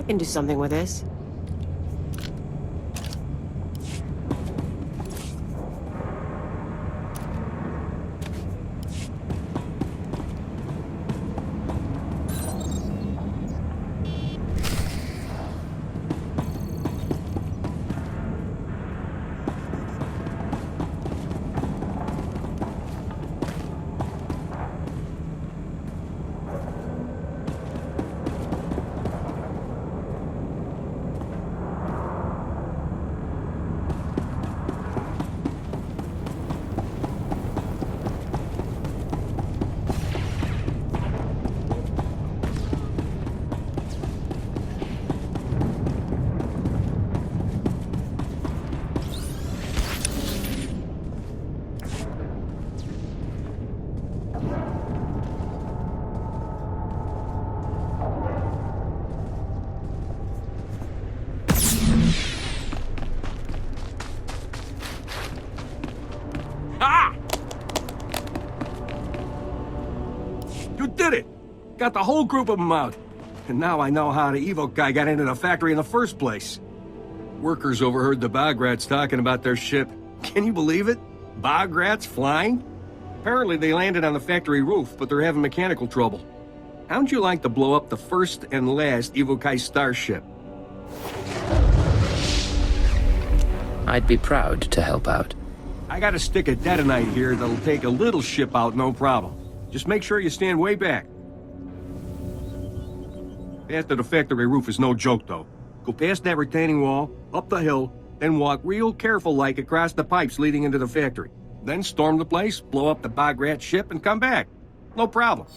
can do something with this. Did it! Got the whole group of them out. And now I know how the evil guy got into the factory in the first place. Workers overheard the bog rats talking about their ship. Can you believe it? Bog rats flying? Apparently they landed on the factory roof, but they're having mechanical trouble. How'd you like to blow up the first and last Evokai starship? I'd be proud to help out. I got a stick of detonite here that'll take a little ship out, no problem. Just make sure you stand way back. Past the factory roof is no joke, though. Go past that retaining wall, up the hill, then walk real careful-like across the pipes leading into the factory. Then storm the place, blow up the bog rat ship, and come back. No problem.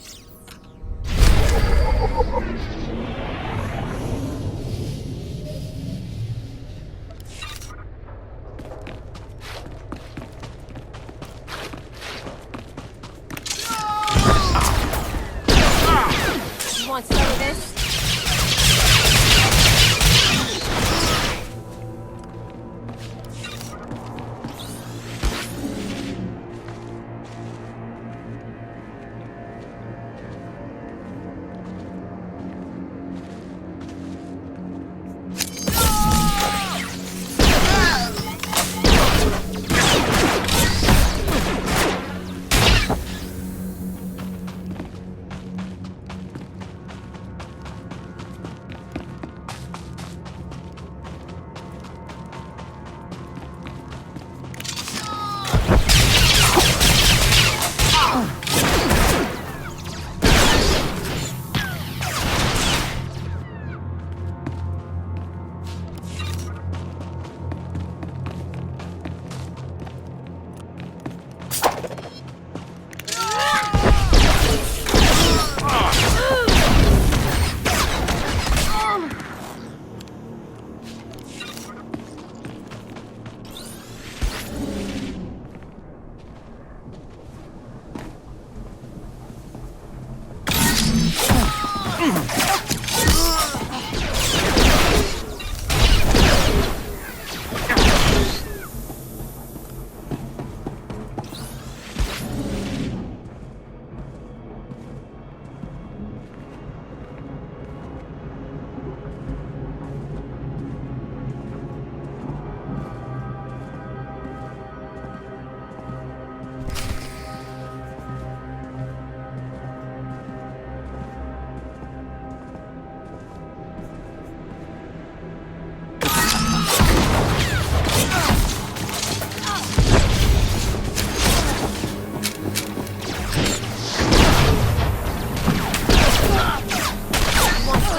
Want some of this?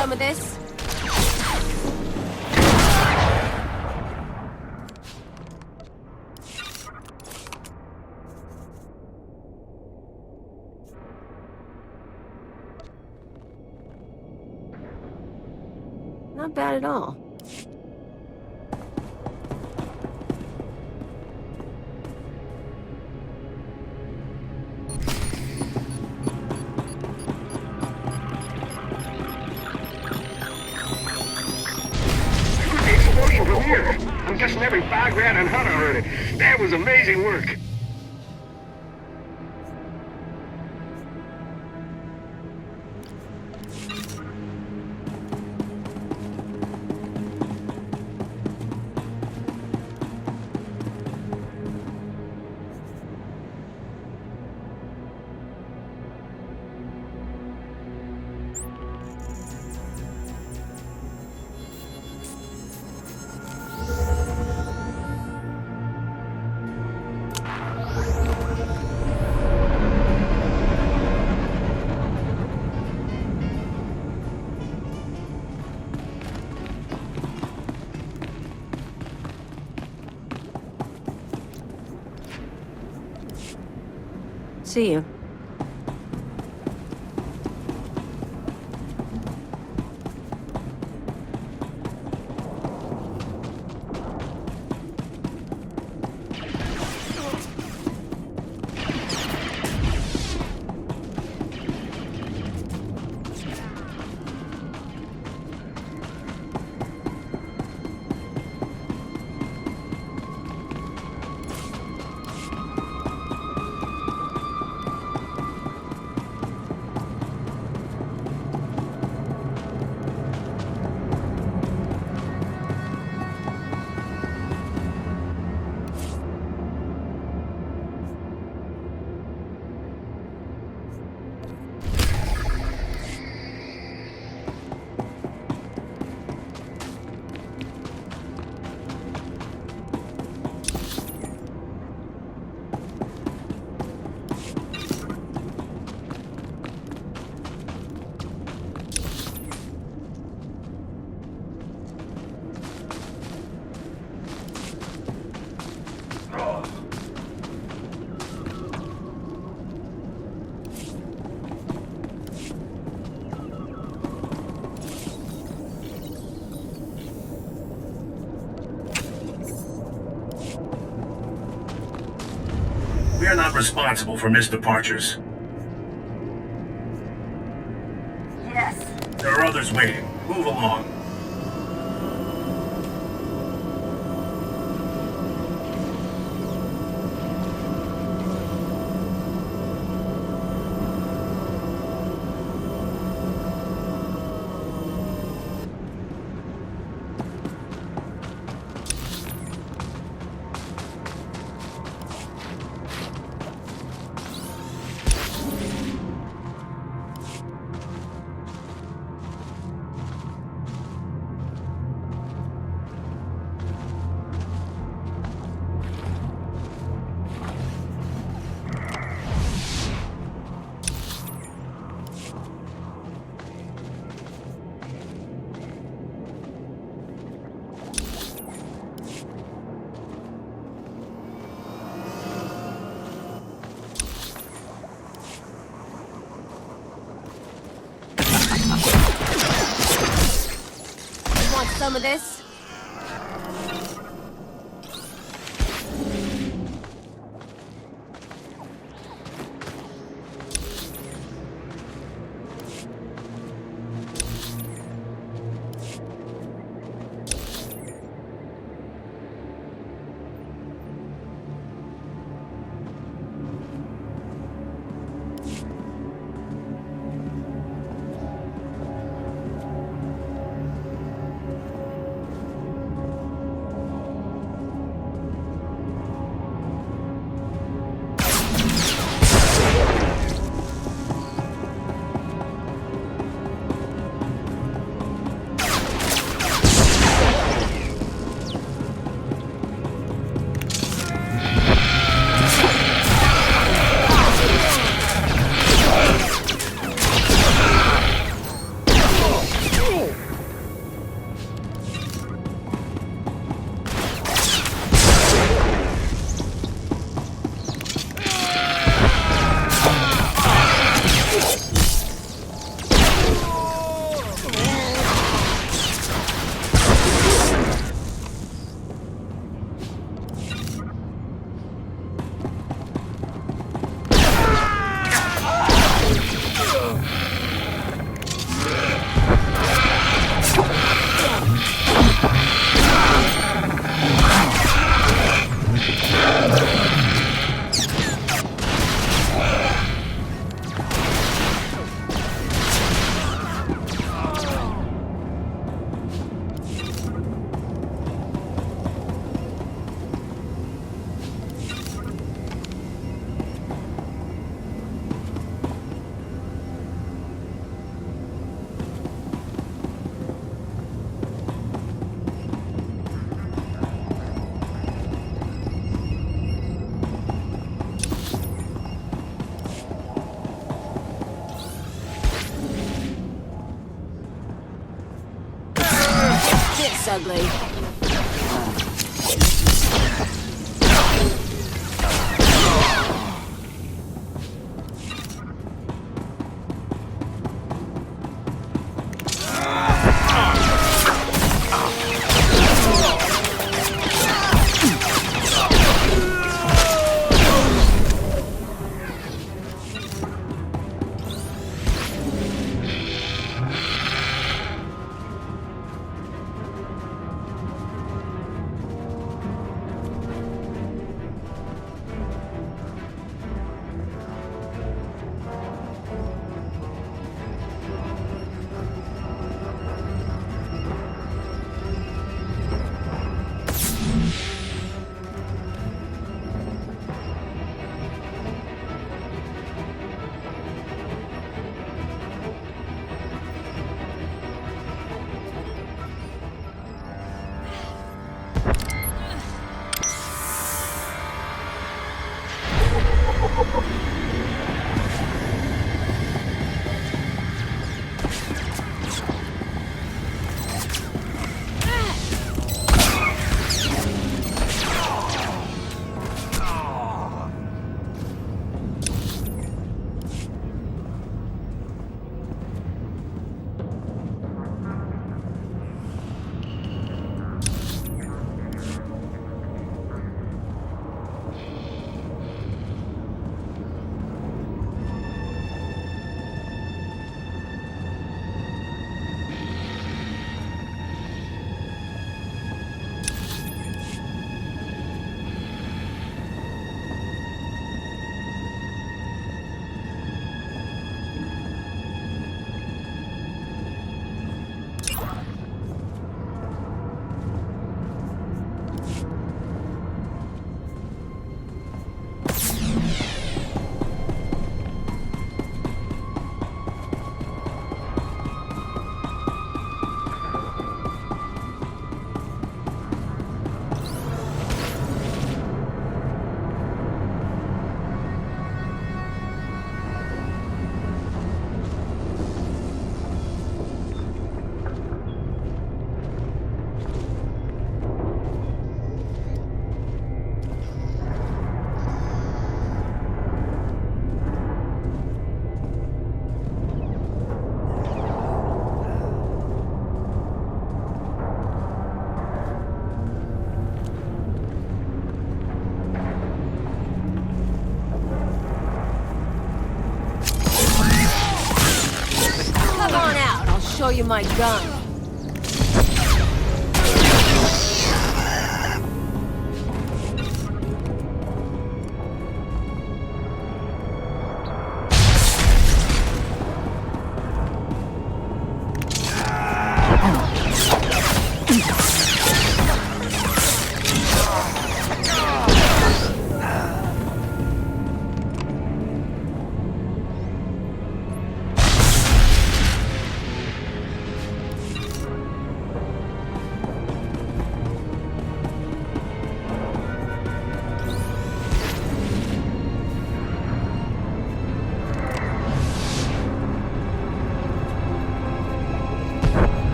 Some of this? Not bad at all. From here. I'm guessing every bog rat and Hutt heard it. That was amazing work. See you. We are not responsible for missed departures. Yes. There are others waiting. Move along. Some of this? It's ugly. show you my gun.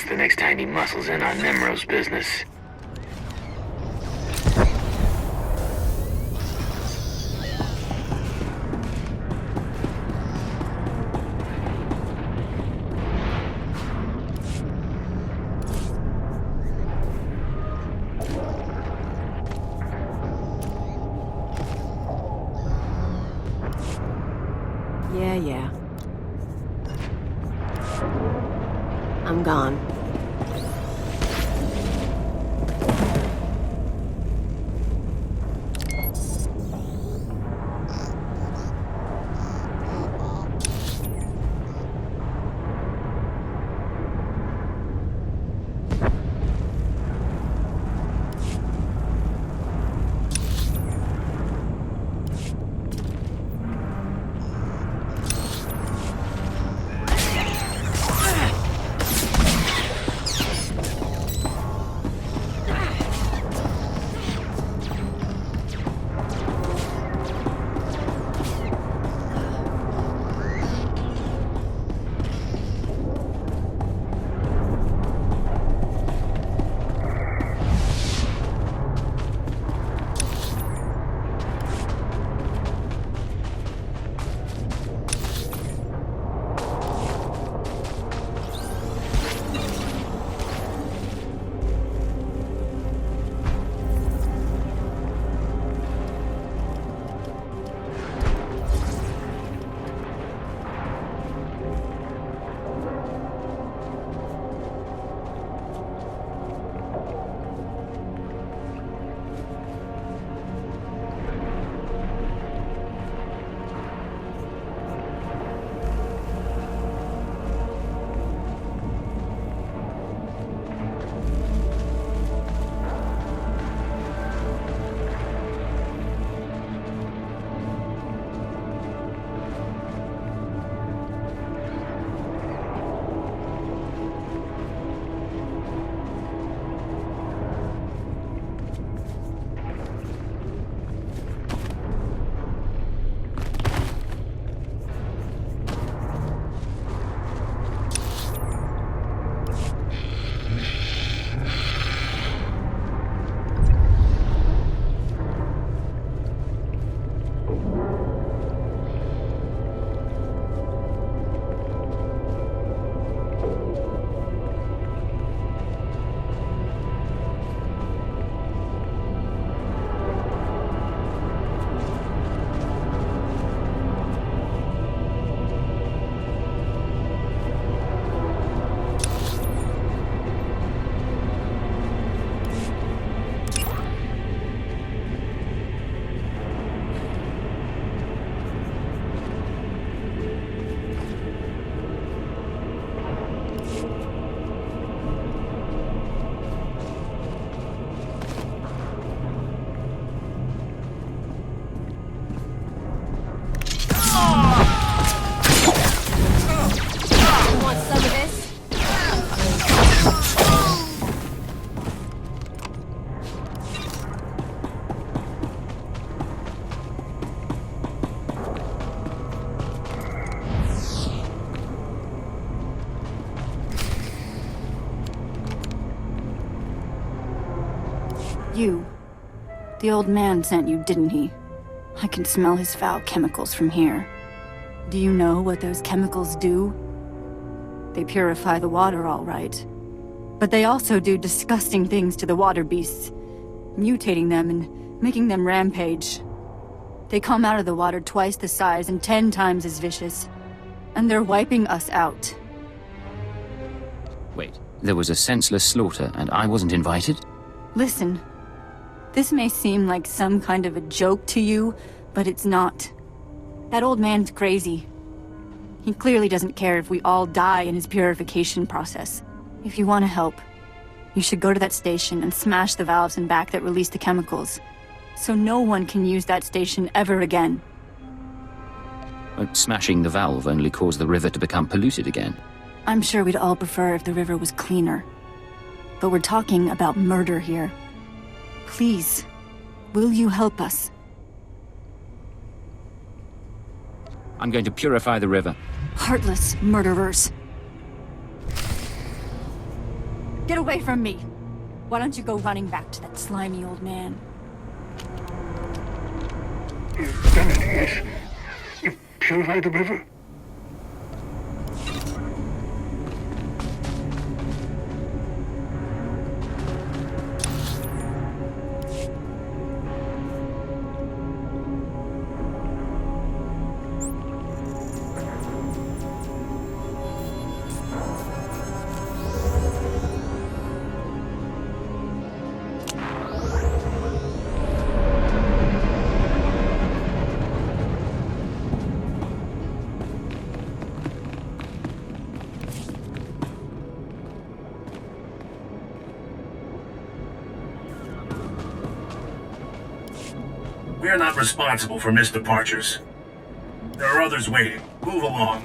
The next time he muscles in on Nem'ro's business. Yeah. I'm gone. You. The old man sent you, didn't he? I can smell his foul chemicals from here. Do you know what those chemicals do? They purify the water, all right. But they also do disgusting things to the water beasts, mutating them and making them rampage. They come out of the water twice the size and 10 times as vicious. And they're wiping us out. Wait, there was a senseless slaughter and I wasn't invited? Listen, this may seem like some kind of a joke to you, but it's not. That old man's crazy. He clearly doesn't care if we all die in his purification process. If you want to help, you should go to that station and smash the valves in back that release the chemicals, so no one can use that station ever again. Won't smashing the valve only cause the river to become polluted again? I'm sure we'd all prefer if the river was cleaner. But we're talking about murder here. Please, will you help us? I'm going to purify the river. Heartless murderers. Get away from me! Why don't you go running back to that slimy old man? You've done it, yes? You purified the river? We're not responsible for missed departures. There are others waiting. Move along.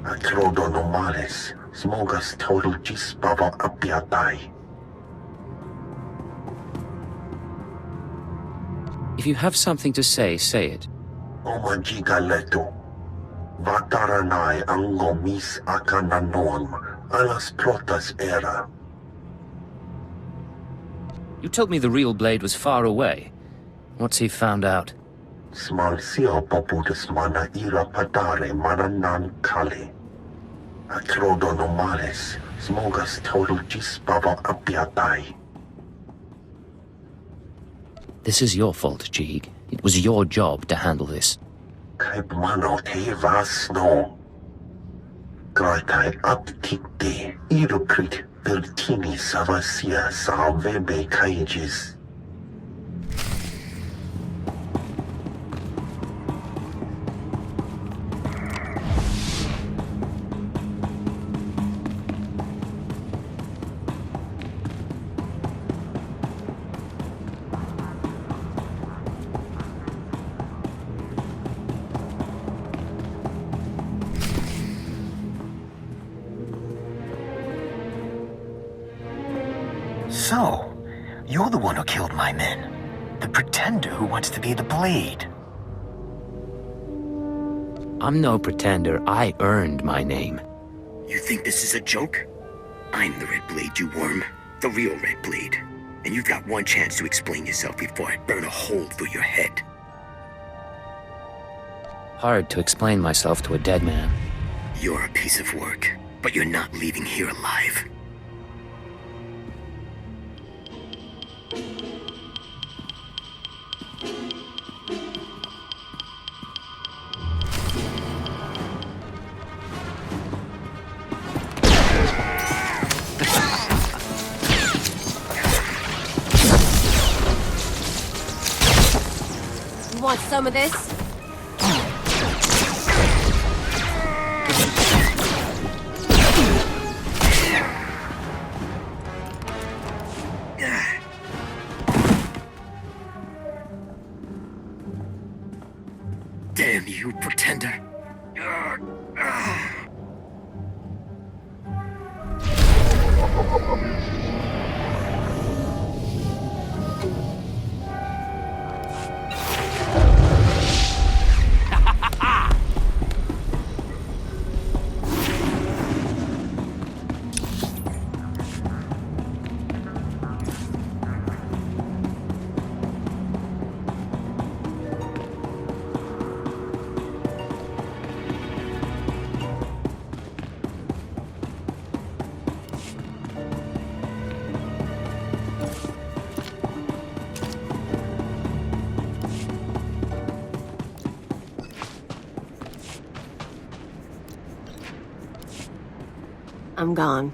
Atrodonomales, smogas total gisbava apiatai. If you have something to say it. Omagigaleto. Vataranai angomis akananoam, alas protas era. You told me the real blade was far away. What's he found out? Smalsio poputus mana ira padare mananan kale. Atrodonomales, smogas total gisbava apiatai. This is your fault, Jeeg. It was your job to handle this. Kaipmano te vas no. Graitai aptikte, irukrit virtini savasia salvebe kaijis. So, you're the one who killed my men. The pretender who wants to be the blade. I'm no pretender. I earned my name. You think this is a joke? I'm the Red Blade, you worm. The real Red Blade. And you've got one chance to explain yourself before I burn a hole through your head. Hard to explain myself to a dead man. You're a piece of work, but you're not leaving here alive. You want some of this? Damn you, pretender. I'm gone.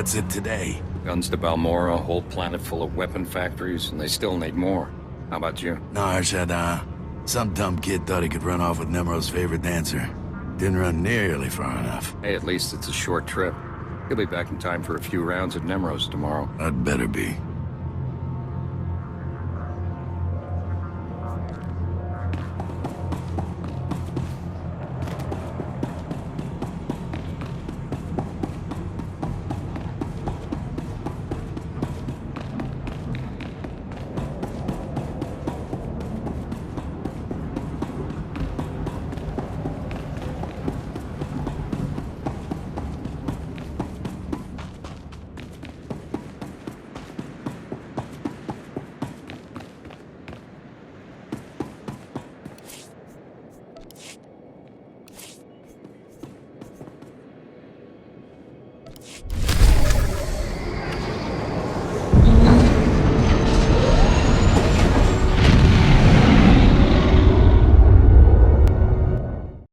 What's it today? Guns to Balmora, a whole planet full of weapon factories, and they still need more. How about you? Nah, Shada. Some dumb kid thought he could run off with Nem'ro's favorite dancer. Didn't run nearly far enough. Hey, at least it's a short trip. He'll be back in time for a few rounds at Nem'ro's tomorrow. I'd better be.